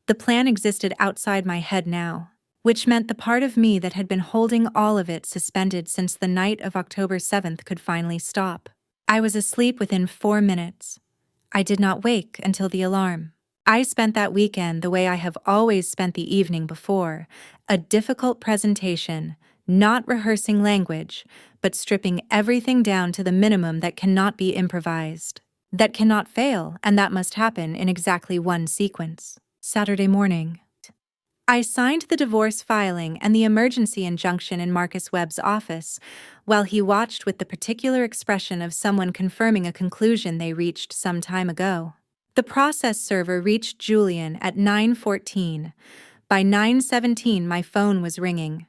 The plan existed outside my head now, which meant the part of me that had been holding all of it suspended since the night of October 7th could finally stop. I was asleep within 4 minutes. I did not wake until the alarm. I spent that weekend the way I have always spent the evening before, a difficult presentation, not rehearsing language, but stripping everything down to the minimum that cannot be improvised, that cannot fail, and that must happen in exactly one sequence. Saturday morning. I signed the divorce filing and the emergency injunction in Marcus Webb's office, while he watched with the particular expression of someone confirming a conclusion they reached some time ago. The process server reached Julian at 9:14. By 9:17, my phone was ringing.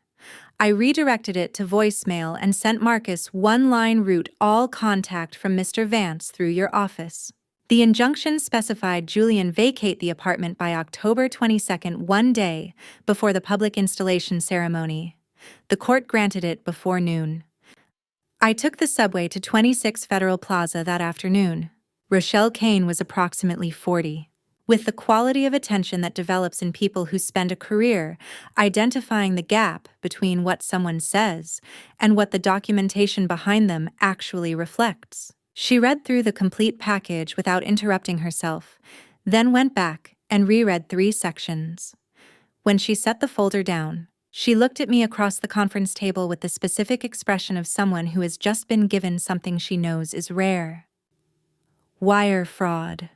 I redirected it to voicemail and sent Marcus one-line route all contact from Mr. Vance through your office. The injunction specified Julian vacate the apartment by October 22nd, one day before the public installation ceremony. The court granted it before noon. I took the subway to 26 Federal Plaza that afternoon. Rochelle Kane was approximately 40. With the quality of attention that develops in people who spend a career identifying the gap between what someone says and what the documentation behind them actually reflects. She read through the complete package without interrupting herself, then went back and reread 3 sections. When she set the folder down, she looked at me across the conference table with the specific expression of someone who has just been given something she knows is rare. Wire fraud,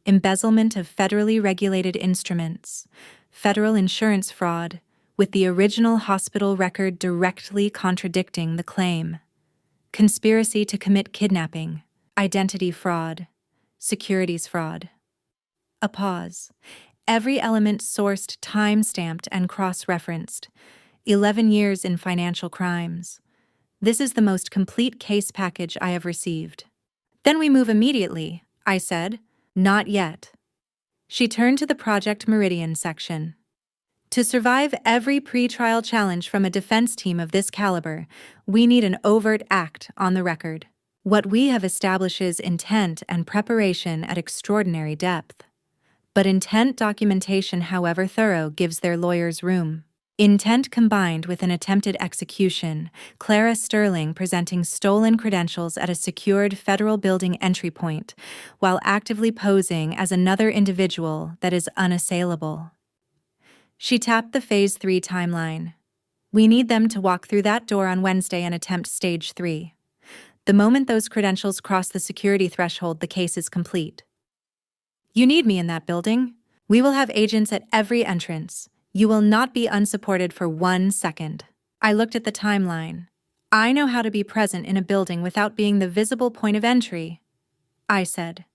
embezzlement of federally regulated instruments, federal insurance fraud, with the original hospital record directly contradicting the claim, conspiracy to commit kidnapping, identity fraud, securities fraud. A pause. Every element sourced, time-stamped, and cross-referenced. 11 years in financial crimes. This is the most complete case package I have received. Then we move immediately, I said. Not yet. She turned to the Project Meridian section. To survive every pre-trial challenge from a defense team of this caliber, we need an overt act on the record. What we have establishes intent and preparation at extraordinary depth. But intent documentation, however thorough, gives their lawyers room. Intent combined with an attempted execution, Clara Sterling presenting stolen credentials at a secured federal building entry point, while actively posing as another individual that is unassailable. She tapped the Phase 3 timeline. We need them to walk through that door on Wednesday and attempt Stage 3. The moment those credentials cross the security threshold, the case is complete. You need me in that building. We will have agents at every entrance. You will not be unsupported for 1 second. I looked at the timeline. I know how to be present in a building without being the visible point of entry. I said,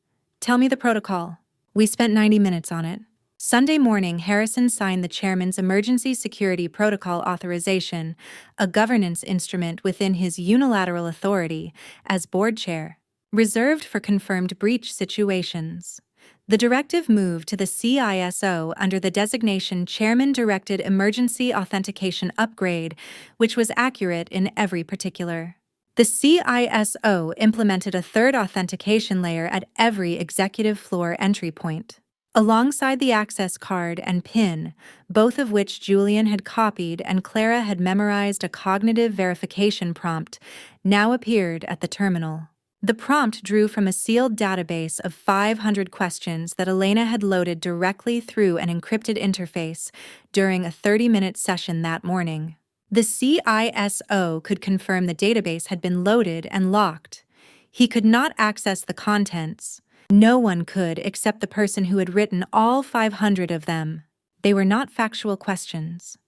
tell me the protocol. We spent 90 minutes on it. Sunday morning, Harrison signed the chairman's emergency security protocol authorization, a governance instrument within his unilateral authority as board chair, reserved for confirmed breach situations. The directive moved to the CISO under the designation Chairman-Directed Emergency Authentication Upgrade, which was accurate in every particular. The CISO implemented a third authentication layer at every executive floor entry point. Alongside the access card and PIN, both of which Julian had copied and Clara had memorized, a cognitive verification prompt now appeared at the terminal. The prompt drew from a sealed database of 500 questions that Elena had loaded directly through an encrypted interface during a 30-minute session that morning. The CISO could confirm the database had been loaded and locked. He could not access the contents. No one could except the person who had written all 500 of them. They were not factual questions.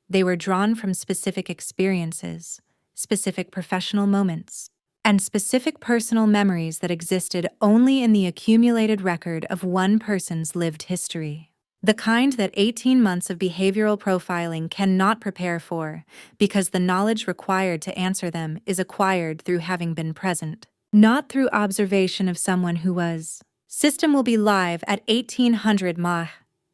They were drawn from specific experiences, specific professional moments. and specific personal memories that existed only in the accumulated record of one person's lived history. The kind that 18 months of behavioral profiling cannot prepare for, because the knowledge required to answer them is acquired through having been present, not through observation of someone who was. System will be live at 1800 mAh,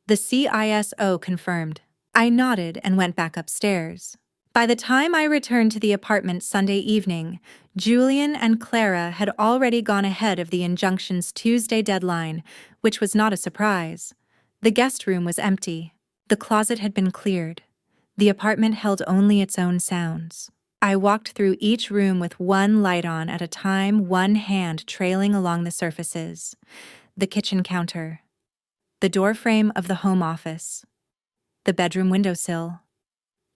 the CISO confirmed. I nodded and went back upstairs. By the time I returned to the apartment Sunday evening, Julian and Clara had already gone ahead of the injunction's Tuesday deadline, which was not a surprise. The guest room was empty. The closet had been cleared. The apartment held only its own sounds. I walked through each room with one light on at a time, one hand trailing along the surfaces. The kitchen counter, the door frame of the home office, the bedroom windowsill.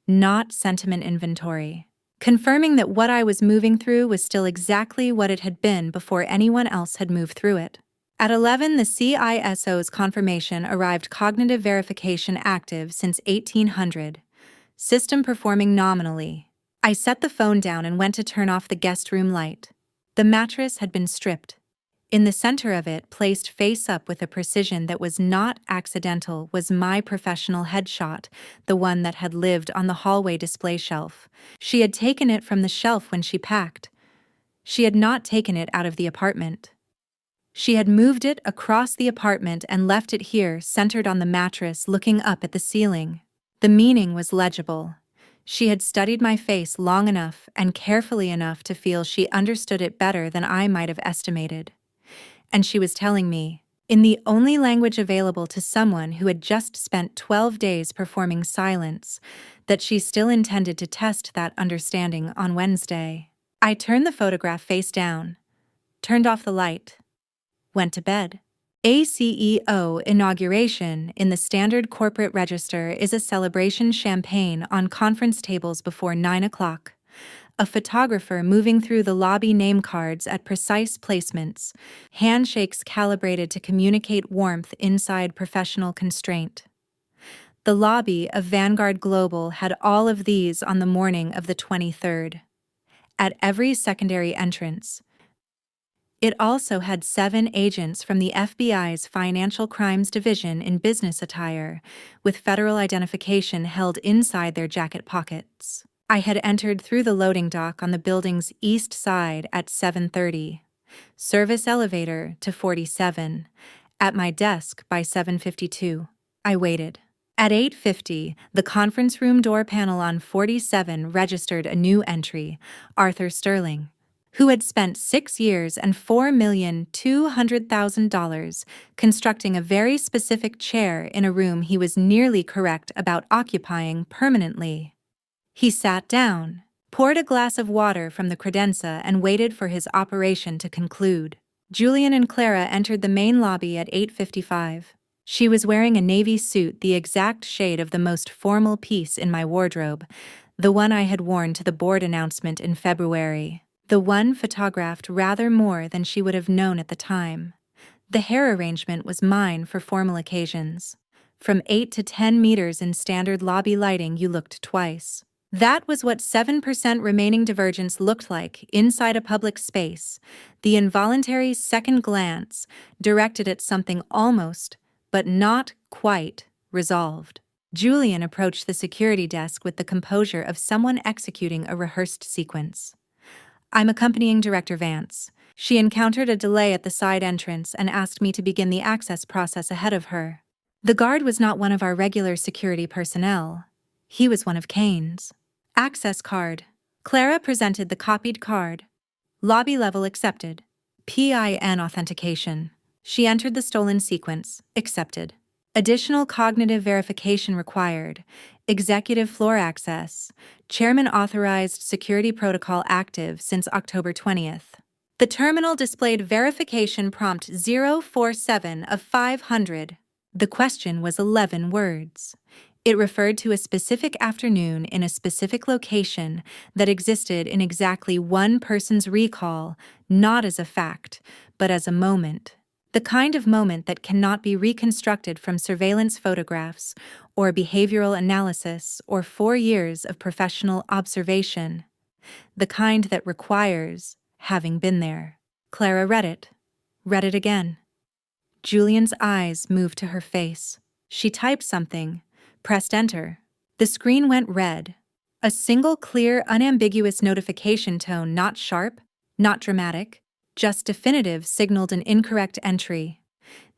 Not sentiment inventory. Confirming that what I was moving through was still exactly what it had been before anyone else had moved through it. At 11, the CISO's confirmation arrived: cognitive verification active since 1800. System performing nominally. I set the phone down and went to turn off the guest room light. The mattress had been stripped. In the center of it, placed face up with a precision that was not accidental, was my professional headshot, the one that had lived on the hallway display shelf. She had taken it from the shelf when she packed. She had not taken it out of the apartment. She had moved it across the apartment and left it here, centered on the mattress, looking up at the ceiling. The meaning was legible. She had studied my face long enough and carefully enough to feel she understood it better than I might have estimated. And she was telling me, in the only language available to someone who had just spent 12 days performing silence, that she still intended to test that understanding on Wednesday. I turned the photograph face down, turned off the light, went to bed. ACEO inauguration in the Standard Corporate Register is a celebration champagne on conference tables before 9 o'clock. A photographer moving through the lobby, name cards at precise placements, handshakes calibrated to communicate warmth inside professional constraint. The lobby of Vanguard Global had all of these on the morning of the 23rd. At every secondary entrance, it also had 7 agents from the FBI's Financial Crimes Division in business attire, with federal identification held inside their jacket pockets. I had entered through the loading dock on the building's east side at 7:30. Service elevator to 47. At my desk by 7:52. I waited. At 8:50, the conference room door panel on 47 registered a new entry, Arthur Sterling, who had spent 6 years and $4,200,000 constructing a very specific chair in a room he was nearly correct about occupying permanently. He sat down, poured a glass of water from the credenza, and waited for his operation to conclude. Julian and Clara entered the main lobby at 8:55. She was wearing a navy suit, the exact shade of the most formal piece in my wardrobe, the one I had worn to the board announcement in February, the one photographed rather more than she would have known at the time. The hair arrangement was mine for formal occasions. From 8 to 10 meters in standard lobby lighting, you looked twice. That was what 7% remaining divergence looked like inside a public space, the involuntary second glance directed at something almost, but not quite, resolved. Julian approached the security desk with the composure of someone executing a rehearsed sequence. "I'm accompanying Director Vance. She encountered a delay at the side entrance and asked me to begin the access process ahead of her. The guard was not one of our regular security personnel. He was one of Kane's." Access card. Clara presented the copied card. Lobby level accepted. PIN authentication. She entered the stolen sequence. Accepted. Additional cognitive verification required. Executive floor access. Chairman authorized security protocol active since October 20th. The terminal displayed verification prompt 047 of 500. The question was 11 words. It referred to a specific afternoon in a specific location that existed in exactly one person's recall, not as a fact, but as a moment. The kind of moment that cannot be reconstructed from surveillance photographs or behavioral analysis or 4 years of professional observation. The kind that requires, having been there. Clara read it again. Julian's eyes moved to her face. She typed something, pressed enter. The screen went red. A single clear, unambiguous notification tone, not sharp, not dramatic, just definitive, signaled an incorrect entry.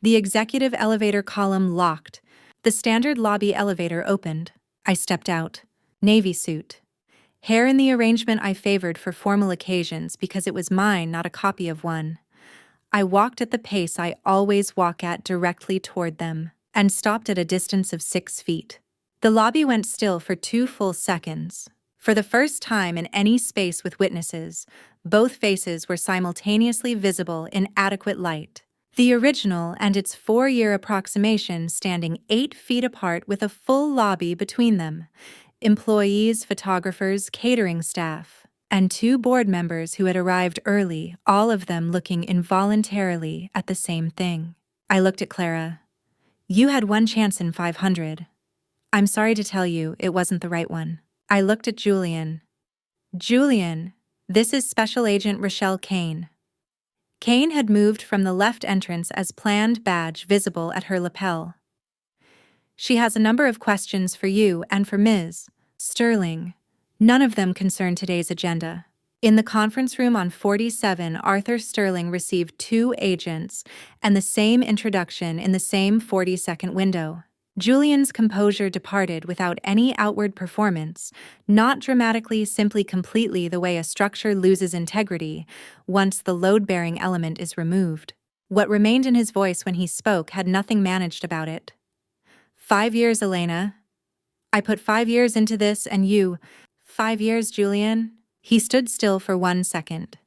The executive elevator column locked. The standard lobby elevator opened. I stepped out. Navy suit. Hair in the arrangement I favored for formal occasions because it was mine, not a copy of one. I walked at the pace I always walk at, directly toward them, and stopped at a distance of 6 feet. The lobby went still for 2 full seconds. For the first time in any space with witnesses, both faces were simultaneously visible in adequate light. The original and its 4-year approximation standing 8 feet apart with a full lobby between them. Employees, photographers, catering staff, and 2 board members who had arrived early, all of them looking involuntarily at the same thing. I looked at Clara. You had 1 chance in 500. I'm sorry to tell you, it wasn't the right one. I looked at Julian. Julian, this is Special Agent Rochelle Kane. Kane had moved from the left entrance as planned, badge visible at her lapel. She has a number of questions for you and for Ms. Sterling. None of them concern today's agenda. In the conference room on 47, Arthur Sterling received 2 agents and the same introduction in the same 40-second window. Julian's composure departed without any outward performance, not dramatically, simply completely, the way a structure loses integrity once the load-bearing element is removed. What remained in his voice when he spoke had nothing managed about it. 5 years, Elena. I put 5 years into this, and you— 5 years, Julian? He stood still for 1 second.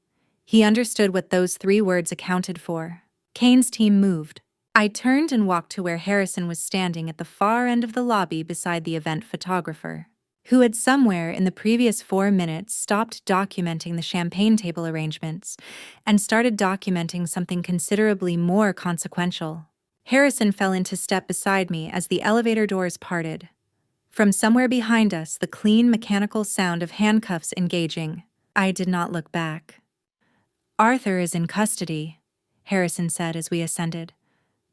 He understood what those 3 words accounted for. Kane's team moved. I turned and walked to where Harrison was standing at the far end of the lobby beside the event photographer, who had somewhere in the previous 4 minutes stopped documenting the champagne table arrangements and started documenting something considerably more consequential. Harrison fell into step beside me as the elevator doors parted. From somewhere behind us, the clean mechanical sound of handcuffs engaging. I did not look back. Arthur is in custody, Harrison said as we ascended.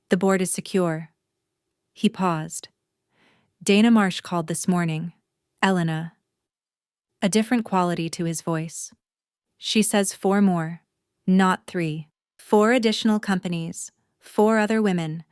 The board is secure. He paused. Dana Marsh called this morning. Elena. A different quality to his voice. She says 4 more, not 3. 4 additional companies, 4 other women,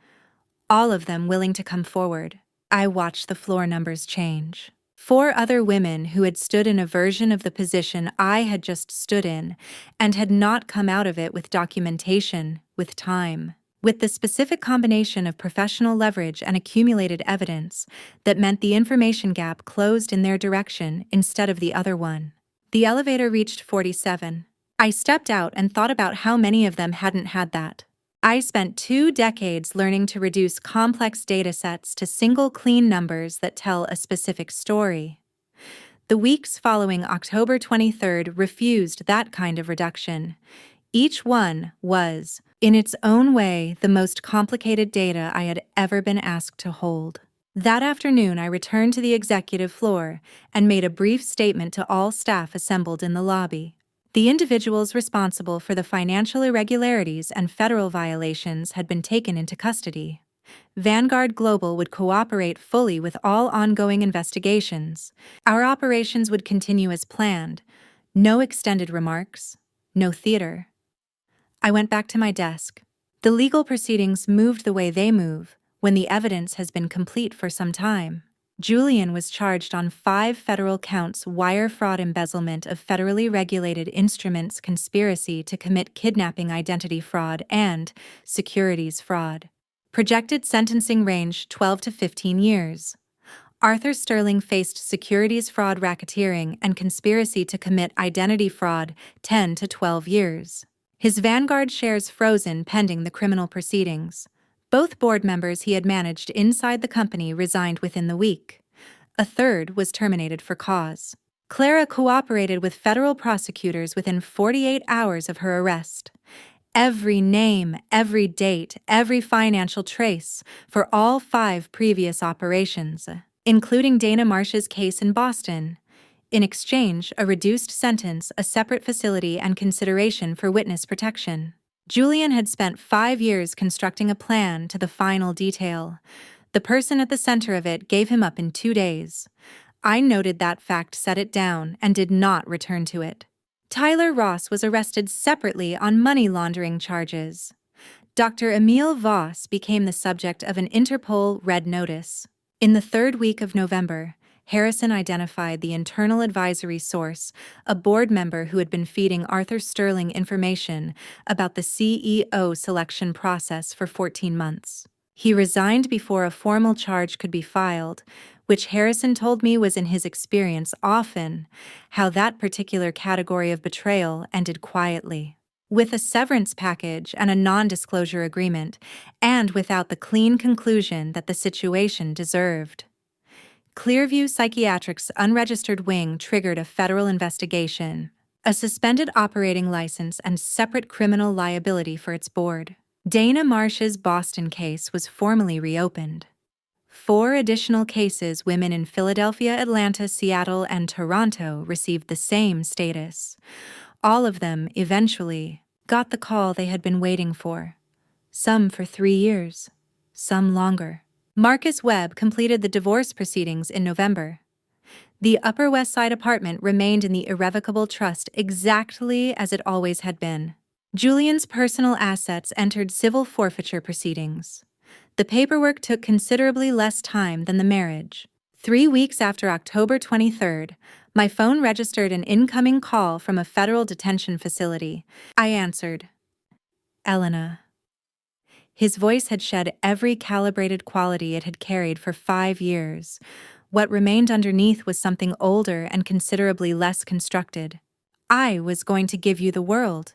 all of them willing to come forward. I watched the floor numbers change. 4 other women who had stood in a version of the position I had just stood in and had not come out of it with documentation, with time, with the specific combination of professional leverage and accumulated evidence that meant the information gap closed in their direction instead of the other one. The elevator reached 47. I stepped out and thought about how many of them hadn't had that. I spent 2 decades learning to reduce complex data sets to single clean numbers that tell a specific story. The weeks following October 23rd refused that kind of reduction. Each one was, in its own way, the most complicated data I had ever been asked to hold. That afternoon, I returned to the executive floor and made a brief statement to all staff assembled in the lobby. The individuals responsible for the financial irregularities and federal violations had been taken into custody. Vanguard Global would cooperate fully with all ongoing investigations. Our operations would continue as planned. No extended remarks, no theater. I went back to my desk. The legal proceedings moved the way they move when the evidence has been complete for some time. Julian was charged on 5 federal counts: wire fraud, embezzlement of federally regulated instruments, conspiracy to commit kidnapping, identity fraud, and securities fraud. Projected sentencing range 12 to 15 years. Arthur Sterling faced securities fraud, racketeering, and conspiracy to commit identity fraud 10 to 12 years. His Vanguard shares frozen pending the criminal proceedings. Both board members he had managed inside the company resigned within the week. A third was terminated for cause. Clara cooperated with federal prosecutors within 48 hours of her arrest. Every name, every date, every financial trace for all 5 previous operations, including Dana Marsh's case in Boston, In exchange, a reduced sentence, a separate facility, and consideration for witness protection. Julian had spent 5 years constructing a plan to the final detail. The person at the center of it gave him up in 2 days. I noted that fact, set it down, and did not return to it. Tyler Ross was arrested separately on money laundering charges. Dr. Emil Voss became the subject of an Interpol red notice. In the 3rd week of November, Harrison identified the internal advisory source, a board member who had been feeding Arthur Sterling information about the CEO selection process for 14 months. He resigned before a formal charge could be filed, which Harrison told me was, in his experience, often how that particular category of betrayal ended quietly. With a severance package and a non-disclosure agreement, and without the clean conclusion that the situation deserved. Clearview Psychiatric's unregistered wing triggered a federal investigation, a suspended operating license, and separate criminal liability for its board. Dana Marsh's Boston case was formally reopened. 4 additional cases, women in Philadelphia, Atlanta, Seattle, and Toronto, received the same status. All of them, eventually, got the call they had been waiting for. Some for 3 years, some longer. Marcus Webb completed the divorce proceedings in November. The Upper West Side apartment remained in the irrevocable trust exactly as it always had been. Julian's personal assets entered civil forfeiture proceedings. The paperwork took considerably less time than the marriage. 3 weeks after October 23rd, my phone registered an incoming call from a federal detention facility. I answered. Elena. His voice had shed every calibrated quality it had carried for 5 years. What remained underneath was something older and considerably less constructed. I was going to give you the world.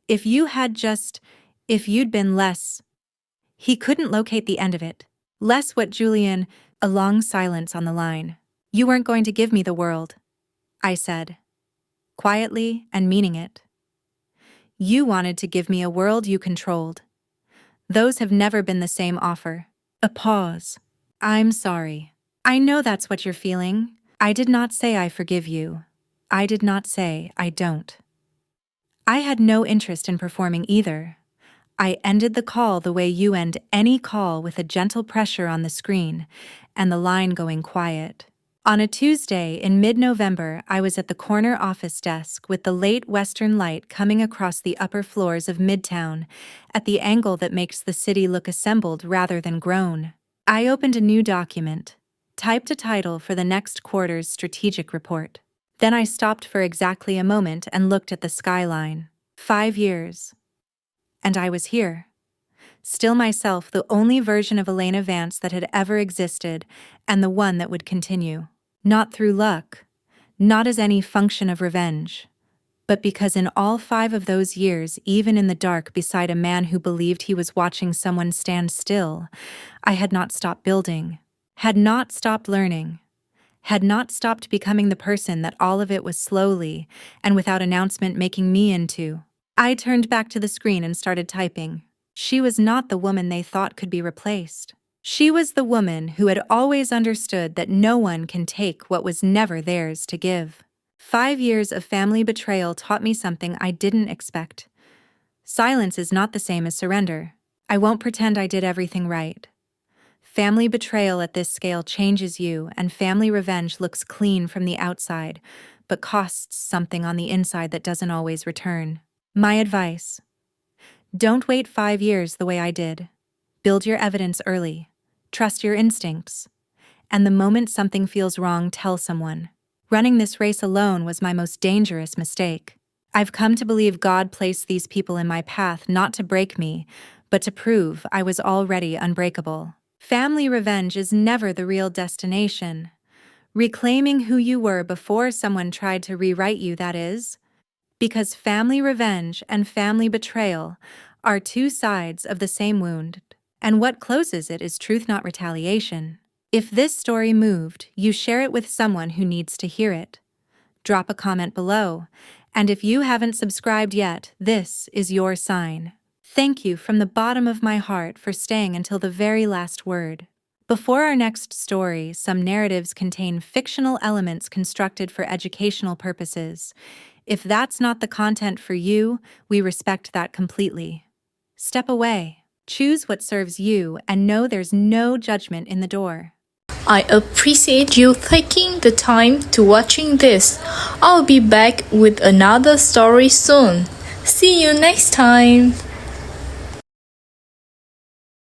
If you'd been less. He couldn't locate the end of it. Less what Julian, a long silence on the line. You weren't going to give me the world, I said, quietly and meaning it. You wanted to give me a world you controlled. Those have never been the same offer. A pause. I'm sorry. I know that's what you're feeling. I did not say I forgive you. I did not say I don't. I had no interest in performing either. I ended the call the way you end any call, with a gentle pressure on the screen and the line going quiet. On a Tuesday in mid-November, I was at the corner office desk with the late western light coming across the upper floors of Midtown at the angle that makes the city look assembled rather than grown. I opened a new document, typed a title for the next quarter's strategic report. Then I stopped for exactly a moment and looked at the skyline. 5 years. And I was here. Still myself, the only version of Elena Vance that had ever existed, and the one that would continue. Not through luck, not as any function of revenge, but because in all 5 of those years, even in the dark beside a man who believed he was watching someone stand still, I had not stopped building, had not stopped learning, had not stopped becoming the person that all of it was slowly and without announcement making me into. I turned back to the screen and started typing. She was not the woman they thought could be replaced. She was the woman who had always understood that no one can take what was never theirs to give. 5 years of family betrayal taught me something I didn't expect. Silence is not the same as surrender. I won't pretend I did everything right. Family betrayal at this scale changes you, and family revenge looks clean from the outside, but costs something on the inside that doesn't always return. My advice: don't wait 5 years the way I did. Build your evidence early. Trust your instincts. And the moment something feels wrong, tell someone. Running this race alone was my most dangerous mistake. I've come to believe God placed these people in my path not to break me, but to prove I was already unbreakable. Family revenge is never the real destination. Reclaiming who you were before someone tried to rewrite you, that is. Because family revenge and family betrayal are 2 sides of the same wound, and what closes it is truth, not retaliation. If this story moved, you share it with someone who needs to hear it. Drop a comment below, and if you haven't subscribed yet, this is your sign. Thank you from the bottom of my heart for staying until the very last word. Before our next story, some narratives contain fictional elements constructed for educational purposes. If that's not the content for you, we respect that completely. Step away. Choose what serves you and know there's no judgment in the door. I appreciate you taking the time to watching this. I'll be back with another story soon. See you next time.